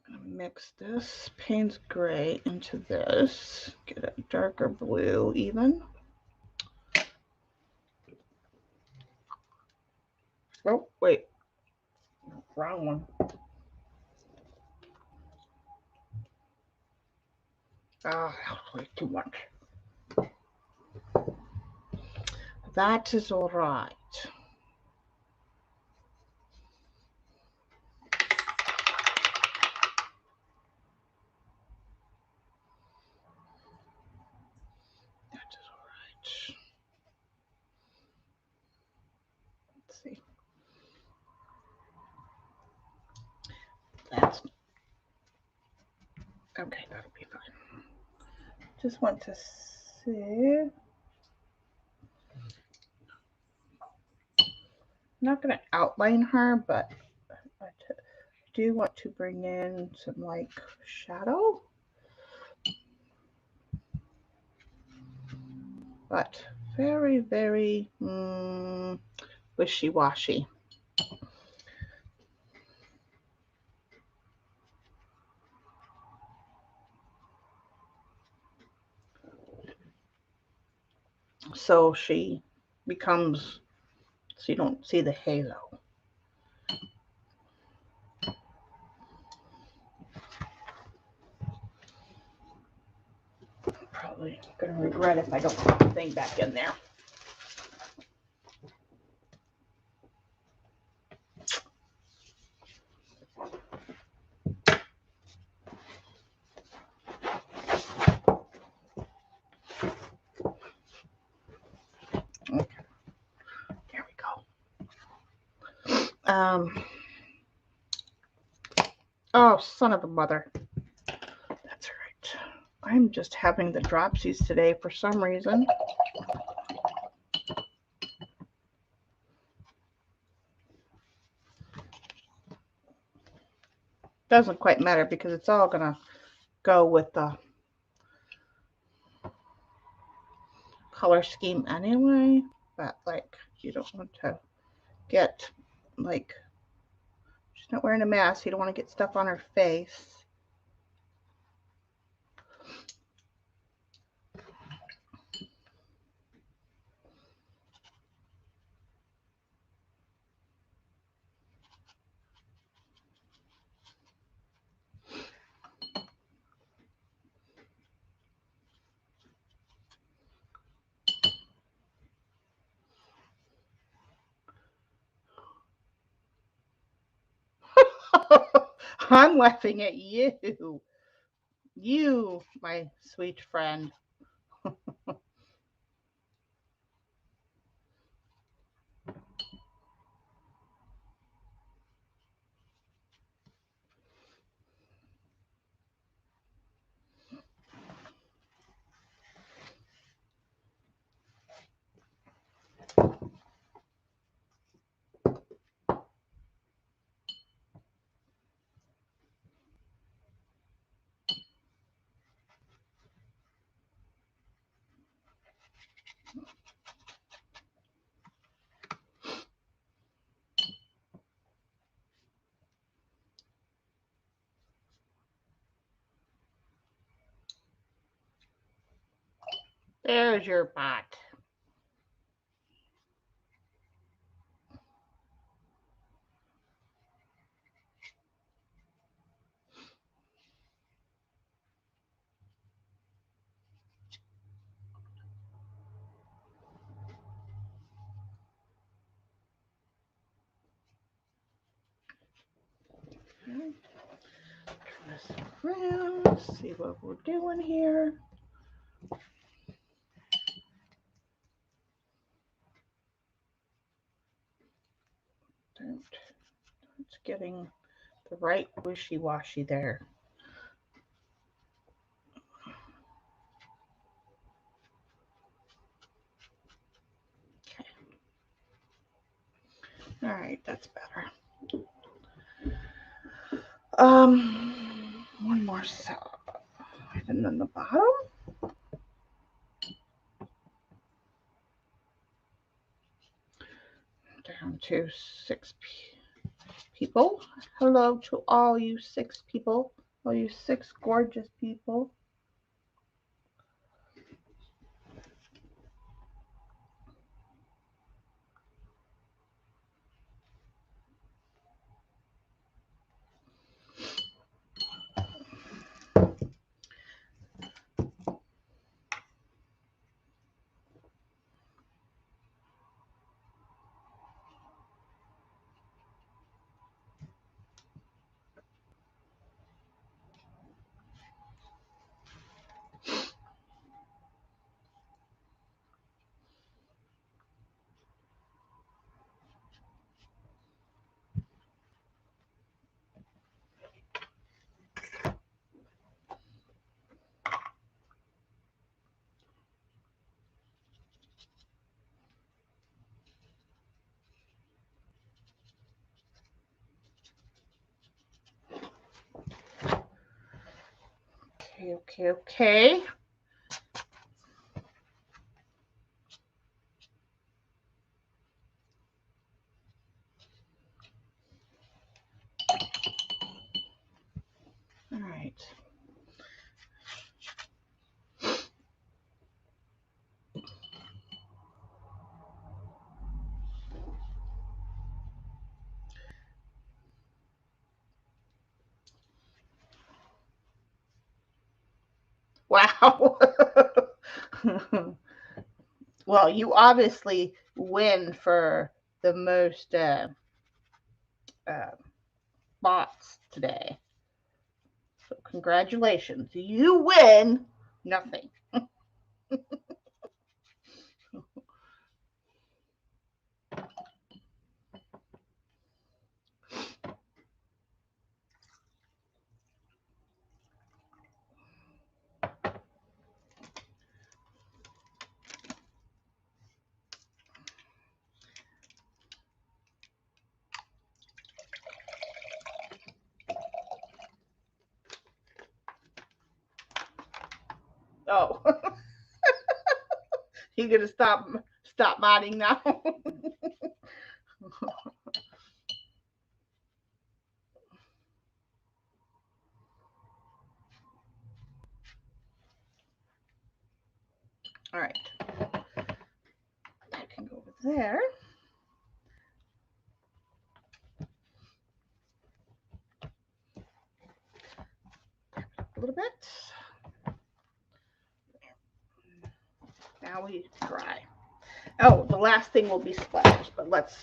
I'm going to mix this Payne's Gray into this, get a darker blue even. Oh, wait, wrong one. Ah, that was way too much. That is all right. That is all right. Let's see. That's okay. That'll be fine. Just want to see. I'm not going to outline her, but I do want to bring in some like shadow. But very, very wishy-washy. So she becomes, so you don't see the halo. Probably going to regret if I don't put the thing back in there. Okay. There we go. Oh, son of a mother. That's all right. I'm just having the dropsies today for some reason. Doesn't quite matter because it's all going to go with the color scheme anyway. But like, you don't want to get like, she's not wearing a mask. You don't want to get stuff on her face. I'm laughing at you. You, my sweet friend. There's your pot. Okay. Turn this around. See what we're doing here. It's getting the right wishy-washy there. Okay. All right, that's better. One more cell. And then the bottom. to 6 people. Hello to all you 6 people. All you 6 gorgeous people. Okay. All right. Wow. Well, you obviously win for the most bots today. So congratulations. You win nothing. Oh. You gonna stop modding now? All right. That can go over there. A little bit. Now we dry. Oh, the last thing will be splatters, but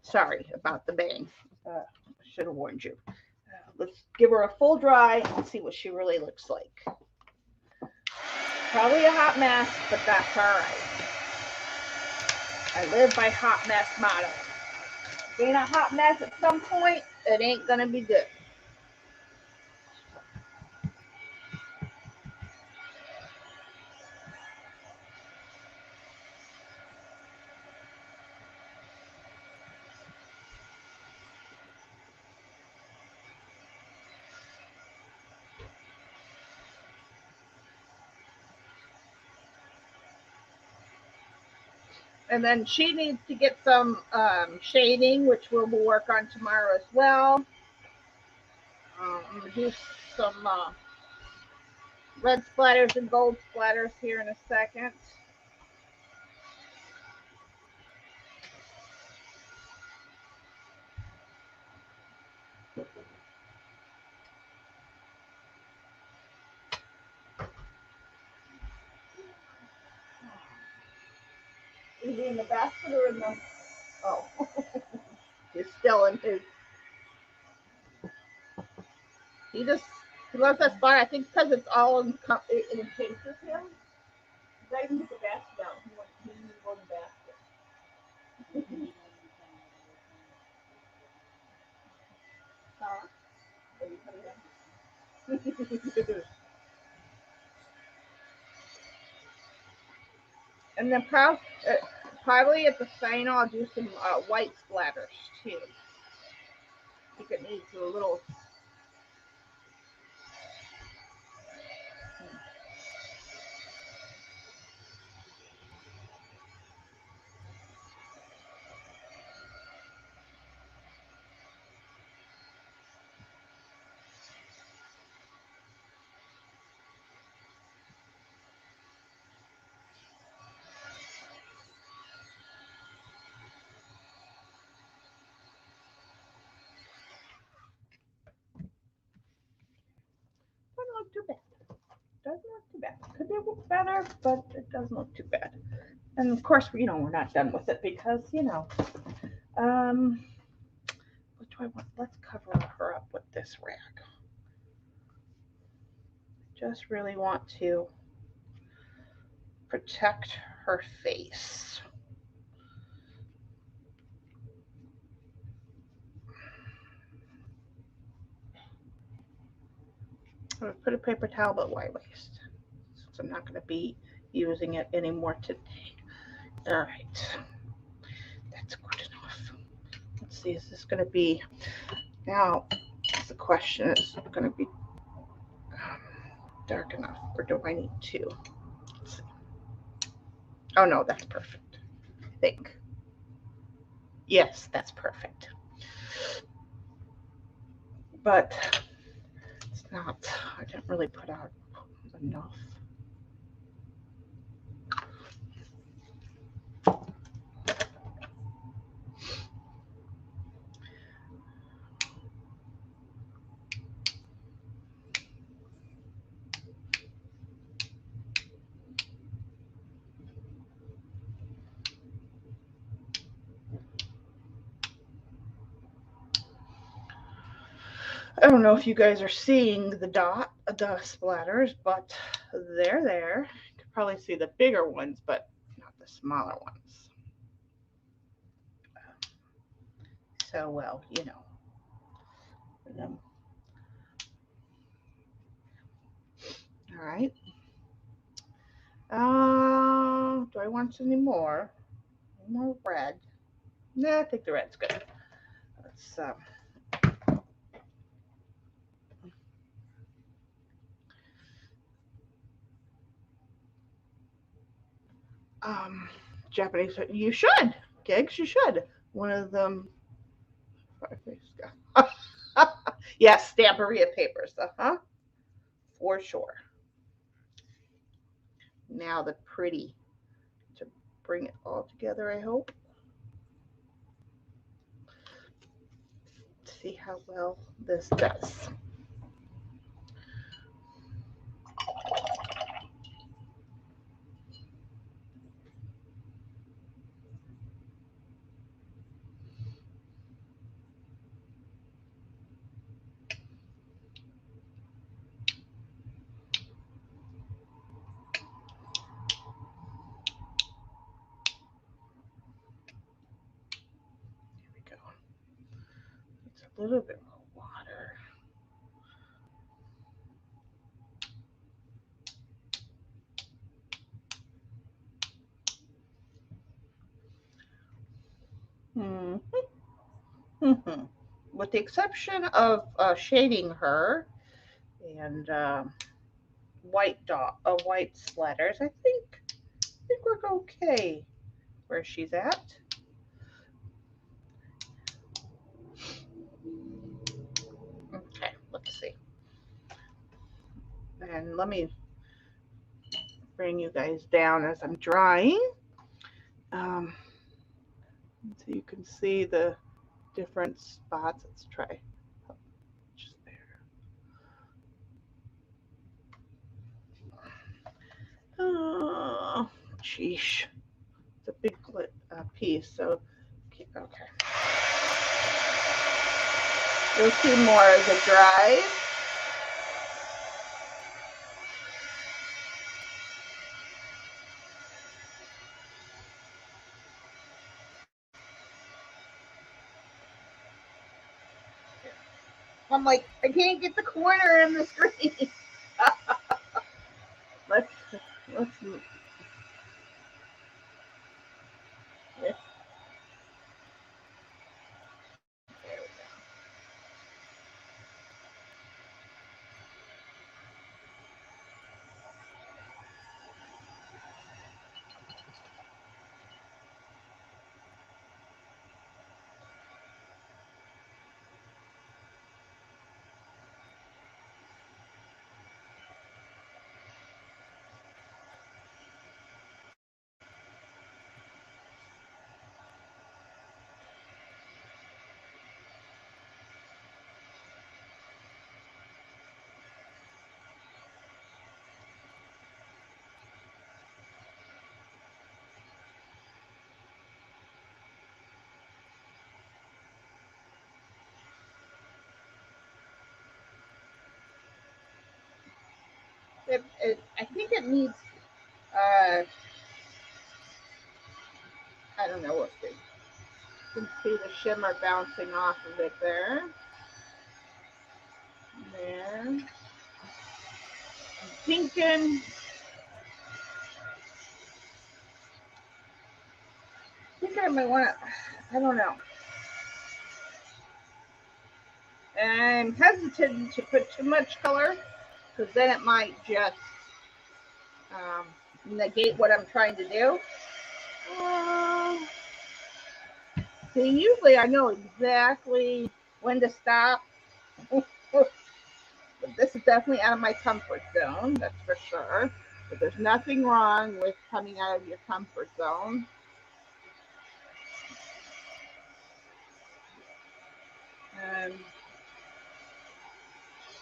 sorry about the bang. Should have warned you. Let's give her a full dry and see what she really looks like. Probably a hot mess, but that's all right. I live by hot mess motto. If it ain't a hot mess at some point, it ain't gonna be good. And then she needs to get some shading, which we'll work on tomorrow as well. I'm going to do some red splatters and gold splatters here in a second. Is he in the basket or in the... Oh. He's still in his... He loves that spot. I think because it's all in cases him. I even put the basket down. He didn't go in the basket. And then probably at the final, I'll do some white splatters too. I think it needs a little. doesn't look too bad. Could be better, but it doesn't look too bad. And of course, we're not done with it because, what do I want? Let's cover her up with this rag. Just really want to protect her face. I'm going to put a paper towel, but why waste? Since I'm not going to be using it anymore today. All right. That's good enough. Let's see, is this going to be, now the question is going to be dark enough, or do I need to? Let's see. Oh no, that's perfect, I think. Yes, that's perfect. But it's not, I didn't really put out enough. I don't know if you guys are seeing the splatters, but they're there. You can probably see the bigger ones, but not the smaller ones. So, well, All right. Do I want any more? More red? Nah, I think the red's good. Let's Japanese. You should, Gigs. You should. One of them. Yes, Stamperia papers. For sure. Now the pretty to bring it all together. I hope. See how well this does. A little bit more water. With the exception of shading her and white splatters, I think we're okay where she's at. Okay, let's see. And let me bring you guys down as I'm drying. So you can see the different spots. Let's try just there. Oh, sheesh. It's a big piece, so okay. You'll see more as it dries. I'm like, I can't get the corner in the screen. let's yeah. I think it needs, I don't know what you can see the shimmer bouncing off of it there. There. I'm thinking I might want to, I don't know. I'm hesitant to put too much color because then it might just negate what I'm trying to do. See, usually I know exactly when to stop. But this is definitely out of my comfort zone, that's for sure. But there's nothing wrong with coming out of your comfort zone.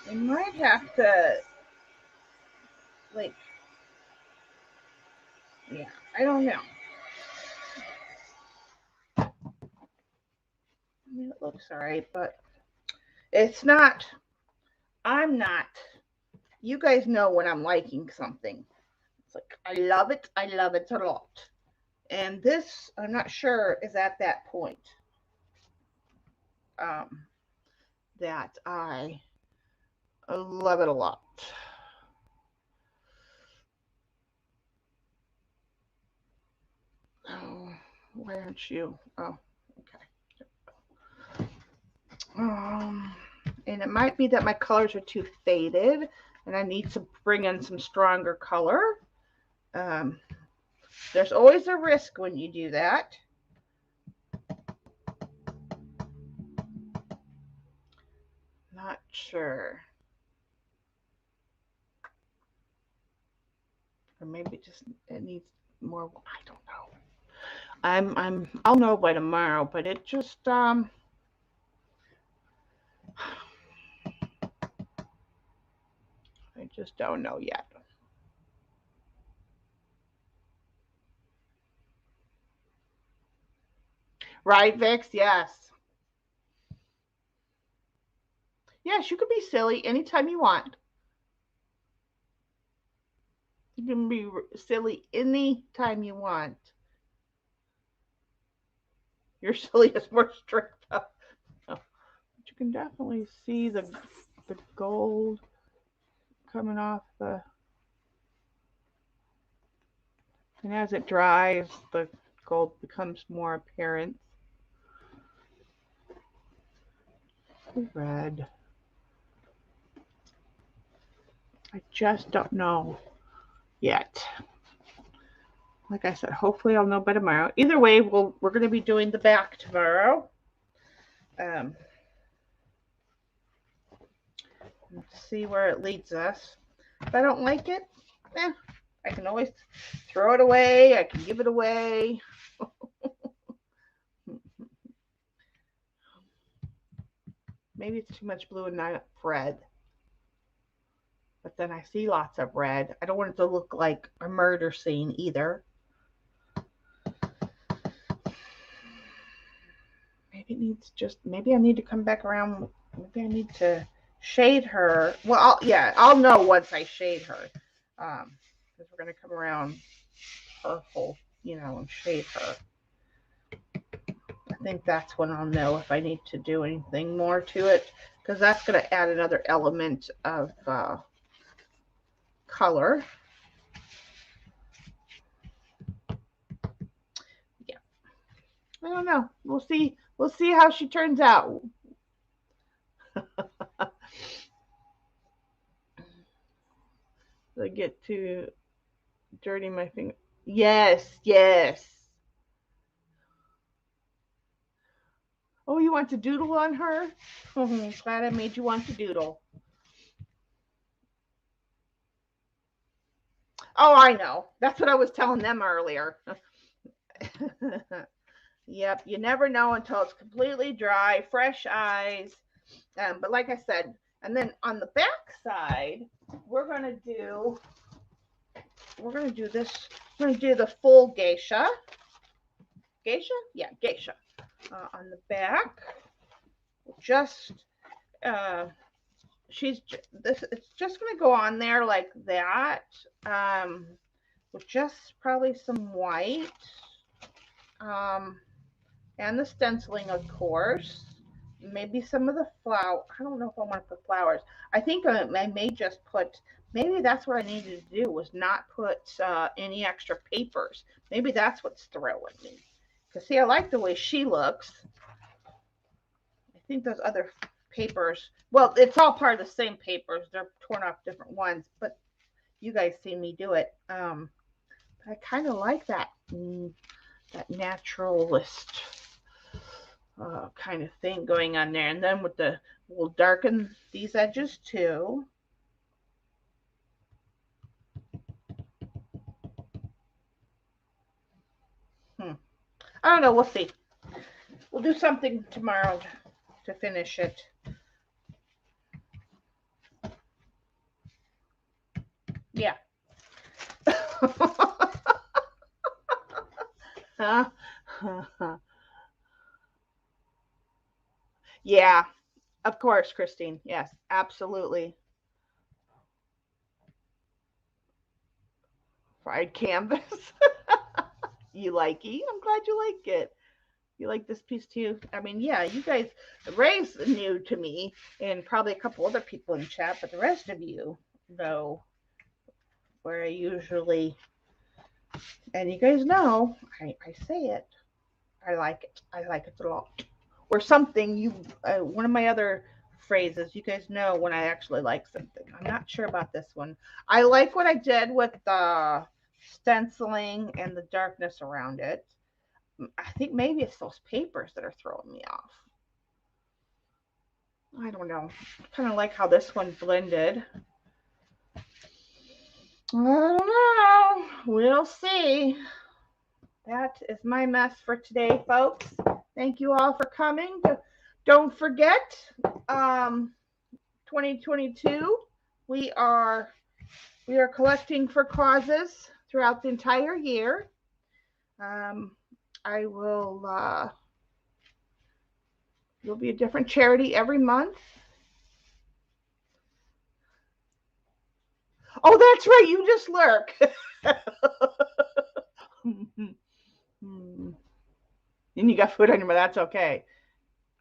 I might have to, like, yeah, I don't know. I mean, it looks all right, but it's not, I'm not, you guys know when I'm liking something. It's like, I love it a lot. And this, I'm not sure, is at that point that I love it a lot. Oh, why aren't you? Oh, okay. And it might be that my colors are too faded and I need to bring in some stronger color. There's always a risk when you do that. Not sure. Or maybe just it needs more. I don't know. I'll know by tomorrow, but it just I just don't know yet. Right, Vix? Yes. Yes, you can be silly anytime you want. You can be silly anytime you want. Your silly is more strict up. But you can definitely see the gold coming off the, and as it dries, the gold becomes more apparent. Red. I just don't know yet. Like I said, hopefully I'll know by tomorrow. Either way, we're going to be doing the back tomorrow. Let's see where it leads us. If I don't like it, I can always throw it away. I can give it away. Maybe it's too much blue and not red. But then I see lots of red. I don't want it to look like a murder scene either. Maybe it needs just, maybe I need to come back around. Maybe I need to shade her. Well, I'll know once I shade her. Because we're going to come around her whole, and shade her. I think that's when I'll know if I need to do anything more to it. Because that's going to add another element of color. Yeah. I don't know. We'll see. We'll see how she turns out. I get to dirty my finger. Yes, yes. Oh, you want to doodle on her? Glad I made you want to doodle. Oh, I know. That's what I was telling them earlier. Yep, you never know until it's completely dry, fresh eyes. But like I said, and then on the back side, we're gonna do this. We're gonna do the full geisha. Geisha? Yeah, geisha. On the back, just it's just going to go on there like that, with just probably some white, and the stenciling, of course. Maybe some of the flower. I don't know if I want to put flowers. I think I may just put. Maybe that's what I needed to do, was not put any extra papers. Maybe that's what's throwing me. Because see, I like the way she looks. I think those other papers. Well, it's all part of the same papers. They're torn off different ones, but you guys see me do it. I kind of like that that naturalist kind of thing going on there. And then with we'll darken these edges too. I don't know. We'll see. We'll do something tomorrow to finish it. Yeah. Yeah, of course, Christine. Yes, absolutely. Fried canvas. You like it? I'm glad you like it. You like this piece too? I mean, yeah, you guys, Ray's new to me, and probably a couple other people in chat, but the rest of you know where I usually, and you guys know, I say it. I like it. I like it a lot. Or something, one of my other phrases, you guys know when I actually like something. I'm not sure about this one. I like what I did with the stenciling and the darkness around it. I think maybe it's those papers that are throwing me off. I don't know. Kind of like how this one blended. I don't know. We'll see. That is my mess for today, folks. Thank you all for coming. Don't forget, 2022, we are collecting for causes throughout the entire year. I will. There'll be a different charity every month. Oh, that's right. You just lurk. And you got food on your mouth. That's okay.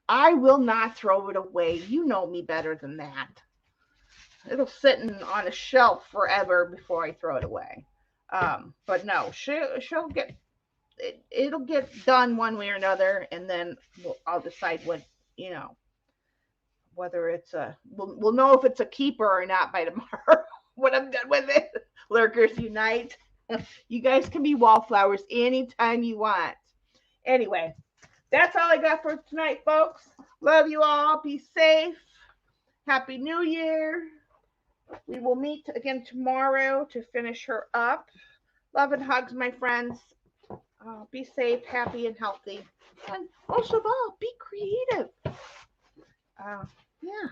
I will not throw it away. You know me better than that. It'll sit on a shelf forever before I throw it away. But no, she'll get it'll get done one way or another, and then I'll decide whether it's we'll know if it's a keeper or not by tomorrow when I'm done with it. Lurkers unite. You guys can be wallflowers anytime you want. Anyway, that's all I got for tonight, folks. Love you all. Be safe. Happy New Year. We will meet again tomorrow to finish her up. Love and hugs, my friends. Be safe, happy, and healthy. And most of all, be creative. Yeah.